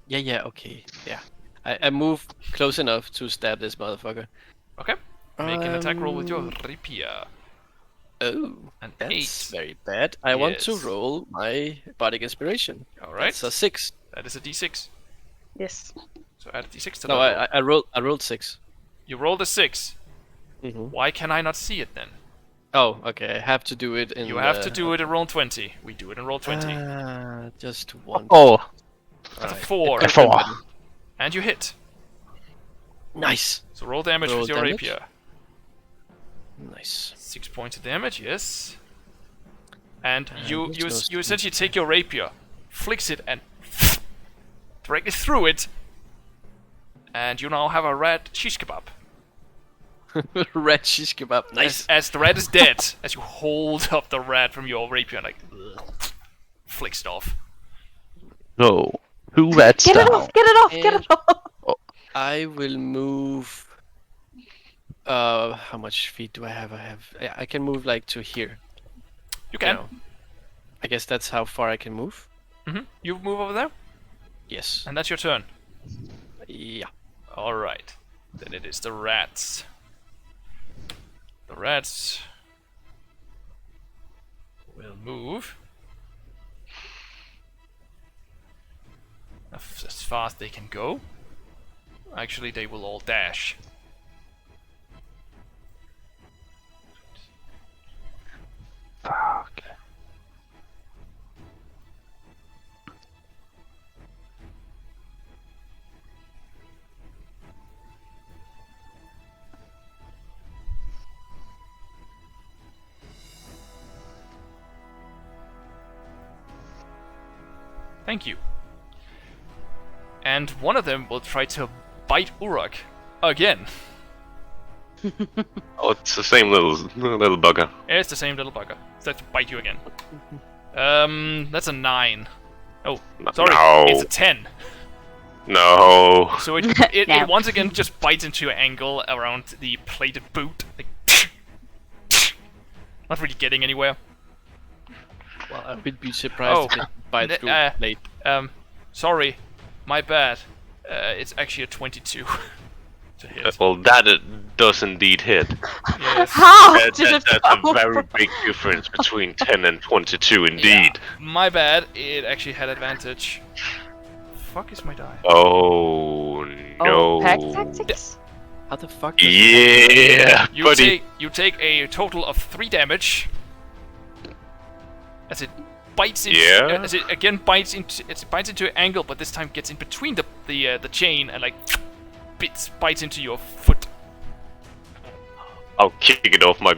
S1: Yeah. Okay. Yeah. I move close enough to stab this motherfucker.
S5: Okay. Make an attack roll with your rapier.
S1: Oh,
S5: An
S1: that's
S5: 8.
S1: very bad. I want to
S5: Yes.
S1: roll my bardic inspiration.
S5: All right.
S1: That's a 6.
S5: That is a d6.
S4: Yes.
S5: So add a d6 to
S1: No,
S5: that roll.
S1: I rolled 6.
S5: You rolled a 6.
S1: Mm-hmm.
S5: Why can I not see it then?
S1: Oh, okay. I have to do it in.
S5: You have to do it in roll 20. We do it in roll 20.
S1: Just one.
S2: Oh,
S5: That's a
S1: Alright.
S5: 4.
S2: a 4.
S5: And you hit.
S1: Nice.
S5: So roll damage
S1: Roll
S5: with your
S1: damage.
S5: rapier.
S1: Nice.
S5: 6 points of damage, yes. And you
S1: which
S5: you
S1: goes
S5: you
S1: to-
S5: essentially take your rapier, flicks it, and directly through it. And you now have a rat shish kebab.
S1: Red shish kebab. Nice.
S5: As the rat is dead, as you hold up the rat from your rapier and like flicks it off.
S2: So, 2 rats
S4: Get it
S2: down.
S4: off! Get it off! Get it off!
S1: I will move. How much feet do I have? Yeah, I can move like to here.
S5: You can.
S1: know. I guess that's how far I can move.
S5: You move over there,
S1: Yes.
S5: and that's your turn.
S1: Yeah.
S5: Alright. Then it is the rats. The rats will move as fast as they can go. Actually, they will all dash.
S2: Fuck.
S5: Thank you. And one of them will try to bite Urak again.
S3: Oh, it's the same little bugger.
S5: It's the same little bugger. It's to bite you again. That's a 9. Oh, sorry,
S3: No.
S5: it's a 10.
S3: No.
S5: So it
S4: No.
S5: it once again just bites into your ankle around the plated boot. Like, not really getting anywhere.
S1: Well, I would be surprised if it bites through late.
S5: Sorry, my bad. It's actually a 22. to hit.
S3: Well, that does indeed hit.
S5: Yes.
S4: How
S3: That-
S4: did it
S3: that's a
S4: go?
S3: very big difference between 10 and 22, indeed.
S5: My bad. It actually had advantage. Fuck is my die?
S3: Oh no.
S4: Pack tactics.
S1: How the fuck?
S3: Yeah,
S5: You
S3: buddy.
S5: take a total of 3 damage as it bites into
S3: Yeah.
S5: as it again bites into your ankle, but this time gets in between the chain and like bites into your foot.
S3: I'll kick it off my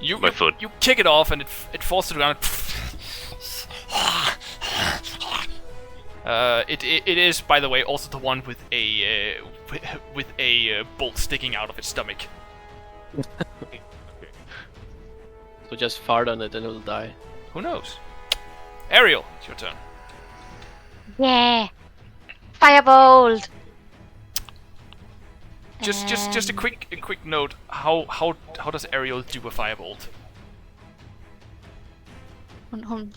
S5: You
S3: foot.
S5: You kick it off and it falls to the ground. It is, by the way, also the one with a bolt sticking out of its stomach.
S1: So just fart on it and it'll die.
S5: Who knows? Ariel, it's your turn.
S6: Yeah. Firebolt.
S5: Just a quick note. How does Ariel do a firebolt?
S6: Hun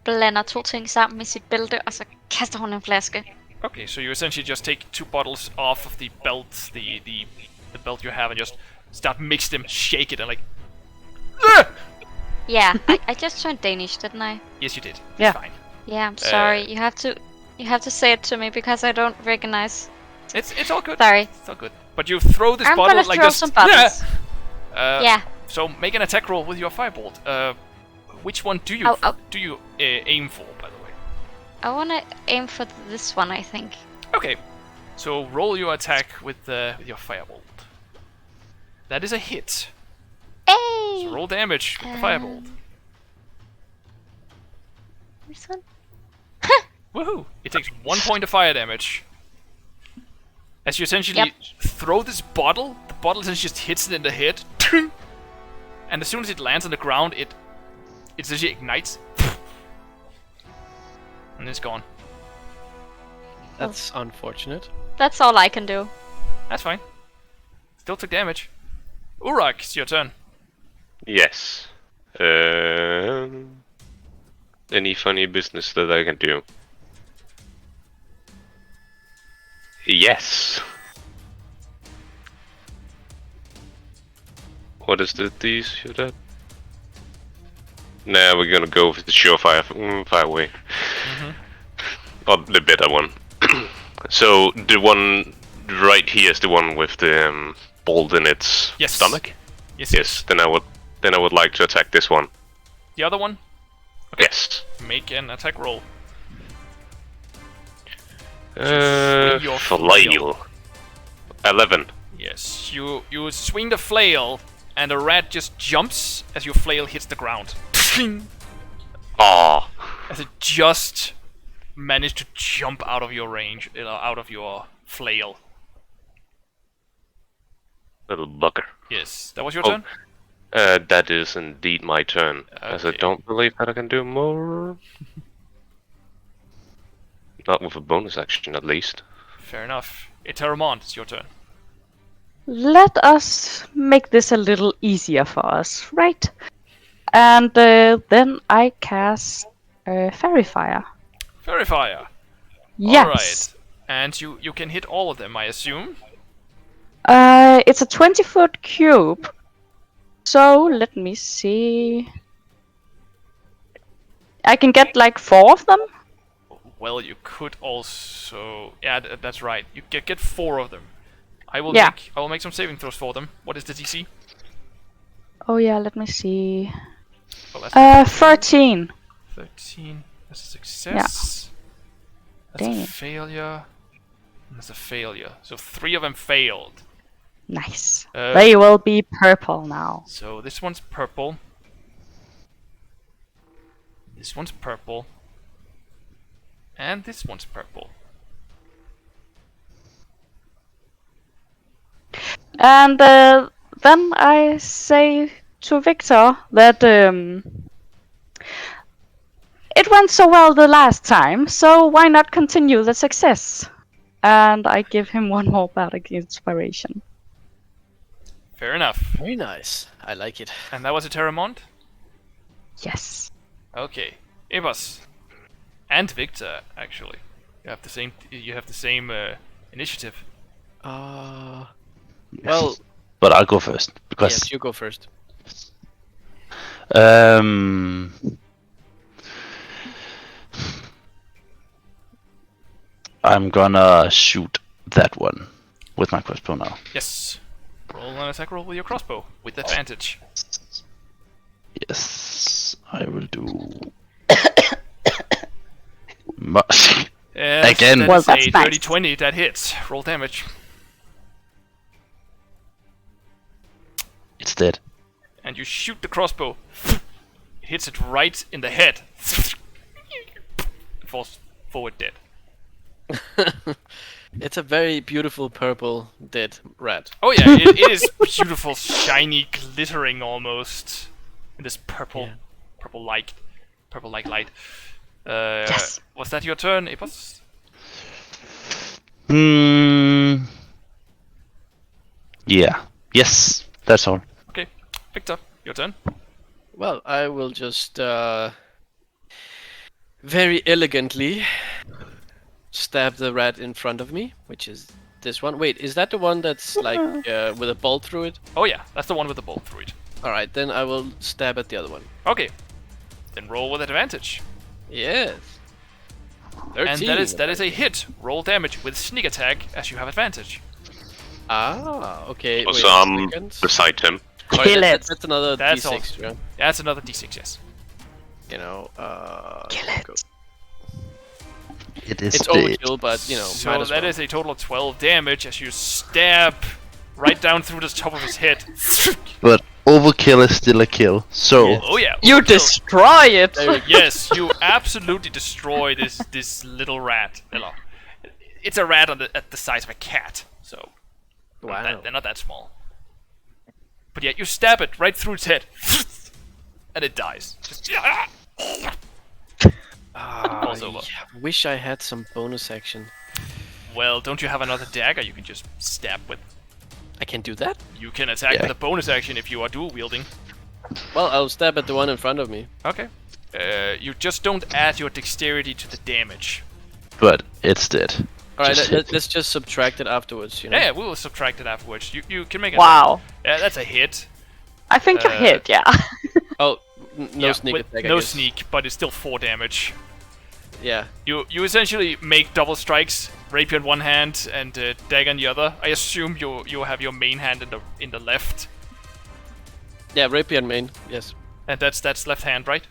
S6: blander 2 ting sammen med sit bælte, og så kaster hun en flaske.
S5: Okay, so you essentially just take 2 bottles off of the belt, the belt you have, and just start mix them, shake it, and like.
S6: Yeah, I just turned Danish, didn't I?
S5: Yes, you did.
S4: Yeah.
S5: It's fine.
S6: Yeah, I'm sorry. You have to say it to me because I don't recognize.
S5: It's all good.
S6: Sorry.
S5: It's all good. But you throw this
S6: I'm
S5: bottle
S6: gonna
S5: like
S6: throw
S5: this.
S6: some bottles.
S5: Yeah.
S6: Yeah.
S5: So make an attack roll with your firebolt. Which one do you aim for, by the way?
S6: I wanna aim for this one, I think.
S5: Okay. So roll your attack with your firebolt. That is a hit.
S6: Hey!
S5: So roll damage with the firebolt.
S6: This one?
S5: Woohoo! It takes 1 point of fire damage. As you essentially throw this bottle, the bottle essentially just hits it in the head. And as soon as it lands on the ground, it essentially ignites. And it's gone.
S1: That's unfortunate.
S6: That's all I can do.
S5: That's fine. Still took damage. Urak, it's your turn.
S3: Yes. Any funny business that I can do? Yes. What is these shoot at? Nah, we're gonna go with the surefire fire way. Or the better one. So the one right here is the one with the bolt in its
S5: Yes.
S3: stomach.
S5: Yes.
S3: Then I would like to attack this one.
S5: The other one,
S3: Yes.
S5: make an attack roll. swing your
S3: Flail. 11.
S5: Yes, you swing the flail, and the rat just jumps as your flail hits the ground.
S3: Ah.
S5: As it just managed to jump out of your range, out of your flail.
S3: Little bugger.
S5: Yes, that was your
S3: Oh.
S5: turn?
S3: That is indeed my turn, as I
S5: Okay.
S3: don't believe that I can do more. Not with a bonus action, at least.
S5: Fair enough. Eterèmont, it's your turn.
S4: Let us make this a little easier for us, right? And then I cast Fairy Fire.
S5: Fairy Fire.
S4: Yes.
S5: Alright. And you can hit all of them, I assume?
S4: It's a 20-foot cube. So let me see. I can get like 4 of them.
S5: Well, you could also... Yeah, that's right. You get 4 of them. I will make some saving throws for them. What is the DC?
S4: Oh yeah, let me see.
S5: Well, that's
S4: 13.
S5: 13. That's a success. That's
S4: Dang
S5: a
S4: it.
S5: failure. And that's a failure. So 3 of them failed.
S4: Nice.
S5: Uh,
S4: They will be purple now.
S5: So this one's purple. This one's purple. And this one's purple.
S4: And then I say to Victor that it went so well the last time, so why not continue the success? And I give him 1 more bardic inspiration.
S5: Fair enough.
S1: Very nice. I like it.
S5: And that was a Eterèmont?
S4: Yes.
S5: Okay. Epos. And Victor, actually. You have the same initiative.
S2: Yes.
S1: Well,
S2: but I'll go first because
S1: yes, you go first.
S2: I'm gonna shoot that one with my crossbow now.
S5: Yes. Roll an attack roll with your crossbow with advantage.
S2: Yes, I will do.
S5: Yes,
S2: Again.
S5: that
S4: Well,
S5: is
S4: that's
S5: a
S4: nice.
S5: 30-20. That hits. Roll damage.
S2: It's dead.
S5: And you shoot the crossbow. It hits it right in the head. It falls forward dead.
S1: It's a very beautiful purple dead rat.
S5: Oh yeah, it is beautiful, shiny, glittering almost. In this purple, purple-like light.
S4: Yes.
S5: Was that your turn, Epos?
S2: Yeah. Yes, that's all.
S5: Okay, Victor, your turn.
S1: Well, I will just very elegantly stab the rat in front of me, which is this one. Wait, is that the one that's like with a bolt through it?
S5: Oh yeah, that's the one with the bolt through it.
S1: Alright, then I will stab at the other one.
S5: Okay, then roll with advantage.
S1: Yes. 13.
S5: And that is a hit. Roll damage with sneak attack as you have advantage.
S1: Ah, okay.
S3: Also,
S1: wait a
S3: I'm
S1: second.
S3: beside him.
S1: Sorry,
S4: Kill
S1: that's,
S4: it.
S1: that's another
S5: That's
S1: D6,
S5: awesome.
S1: yeah?
S5: That's another d6, yes.
S1: You know,
S4: Kill it.
S1: go.
S2: It is
S1: It's
S2: dead.
S1: overkill, but you know,
S5: So
S1: might as
S5: that
S1: well.
S5: is a total of 12 damage as you stab right down through the top of his head.
S2: But overkill is still a kill. So
S5: Oh yeah.
S4: You
S5: overkill.
S4: destroy it.
S1: There we go.
S5: Yes, you absolutely destroy this little rat. Hello. It's a rat at the size of a cat, so
S1: Wow.
S5: they're not that small. But yeah, you stab it right through its head, and it dies. Just, falls over.
S1: Yeah, wish I had some bonus action.
S5: Well, don't you have another dagger you can just stab with?
S1: I can do that?
S5: You can attack
S2: Yeah.
S5: with a bonus action if you are dual wielding.
S1: Well, I'll stab at the one in front of me.
S5: Okay. You just don't add your dexterity to the damage.
S2: but it's dead.
S1: Alright,
S2: Just hit.
S1: let's just subtract it afterwards, you know?
S5: Yeah, we will subtract it afterwards. You can make it.
S4: Wow.
S5: Yeah, that's a hit.
S4: I think you hit, yeah.
S1: Oh, no
S5: Yeah,
S1: sneak
S5: with
S1: attack, I
S5: no
S1: guess.
S5: sneak, but it's still 4 damage.
S1: Yeah.
S5: You essentially make double strikes, rapier in one hand and dagger in the other. I assume you have your main hand in the left,
S1: Yeah, rapier and main, yes.
S5: and that's left hand, right?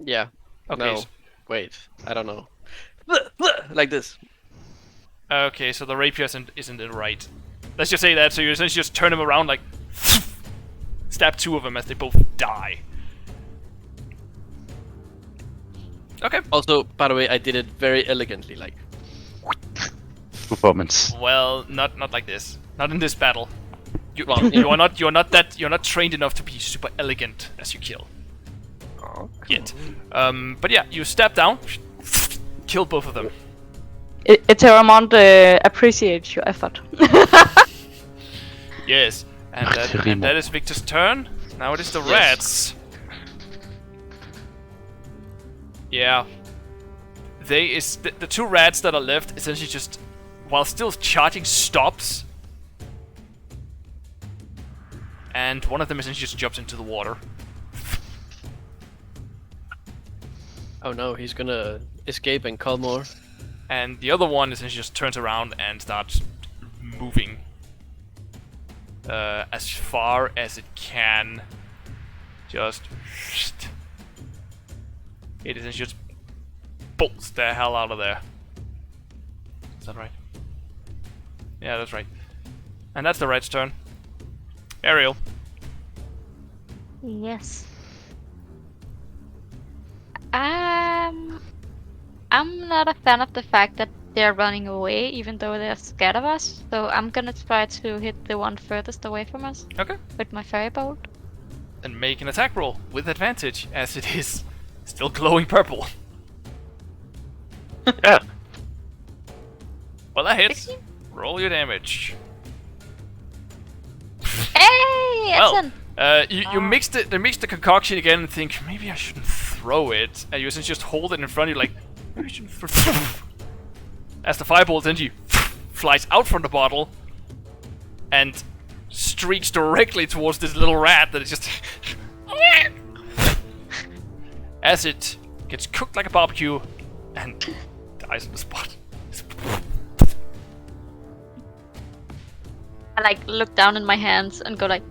S1: Yeah.
S5: Okay.
S1: No. Wait, I don't know. Like this.
S5: Okay, so the rapier isn't in the right. Let's just say that. So you essentially just turn him around, like stab 2 of them as they both die. Okay.
S1: Also, by the way, I did it very elegantly, like.
S2: Performance.
S5: Well, not like this. Not in this battle.
S1: Well,
S5: You're not trained enough to be super elegant as you kill. Yet. But yeah, you stab down, kill both of them.
S4: Eterèmont appreciates your effort.
S5: Yes, and that is Victor's turn. Now it is the
S1: Yes.
S5: rats. Yeah. The 2 rats that are left essentially just, while still charging, stops. And one of them essentially just jumps into the water.
S1: Oh no, he's gonna escape and call more.
S5: And the other one essentially just turns around and starts moving as far as it can. Just it essentially just bolts the hell out of there. Is that right? Yeah, that's right. And that's the rat's turn. Ariel.
S6: Yes. I'm not a fan of the fact that they're running away, even though they're scared of us. So I'm gonna try to hit the one furthest away from us
S5: Okay.
S6: with my fairy bolt.
S5: And make an attack roll with advantage, as it is still glowing purple.
S3: Yeah.
S5: Well, that hits.
S6: 16?
S5: Roll your damage.
S6: Hey,
S5: Well,
S6: excellent!
S5: you mix the concoction again and think maybe I shouldn't throw it. And you essentially just hold it in front of you like maybe I shouldn't as the firebolt energy flies out from the bottle and streaks directly towards this little rat that is just as it gets cooked like a barbecue and dies on the spot.
S6: I like look down in my hands and go like,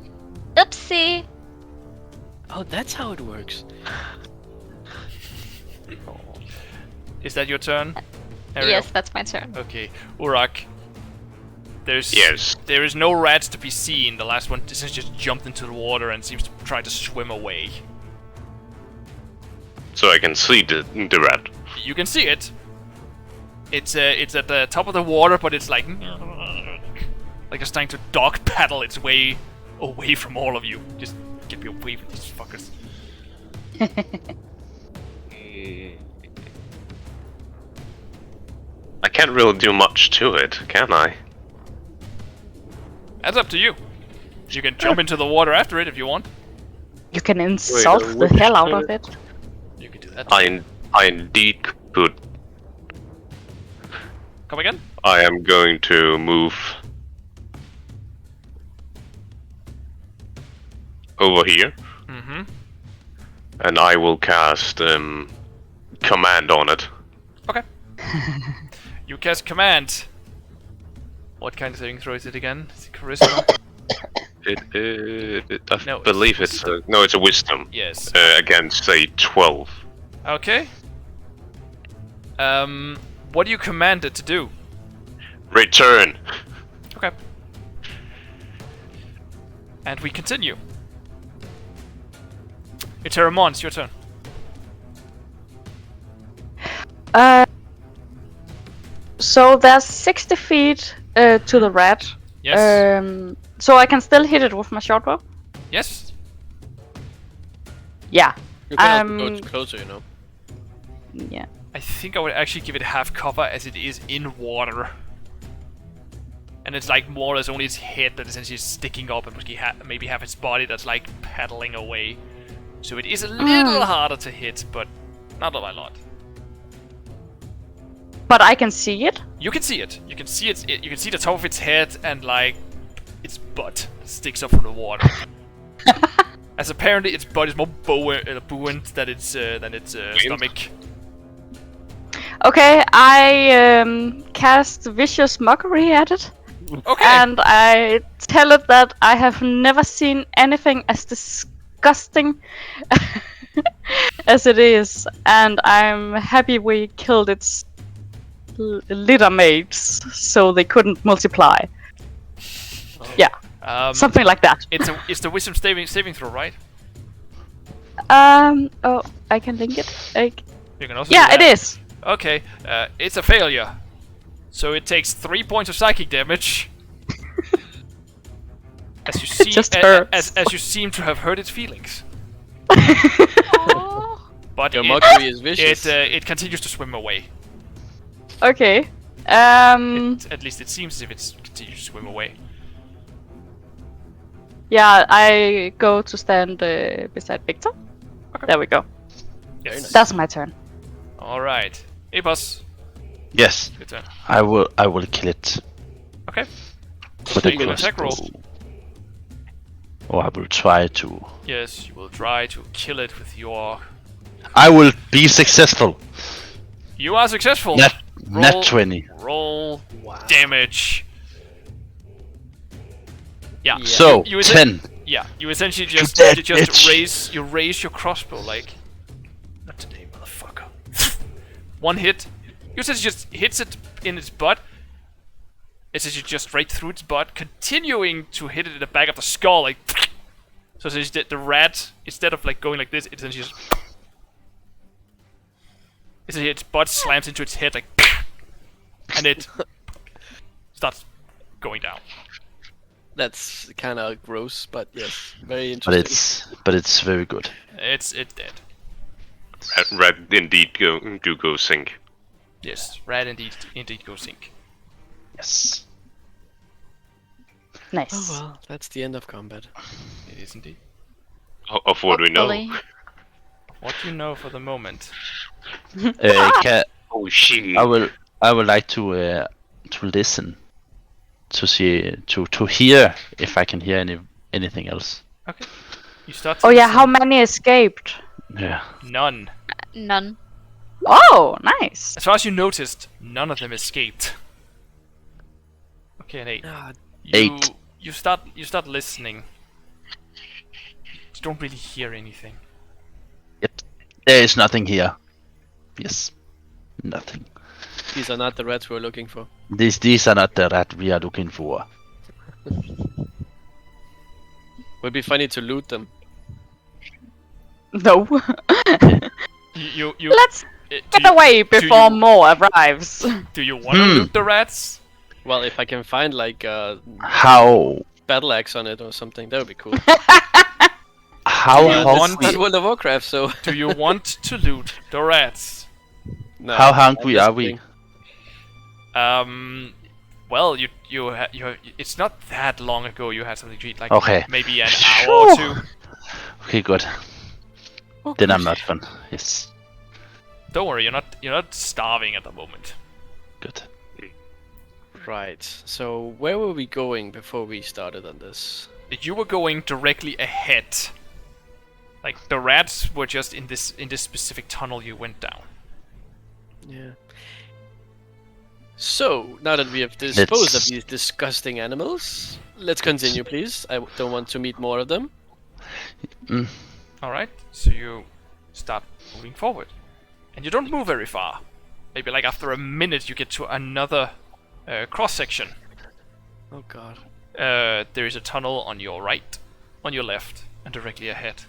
S6: oopsie.
S1: Oh, that's how it works.
S5: Is that your turn, Ariel?
S6: Yes, that's my turn.
S5: Okay, Urak.
S3: Yes.
S5: There is no rats to be seen. The last one just jumped into the water and seems to try to swim away.
S3: So I can see the rat.
S5: You can see it. It's at the top of the water, but it's like it's trying to dog paddle its way away from all of you. Just get me away from these fuckers.
S3: I can't really do much to it, can I?
S5: That's up to you. You can jump into the water after it if you want.
S4: You can insult the hell out of it.
S5: You can do that.
S3: I indeed could.
S5: Come again?
S3: I am going to move over here,
S5: Mm-hmm.
S3: and I will cast command on it.
S5: Okay. You cast command. What kind of saving throw is it again? Is it charisma?
S3: I
S5: No,
S3: believe
S5: it's
S3: it's a wisdom.
S5: Yes.
S3: Against a 12.
S5: Okay. What do you command it to do?
S3: Return.
S5: Okay. And we continue. Eterèmont, it's your turn.
S4: So there's 60 feet to the rat.
S5: Yes.
S4: So I can still hit it with my short bow?
S5: Yes.
S4: Yeah.
S1: You can also go closer, you know.
S4: Yeah.
S5: I think I would actually give it half cover as it is in water. And it's like more or less only its head that essentially is sticking up and maybe have its body that's like paddling away. So it is a little harder to hit, but not a lot.
S4: But I can see it?
S5: You can see it. You can see you can see the top of its head and like its butt sticks up from the water. As apparently its butt is more buoyant than its stomach.
S4: Okay, I cast Vicious Mockery at it.
S5: Okay.
S4: And I tell it that I have never seen anything as disgusting as it is. And I'm happy we killed its litter mates so they couldn't multiply. Yeah, something like that.
S5: It's the wisdom saving throw, right?
S4: Oh, I can link it.
S5: You can also
S4: Yeah,
S5: do
S4: it
S5: that.
S4: is.
S5: Okay, it's a failure. So it takes 3 points of psychic damage. As you see,
S4: Just hurts.
S5: as you seem to have hurt its feelings. But
S1: Your mockery is vicious.
S5: it continues to swim away.
S4: Okay.
S5: At least it seems as if it continues to swim away.
S4: Yeah, I go to stand beside Victor.
S5: Okay.
S4: There we go.
S5: Yes.
S4: That's my turn.
S5: All right, Epos,
S2: Yes,
S5: your turn.
S2: I will kill it
S5: Okay.
S2: with a
S5: Make an attack roll.
S2: crossbow. Or I will try to.
S5: Yes, you will try to kill it with your.
S2: I will be successful.
S5: You are successful.
S2: Nat 20.
S5: Roll damage. Yeah.
S2: So,
S5: you
S2: 10.
S5: Yeah, you essentially just
S2: dead,
S5: raise
S2: bitch.
S5: your crossbow like. Not today, motherfucker. One hit. You essentially just hits it in its butt. Essentially just right through its butt, continuing to hit it in the back of the skull, like. So essentially the rat, instead of like going like this, it essentially just. Essentially its butt slams into its head like. And it starts going down.
S1: That's kind of gross, but yes, very interesting.
S2: But it's very good.
S5: It's dead.
S3: Rat indeed go sink.
S5: Yes, rat indeed go sink.
S2: Yes.
S4: Nice.
S1: Oh well, that's the end of combat.
S5: It is indeed.
S3: Of what we know.
S6: Hopefully.
S5: What do you know for the moment?
S2: Can,
S3: Oh shit.
S2: I will I would like to listen, to see, to hear if I can hear anything else.
S5: Okay. You start to
S4: Oh yeah,
S5: listen.
S4: how many escaped?
S2: Yeah.
S5: None.
S6: None.
S4: Oh, nice.
S5: As far as you noticed, none of them escaped. Okay, and 8.
S1: Ah,
S2: Eight.
S5: You start listening. You don't really hear anything.
S2: Yep. There is nothing here. Yes. Nothing.
S1: these are not the rats we're looking for.
S2: These are not the rat we are looking for.
S1: Would be funny to loot them.
S4: No.
S5: You
S4: Let's get away before more arrives.
S5: Do you want to loot the rats?
S1: Well, if I can find like a
S2: How
S1: battle axe on it or something, that would be cool.
S2: how
S5: you
S1: That's
S5: want-
S1: not World of Warcraft, so
S5: Do you want to loot the rats?
S1: no.
S2: how hungry
S1: I'm just
S2: are we?
S1: kidding.
S5: Well, you it's not that long ago you had something to eat, like
S2: Okay.
S5: maybe an hour or two.
S2: Okay, good. Then I'm not fun. Yes.
S5: Don't worry, you're not starving at the moment.
S2: Good.
S1: Right. So where were we going before we started on this?
S5: You were going directly ahead. Like the rats were just in this specific tunnel you went down.
S1: Yeah. So now that we have disposed of
S2: Let's-
S1: these disgusting animals, let's continue, please. I don't want to meet more of them.
S5: All right, so you start moving forward, and you don't move very far. Maybe like after a minute, you get to another cross section.
S1: Oh God.
S5: There is a tunnel on your right, on your left, and directly ahead.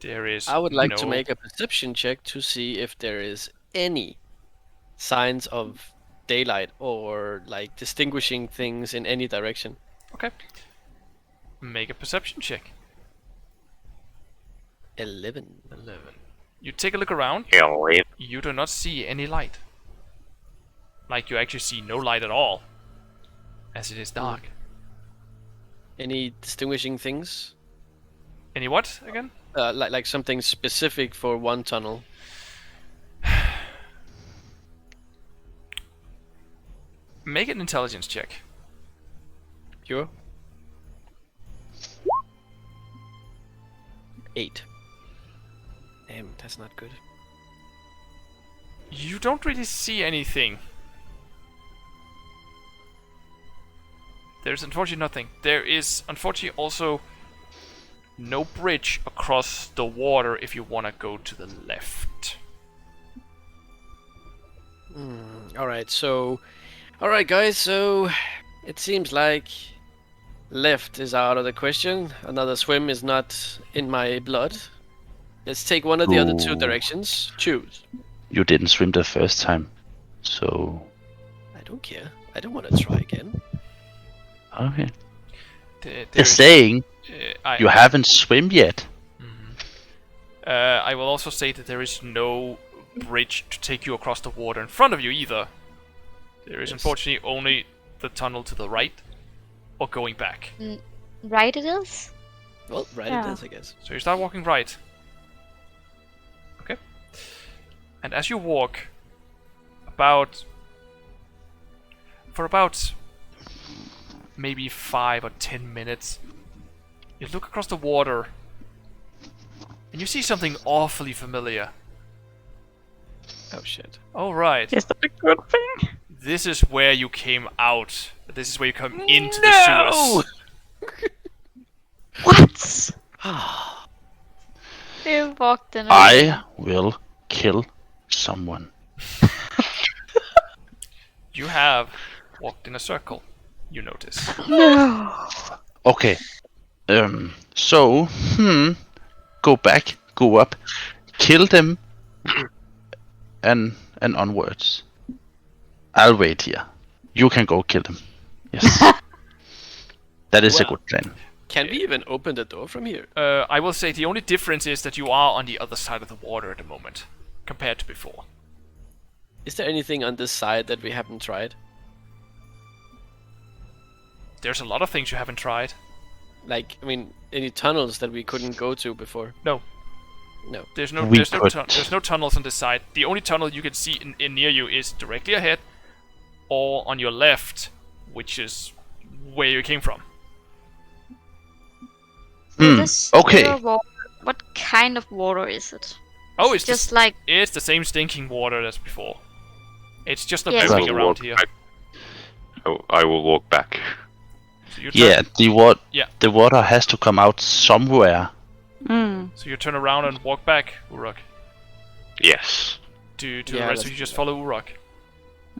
S5: There is.
S1: I would like to
S5: no-
S1: make a perception check to see if there is any signs of daylight or like distinguishing things in any direction.
S5: Okay. Make a perception check.
S1: 11.
S5: 11. You take a look around. You do not see any light. Like you actually see no light at all, as it is dark.
S1: Any distinguishing things?
S5: Any what again?
S1: Like something specific for one tunnel.
S5: Make an intelligence check.
S1: Pure. 8. Damn, that's not good.
S5: You don't really see anything. There's unfortunately nothing. There is unfortunately also no bridge across the water if you want to go to the left.
S1: Alright, guys, so it seems like left is out of the question. Another swim is not in my blood. Let's take one of the other two
S2: Ooh.
S1: directions. Choose.
S2: You didn't swim the first time, so
S1: I don't care. I don't want to try again.
S2: okay.
S5: There's-
S2: Just saying,
S5: I-
S2: you haven't swim yet.
S5: I will also say that there is no bridge to take you across the water in front of you either. There is
S1: Yes.
S5: unfortunately only the tunnel to the right, or going back.
S6: Right it is?
S1: Well, right
S4: Yeah.
S1: it is, I guess.
S5: So you start walking right. Okay. And as you walk, for about maybe 5 or 10 minutes, you look across the water, and you see something awfully familiar.
S1: Oh shit.
S5: All right.
S4: Is that a good thing?
S5: This is where you came out. This is where you come into the sewers.
S4: What?
S6: You walked in.
S2: I will kill someone.
S5: You have walked in a circle, you notice.
S4: No.
S2: Okay. So, go back, go up, kill them, and onwards. I'll wait here. You can go kill them. Yes. That is a
S1: Well.
S2: good plan.
S1: Can we even open the door from here?
S5: I will say the only difference is that you are on the other side of the water at the moment, compared to before.
S1: Is there anything on this side that we haven't tried?
S5: There's a lot of things you haven't tried.
S1: Like, I mean, any tunnels that we couldn't go to before?
S5: No.
S1: No.
S5: There's
S2: We could.
S5: there's no tunnels on this side. The only tunnel you can see in near you is directly ahead, or on your left, which is where you came from.
S6: This
S2: okay.
S6: pure water, what kind of water is it?
S5: Oh,
S6: Is
S5: it's
S6: it just
S5: the,
S6: like
S5: it's the same stinking water as before. It's just not
S6: Yes.
S5: moving
S3: I will
S5: around
S3: walk
S5: here.
S3: back. I will walk back.
S5: So you
S2: Yeah,
S5: Yeah.
S2: the water has to come out somewhere.
S5: So you turn around and walk back, Urak.
S3: Yes.
S5: To the
S1: Yeah,
S5: rest of
S1: let's
S5: you just
S1: do
S5: follow Urak.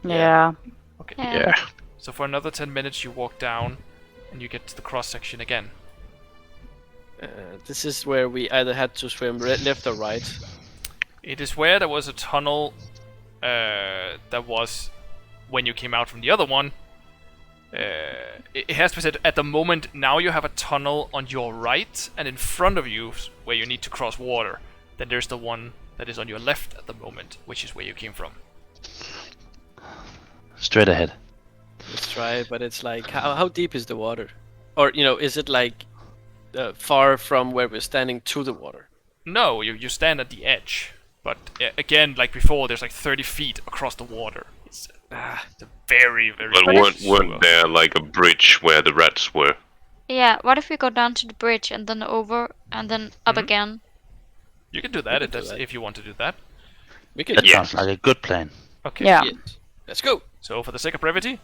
S4: Yeah.
S5: Okay.
S2: Yeah.
S5: So for another 10 minutes you walk down, and you get to the cross section again.
S1: This is where we either had to swim left or right.
S5: It is where there was a tunnel that was when you came out from the other one. It has to be said, at the moment, now you have a tunnel on your right, and in front of you, where you need to cross water. Then there's the one that is on your left at the moment, which is where you came from.
S2: Straight ahead.
S1: Let's try, but it's like, how deep is the water? Or, is it like far from where we're standing to the water?
S5: No, you stand at the edge. But again, like before, there's like 30 feet across the water. It's a very, very
S3: But
S5: small sewer.
S3: weren't there like a bridge where the rats were?
S6: Yeah, what if we go down to the bridge and then over and then up again?
S5: You can do that,
S1: can do that.
S5: if you want to do that.
S1: We can
S2: That
S1: do
S3: Yes.
S2: sounds like a good plan.
S5: Okay.
S4: Yeah.
S1: it. Let's go.
S5: So for the sake of brevity,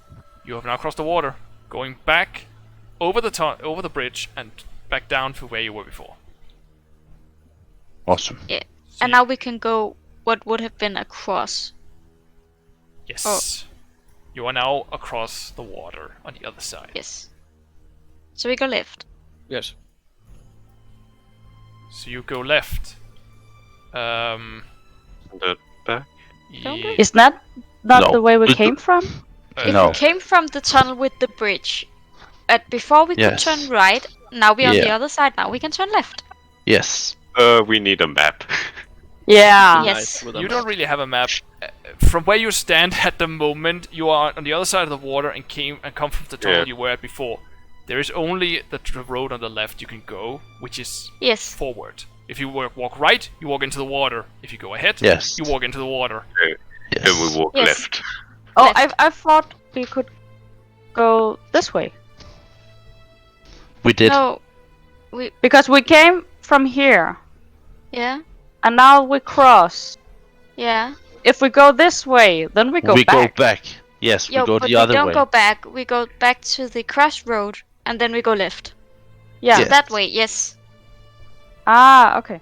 S5: you have now crossed the water, going back over the bridge and back down to where you were before.
S2: Awesome.
S6: Yeah.
S5: So
S6: And now we can go what would have been across.
S5: yes,
S6: Oh.
S5: you are now across the water on the other side.
S6: Yes. So we go left.
S1: Yes.
S5: So you go left.
S3: The back?
S6: Don't we?
S4: Isn't that not
S2: No.
S4: the way we
S2: It-
S4: came from?
S6: If
S2: No.
S6: we came from the tunnel with the bridge, before we could
S2: Yes.
S6: turn right, now we're on the
S2: Yeah.
S6: other side, now we can turn left.
S2: Yes.
S3: We need a map.
S4: Yeah.
S6: Yes.
S1: Nice with a
S5: You
S1: map.
S5: don't really have a map. From where you stand at the moment, you are on the other side of the water and come from the tunnel
S3: Yeah.
S5: you were at before. There is only the road on the left you can go, which is
S6: Yes.
S5: forward. If you walk right, you walk into the water. If you go ahead,
S2: Yes.
S5: you walk into the water.
S2: Yes.
S3: Then we walk
S6: Yes.
S3: left.
S4: Oh,
S6: Left.
S4: I thought we could go this way.
S2: We did.
S6: No.
S4: Because we came from here,
S6: Yeah.
S4: and now we cross.
S6: Yeah.
S4: If we go this way, then we go
S2: we
S4: back.
S2: go back. Yes,
S6: Yo,
S2: we go
S6: but
S2: the other
S6: we don't
S2: way.
S6: go back. We go back to the crossroad, and then we go left.
S4: Yeah.
S2: Yes.
S6: That way, yes.
S4: Ah, okay.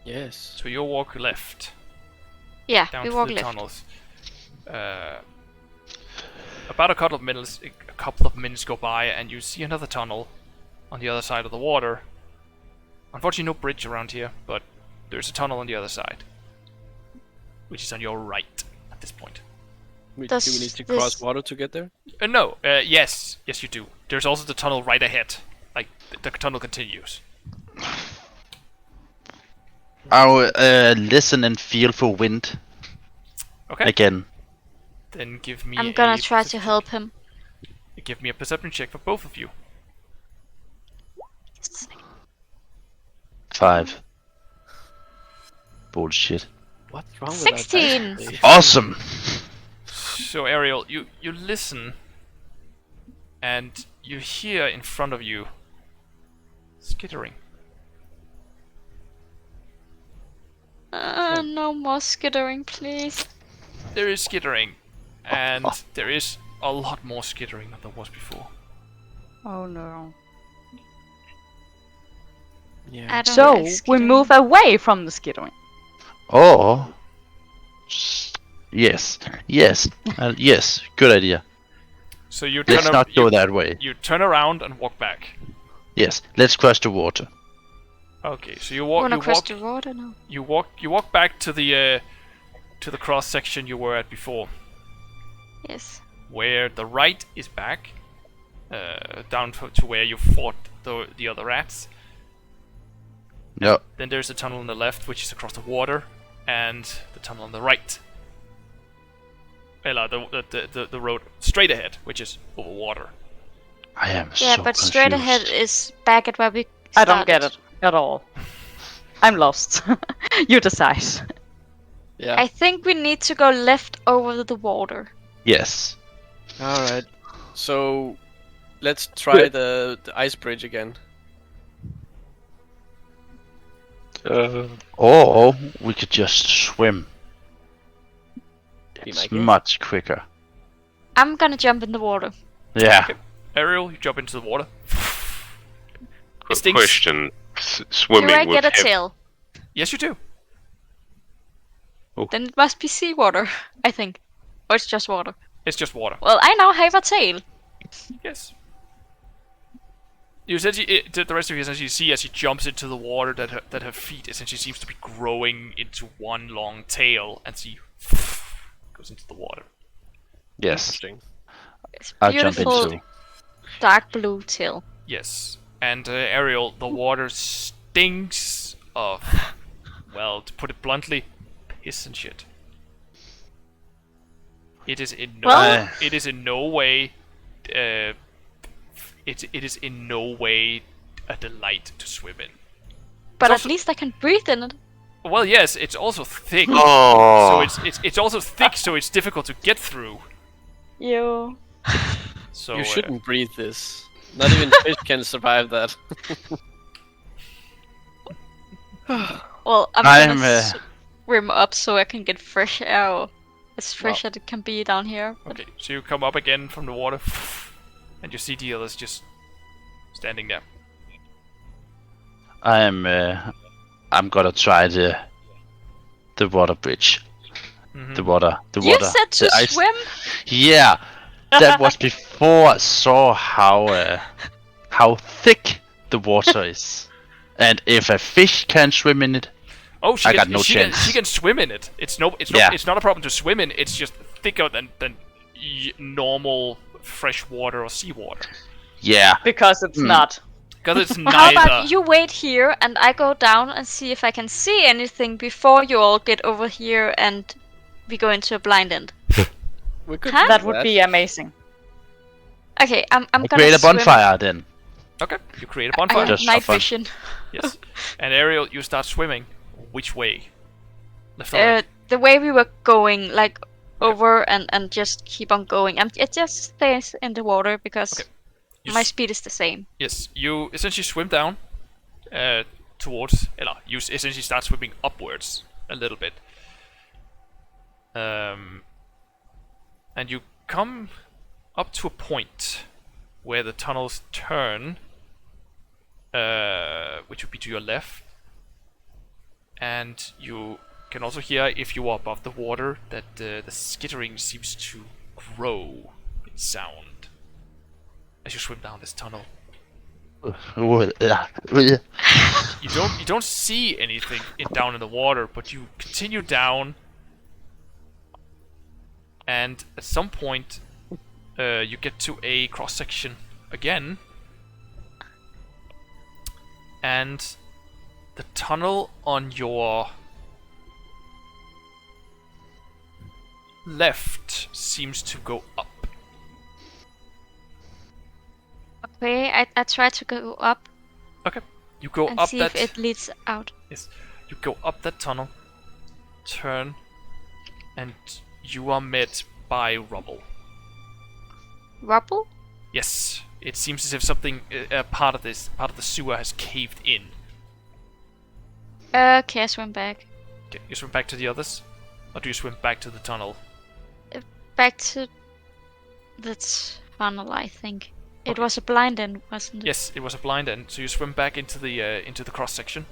S1: Yes.
S5: So you walk left
S6: Yeah,
S5: down
S6: we
S5: to
S6: walk
S5: the
S6: left.
S5: tunnels. About a couple of minutes go by, and you see another tunnel on the other side of the water. Unfortunately, no bridge around here, but there's a tunnel on the other side, which is on your right at this point.
S1: Do we
S6: Does
S1: need to
S6: this-
S1: cross water to get there?
S5: No, yes, you do. There's also the tunnel right ahead. Like the tunnel continues.
S2: I'll listen and feel for wind
S5: Okay.
S2: again.
S5: Then give me.
S6: I'm gonna
S5: a
S6: try to
S5: perception
S6: help
S5: check.
S6: him.
S5: Give me a perception check for both of you.
S2: 5. Bullshit.
S1: What's wrong with
S6: 16.
S1: that?
S2: Awesome.
S5: So Ariel, you listen, and you hear in front of you skittering.
S6: No more skittering, please.
S5: There is skittering, and there is a lot more skittering than there was before.
S4: Oh no.
S1: Yeah.
S6: I don't
S4: So
S6: like
S4: we
S6: skittering.
S4: move away from the skittering.
S2: Or yes, yes, yes. Good idea.
S5: So you
S2: Let's
S5: turn
S2: not go that way.
S5: You turn around and walk back.
S2: Yes, let's cross the water.
S5: Okay, so you walk.
S6: Wanna
S5: You
S6: cross
S5: walk.
S6: the water now?
S5: You walk back to the cross section you were at before,
S6: Yes.
S5: where the right is back, down to where you fought the other rats.
S2: No,
S5: Then there's a tunnel on the left, which is across the water, and the tunnel on the right. The road straight ahead, which is over water.
S2: I am
S6: Yeah,
S2: so
S6: but straight ahead
S2: confused.
S6: is back at where we
S4: I don't get
S6: started.
S4: it at all. I'm lost. You decide.
S1: Yeah.
S6: I think we need to go left over the water.
S2: Yes.
S1: All right. So let's try the ice bridge again.
S2: Or we could just swim.
S1: Be
S2: It's
S1: my guest.
S2: much quicker.
S6: I'm gonna jump in the water.
S2: Yeah.
S5: Okay. Ariel, you jump into the water.
S3: Quick
S5: stinks.
S3: question: swimming
S6: Do I
S3: with
S6: get a
S3: him-
S6: tail?
S5: Yes, you do.
S6: Then it must be seawater, I think. Or it's just water.
S5: It's just water.
S6: Well, I now have a tail.
S5: Yes. You essentially, the rest of you essentially see as she jumps into the water that her feet essentially seems to be growing into one long tail, and she goes into the water.
S2: Yes.
S1: Interesting.
S6: It's
S2: I'll jump
S6: beautiful
S2: into.
S6: dark blue tail.
S5: Yes. And Ariel, the water stinks of, well, to put it bluntly, piss and shit. It is in no.
S2: Well-
S5: It is in no way. It is in no way a delight to swim in.
S6: But
S5: also-
S6: at least I can breathe in it.
S5: Well, yes, it's also thick.
S3: Oh,
S5: So it's also thick, so it's difficult to get through.
S4: You.
S5: So
S1: You shouldn't breathe this. Not even fish can survive that.
S6: Well, I'm
S2: I'm,
S6: gonna swim up so I can get fresh air. As fresh
S1: Wow.
S6: as it can be down here. But
S5: Okay, so you come up again from the water, and you see the others just standing there.
S2: I'm gonna try the water bridge.
S5: Mhm.
S2: The water.
S6: you said to
S2: the ice-
S6: swim?
S2: Yeah, that was before I saw how thick the water is, and if a fish can swim in it,
S5: Oh, she
S2: I
S5: can,
S2: got no
S5: she
S2: chance.
S5: Can, she can swim in it. It's
S2: Yeah.
S5: not a problem to swim in. It's just thicker than normal fresh water or seawater.
S2: yeah,
S4: Because it's not.
S5: Because it's
S6: How
S5: neither.
S6: about you wait here and I go down and see if I can see anything before you all get over here and we go into a blind end.
S1: We could
S6: Huh?
S1: do
S4: That would be amazing.
S6: Okay, I'm gonna
S2: create a
S6: swim.
S2: bonfire then.
S5: Okay, you create a
S6: I
S5: bonfire.
S6: have
S2: Just
S6: night
S2: for fun.
S6: vision.
S5: Yes. And Ariel, you start swimming. Which way? Left or right?
S6: The way we were going, like over and just keep on going. It just stays in the water because
S5: Okay. You
S6: my
S5: s-
S6: speed is the same.
S5: Yes, you essentially swim down towards, you essentially start swimming upwards a little bit. And you come up to a point where the tunnels turn, which would be to your left. And you can also hear, if you are above the water, that the skittering seems to grow in sound as you swim down this tunnel. You don't see anything down in the water, but you continue down, and at some point you get to a cross section again, and the tunnel on your left seems to go up.
S6: Okay, I try to go up
S5: Okay, you go
S6: and
S5: up
S6: see
S5: that.
S6: if it leads out.
S5: Yes, you go up that tunnel, turn, and you are met by rubble.
S6: Rubble?
S5: Yes, it seems as if something, part of the sewer has caved in.
S6: Okay, I swim back.
S5: Okay, you swim back to the others, or do you swim back to the tunnel?
S6: Back to the tunnel, I think. It was a blind end, wasn't it?
S5: Yes, it was a blind end, so you swim back into the cross section.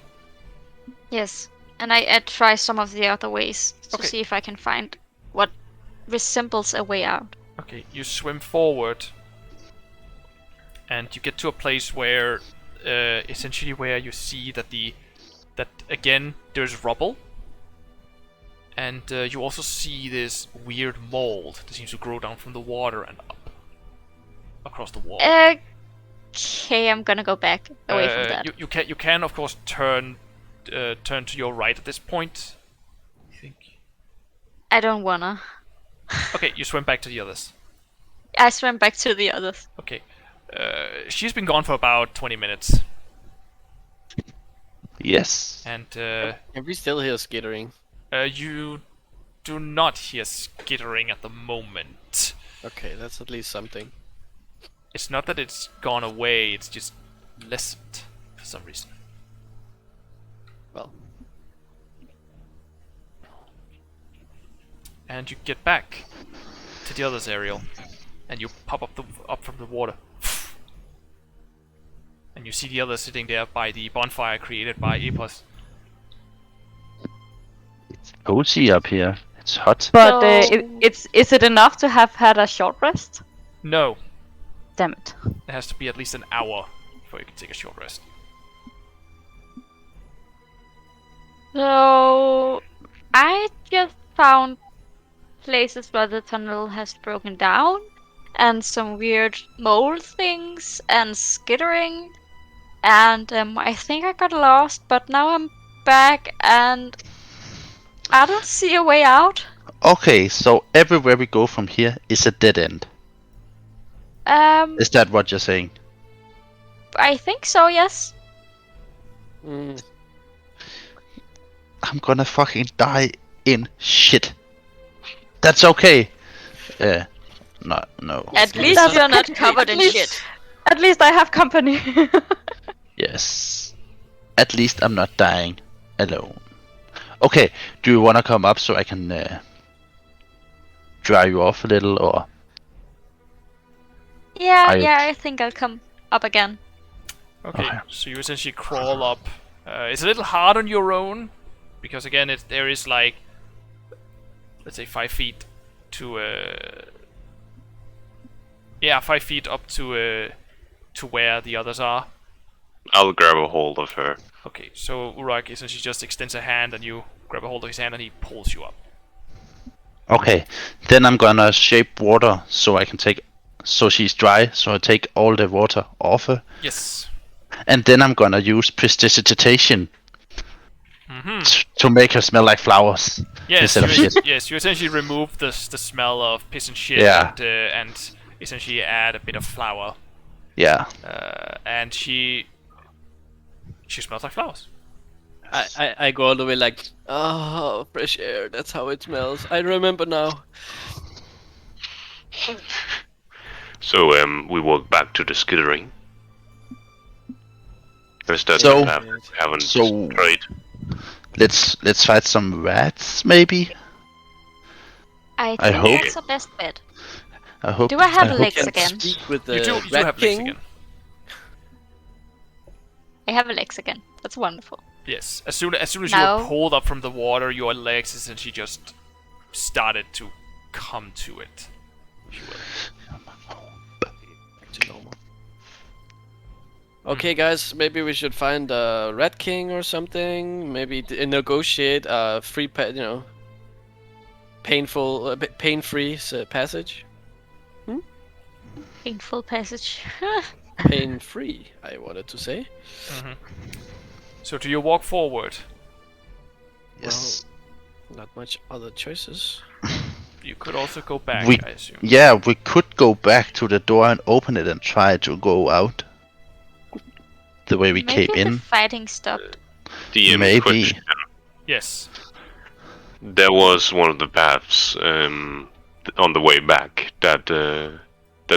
S6: Yes. And I try some of the other ways to
S5: Okay.
S6: see if I can find what resembles a way out.
S5: Okay, you swim forward, and you get to a place where, essentially, where you see that again there's rubble, and you also see this weird mold that seems to grow down from the water and up across the wall.
S6: Okay, I'm gonna go back away from that.
S5: You can of course turn to your right at this point. I think.
S6: I don't wanna.
S5: Okay, you swim back to the others.
S6: I swim back to the others.
S5: Okay. She's been gone for about 20 minutes.
S2: Yes.
S5: And
S1: Can we still hear skittering?
S5: you do not hear skittering at the moment.
S1: Okay, that's at least something.
S5: It's not that it's gone away, it's just lessened for some reason.
S1: Well,
S5: And you get back to the others, Ariel, and you pop up from the water. And you see the others sitting there by the bonfire created by Epos.
S2: Cozy up here. It's hot.
S4: But
S6: So-
S4: is it enough to have had a short rest?
S5: No,
S4: Damn it.
S5: it has to be at least an hour before you can take a short rest.
S6: So I just found places where the tunnel has broken down, and some weird mold things, and skittering, and I think I got lost, but now I'm back, and I don't see a way out.
S2: Okay, so everywhere we go from here is a dead end. Is that what you're saying?
S6: I think so, yes.
S1: mm,
S2: I'm gonna fucking die in shit. That's okay. No.
S6: At least
S4: That's-
S6: you're not covered in
S4: at least-
S6: shit.
S4: At least I have company.
S2: Yes. At least I'm not dying alone. Okay, do you wanna come up so I can dry you off a little, or?
S6: Yeah, I think I'll come up again.
S5: Okay,
S2: Okay.
S5: so you essentially crawl up. It's a little hard on your own, because again, there is like, let's say 5 feet to 5 feet up to where the others are.
S3: I'll grab a hold of her.
S5: Okay, so Urak essentially just extends a hand, and you grab a hold of his hand, and he pulls you up.
S2: Okay, then I'm gonna shape water so I can take. So she's dry, so I take all the water off her.
S5: Yes.
S2: And then I'm gonna use prestidigitation
S5: Mm-hmm.
S2: to make her smell like flowers.
S5: Yes,
S2: Instead of shit.
S5: yes, you essentially remove the smell of piss and shit,
S2: Yeah.
S5: and essentially add a bit of flour,
S2: Yeah.
S5: and she smells like flowers.
S1: I go all the way like, oh, fresh air. That's how it smells. I remember now.
S3: So we walk back to the skittering. Is that
S2: So-
S3: what we haven't
S2: so-
S3: tried?
S2: Let's fight some rats, maybe.
S6: I
S2: I
S6: think
S2: hope-
S6: that's the best bet.
S2: I hope.
S6: Do I have
S2: hope-
S6: legs
S1: Can
S6: again?
S1: speak with the
S5: You do
S1: Rat
S5: have legs
S1: King.
S5: again.
S6: I have legs again. That's wonderful.
S5: Yes. As soon as you were
S6: No.
S5: pulled up from the water, your legs essentially just started to come to it. If you will.
S1: Back to normal. Okay, guys, maybe we should find a Rat King or something. Maybe negotiate a free, pain-free passage.
S6: Painful passage.
S1: Pain-free, I wanted to say.
S5: So do you walk forward?
S2: Yes.
S1: Not much other choices.
S5: You could also go back,
S2: We-
S5: I assume.
S2: Yeah, we could go back to the door and open it and try to go out. The way we
S6: Maybe
S2: came
S6: the
S2: in.
S6: fighting stopped.
S3: DM
S2: Maybe.
S3: question.
S5: Yes.
S3: There was one of the paths on the way back that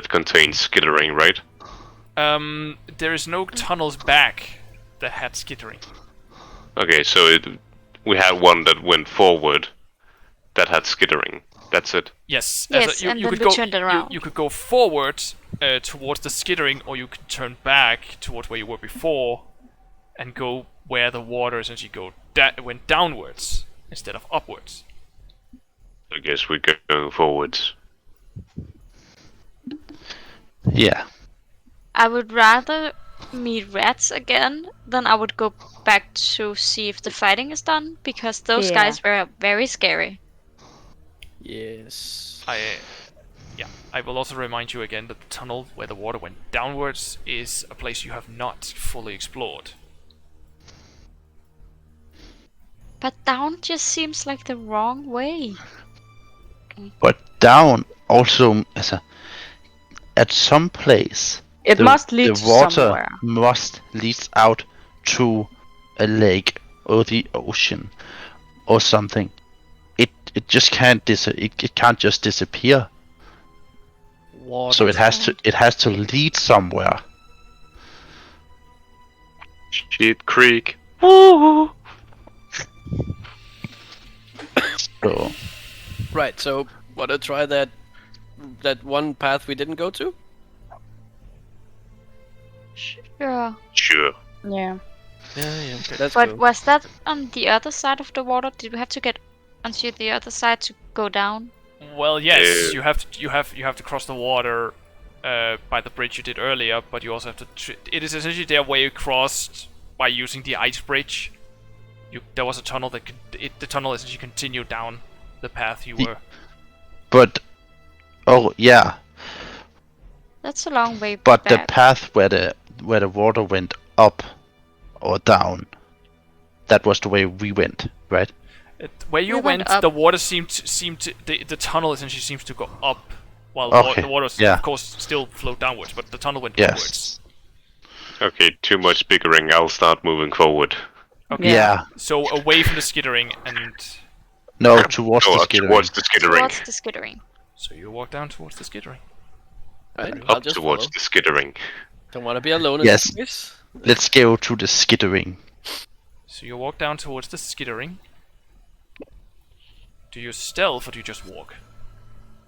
S3: contains skittering, right?
S5: There is no tunnels back that had skittering.
S3: Okay, so we had one that went forward that had skittering. That's it.
S5: Yes.
S6: Yes,
S5: you
S6: and
S5: could
S6: then we
S5: go.
S6: turned it around.
S5: You could go forward towards the skittering, or you could turn back towards where you were before, and go where the water essentially went downwards instead of upwards.
S3: I guess we're going forwards.
S2: Yeah.
S6: I would rather meet rats again than I would go back to see if the fighting is done, because those
S4: Yeah.
S6: guys were very scary.
S1: Yes.
S5: I will also remind you again that the tunnel where the water went downwards is a place you have not fully explored.
S6: But down just seems like the wrong way.
S2: But down also at some place
S4: It must lead
S2: the water
S4: somewhere.
S2: must lead out to a lake or the ocean or something, it just can't it can't just disappear.
S1: Water.
S2: So it has to lead somewhere.
S3: Sheep Creek. Woo!
S2: So
S1: Right. So, wanna try that one path we didn't go to?
S6: Sure.
S3: Sure.
S4: Yeah.
S1: Yeah. Okay, that's
S6: But
S1: cool.
S6: was that on the other side of the water? Did we have to get onto the other side to go down?
S5: Well, yes, you have to cross the water by the bridge you did earlier, but you also have to. It is essentially their way crossed by using the ice bridge. There was a tunnel that the tunnel essentially continued down the path you were.
S2: but oh yeah,
S6: That's a long way
S2: but
S6: back.
S2: the path where the water went up or down, that was the way we went, right?
S5: Where you
S6: We went
S5: went,
S6: up.
S5: the water seemed to the tunnel essentially seems to go up, while
S2: Okay,
S5: the water
S2: yeah.
S5: of course still flowed downwards, but the tunnel went
S2: Yes.
S5: upwards.
S3: Okay, too much bickering. I'll start moving forward.
S5: Okay.
S2: Yeah.
S5: So away from the skittering, and
S2: No, towards the skittering.
S3: Towards the skittering.
S6: Towards the skittering.
S5: so you walk down towards the skittering.
S1: Right. I'll
S3: Up
S1: just
S3: towards
S1: follow.
S3: the skittering.
S1: Don't want to be alone in
S2: Yes.
S1: this place.
S2: Let's go to the skittering.
S5: So you walk down towards the skittering. Do you stealth or do you just walk?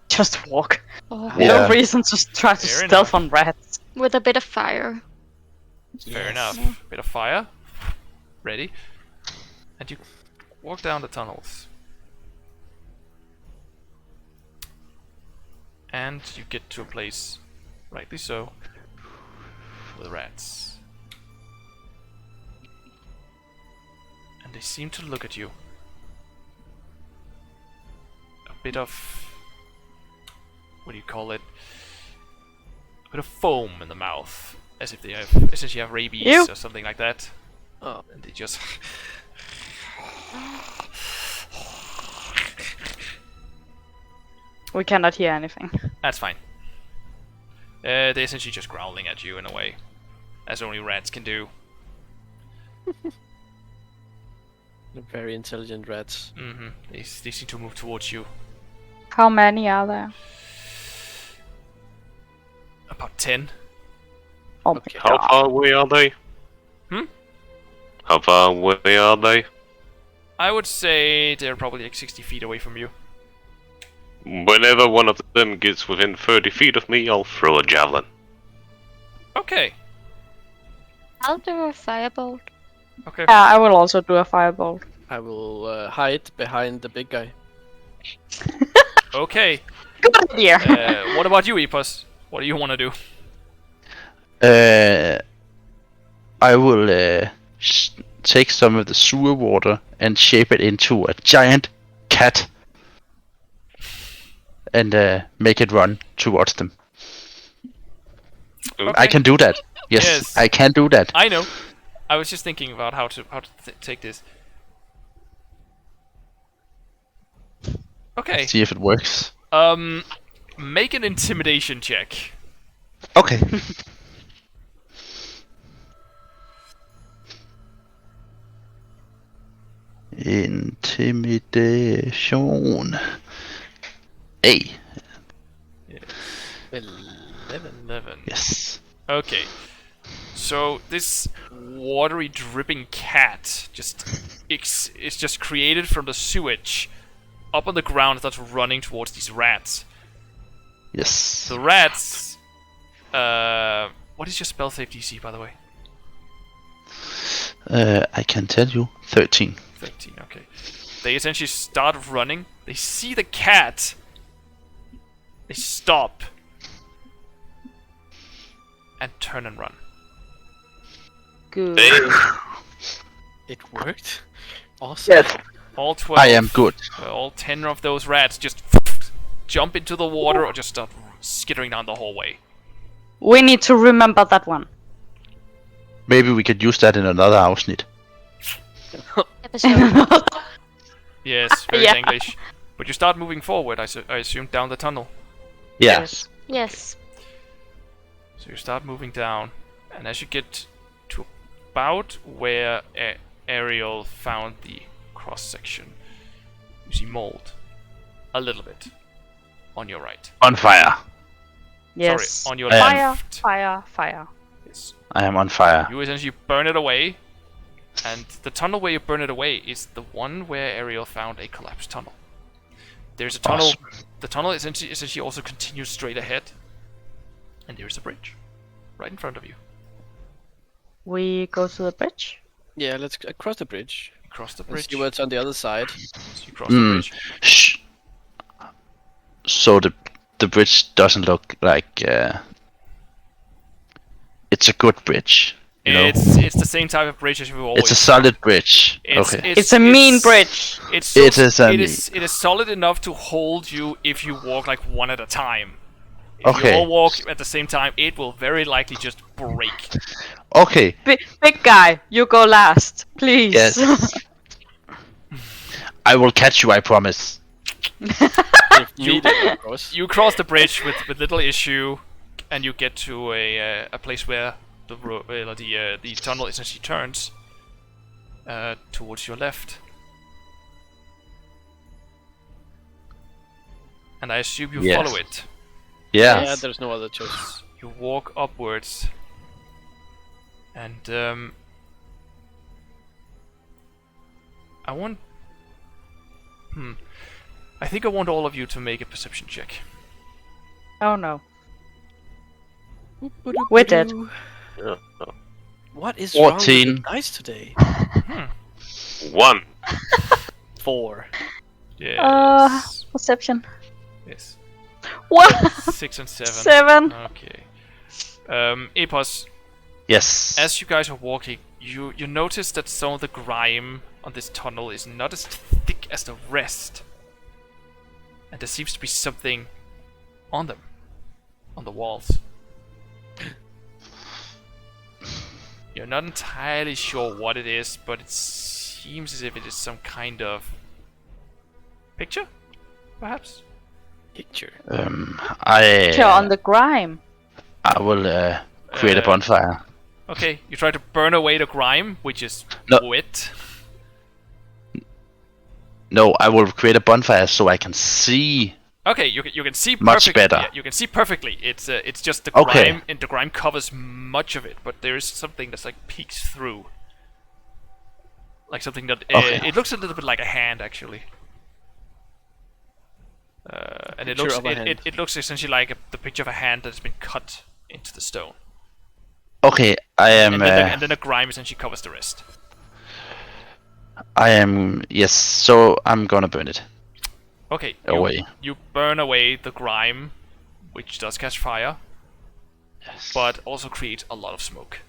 S4: Just walk.
S6: Oh.
S2: Yeah.
S4: No reason to try to
S5: Fair
S4: stealth on rats.
S6: With a bit of fire.
S5: Fair enough. Bit of fire. Ready. And you walk down the tunnels. And you get to a place, rightly so, with rats. And they seem to look at you. A bit of... what do you call it? A bit of foam in the mouth. As if they have essentially have rabies
S4: Ew.
S5: or something like that.
S1: Oh.
S5: And they just...
S4: We cannot hear anything.
S5: That's fine. They're essentially just growling at you in a way. As only rats can do.
S1: Very intelligent rats.
S5: Mm-hmm. They seem to move towards you.
S4: How many are there?
S5: About 10.
S4: Oh my
S1: Okay.
S3: How
S4: god.
S3: far away are they?
S5: Hmm?
S3: How far away are they?
S5: I would say they're probably like 60 feet away from you.
S3: Whenever one of them gets within 30 feet of me, I'll throw a javelin.
S5: Okay.
S6: I'll do a firebolt.
S5: Okay.
S4: Yeah, I will also do a firebolt.
S1: I will hide behind the big guy.
S5: Okay.
S4: Good idea.
S5: What about you, Epos? What do you want to do?
S2: I will take some of the sewer water and shape it into a giant cat and make it run towards them.
S3: Okay.
S2: I can do that. Yes,
S5: Yes.
S2: I can do that.
S5: I know. I was just thinking about how to take this. Okay.
S2: See if it works.
S5: Make an intimidation check.
S2: Okay. Intimidation. Hey.
S5: 11.
S2: Yes.
S5: Okay. So this watery dripping cat is just created from the sewage up on the ground and starts running towards these rats.
S2: Yes.
S5: The rats what is your spell save DC, by the way?
S2: I can tell you 13.
S5: 13, okay. They essentially start running. They see the cat. They stop. And turn and run.
S4: Good.
S1: It worked. Awesome.
S5: All 12.
S2: I am good.
S5: All 10 of those rats just jump into the water or just start skittering down the hallway.
S4: We need to remember that one.
S2: Maybe we could use that in another Ausnit.
S6: Episode.
S5: Yes, very
S4: Yeah.
S5: English. But you start moving forward, I assume, down the tunnel.
S2: Yes.
S6: Yes.
S5: So you start moving down, and as you get to about where Ariel found the cross section, you see mold a little bit on your right.
S2: On fire.
S4: Yes.
S5: Sorry, on your
S4: Fire,
S5: left.
S4: fire, fire.
S5: Yes.
S2: I am on fire.
S5: You essentially burn it away, and the tunnel where you burn it away is the one where Ariel found a collapsed tunnel. There's a tunnel.
S2: Awesome.
S5: The tunnel essentially also continues straight ahead, and there's a bridge right in front of you.
S4: We go to the bridge.
S1: Yeah, let's cross the bridge.
S5: You cross the
S1: And
S5: bridge.
S1: see what's on the other side.
S5: So you cross the bridge.
S2: Shh. So the bridge doesn't look like it's a good bridge. You know?
S5: It's the same type of bridge as we've always.
S2: It's a solid bridge. Okay.
S4: It's a mean bridge.
S5: It's
S2: It is a
S5: it is solid enough to hold you if you walk like one at a time. If
S2: Okay.
S5: you all walk at the same time, it will very likely just break.
S2: Okay.
S4: Big guy, you go last, please.
S2: Yes. I will catch you. I promise.
S1: If needed, of course.
S5: You cross the bridge with little issue, and you get to a place where the tunnel essentially turns towards your left. And I assume you
S2: Yes.
S5: follow it.
S2: Yeah.
S1: Yeah, there's no other choice.
S5: You walk upwards, and I want. I think I want all of you to make a perception check.
S4: Oh no. We did.
S3: Yeah.
S1: What is
S2: 14.
S1: wrong with the dice today?
S3: 1.
S1: 4.
S5: Yes.
S4: Perception.
S5: Yes.
S4: What?
S5: 6 and 7.
S4: 7.
S5: Okay. Epos,
S2: Yes.
S5: as you guys are walking, you notice that some of the grime on this tunnel is not as thick as the rest. And there seems to be something on them. On the walls. You're not entirely sure what it is, but it seems as if it is some kind of picture, perhaps?
S1: Picture.
S4: Picture on the grime.
S2: I will create a bonfire.
S5: Okay, you try to burn away the grime, which is
S2: No.
S5: wet.
S2: No, I will create a bonfire so I can see.
S5: Okay, you can see
S2: Much
S5: perfectly.
S2: better.
S5: Yeah, you can see perfectly. It's just the
S2: Okay.
S5: grime, and the grime covers much of it, but there is something that's like peeks through, like something that
S2: Okay.
S5: it looks a little bit like a hand actually, and it
S1: Picture
S5: looks
S1: of a hand.
S5: it looks essentially like the picture of a hand that has been cut into the stone,
S2: Okay, I am.
S5: and then the grime essentially covers the rest.
S2: I am. Yes. So I'm gonna burn it
S5: Okay,
S2: away.
S5: you burn away the grime, which does catch fire,
S2: Yes.
S5: but also creates a lot of smoke,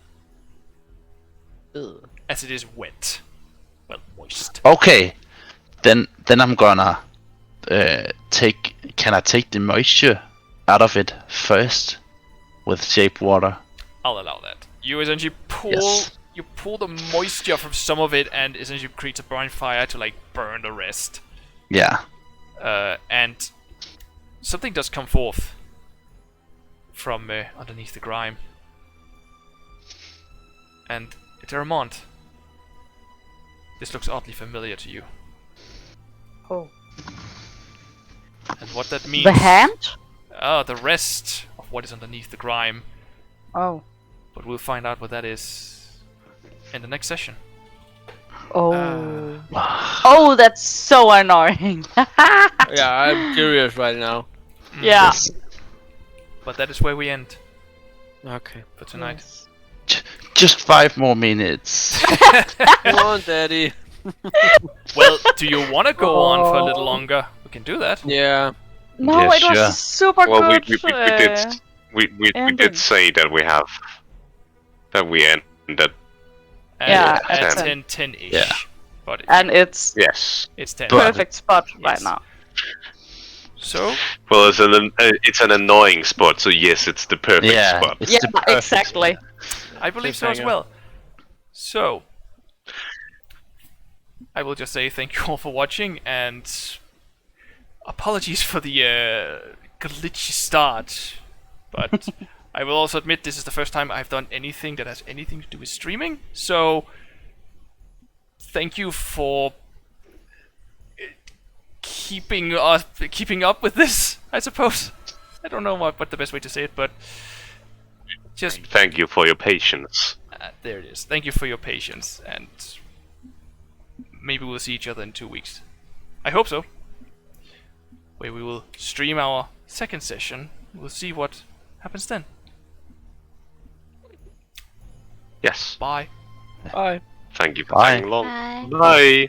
S1: Ugh.
S5: as it is wet. Well, moist.
S2: Okay. Then I'm gonna take. Can I take the moisture out of it first with shape water?
S5: I'll allow that. You essentially pull
S2: Yes.
S5: you pull the moisture from some of it and essentially create a burn fire to like burn the rest.
S2: Yeah.
S5: And something does come forth from underneath the grime. And Eterèmont, this looks oddly familiar to you.
S4: Oh.
S5: And what that means...
S4: The hand?
S5: The rest of what is underneath the grime.
S4: Oh.
S5: But we'll find out what that is in the next session.
S4: Oh. Oh, that's so annoying.
S1: Yeah, I'm curious right now.
S4: Yeah.
S2: Yes.
S5: But that is where we end
S1: Okay.
S5: for tonight.
S4: Yes.
S2: Just 5 more minutes.
S1: Come on, Daddy.
S5: Well, do you want to go on for a little longer? We can do that.
S1: Yeah.
S4: No,
S2: Yeah,
S4: it was
S2: sure.
S4: super
S3: Well, we
S4: good.
S3: did we
S4: ending.
S3: did say that we have that we ended.
S4: Yeah,
S5: at
S4: at
S5: 10-ish.
S2: Yeah.
S5: But
S4: And it's
S3: Yes.
S5: it's 10.
S2: But-
S4: perfect spot right
S5: Yes.
S4: now.
S5: So,
S3: Well, it's an annoying spot, so yes, it's the perfect
S2: Yeah.
S3: spot.
S2: It's
S4: Yeah,
S2: the perfect
S4: exactly.
S2: spot.
S5: I believe so as
S1: Cliffhanger.
S5: well. So, I will just say thank you all for watching, and apologies for the glitchy start. But I will also admit this is the first time I've done anything that has anything to do with streaming, so thank you for keeping up with this, I suppose. I don't know what the best way to say it, but just
S3: Thank you for your patience.
S5: there it is. Thank you for your patience, and maybe we'll see each other in 2 weeks. I hope so. Where we will stream our second session. We'll see what happens then.
S3: Yes.
S5: Bye.
S1: Bye.
S3: Thank you for
S2: Bye.
S3: tagging along.
S6: Bye.
S3: Bye.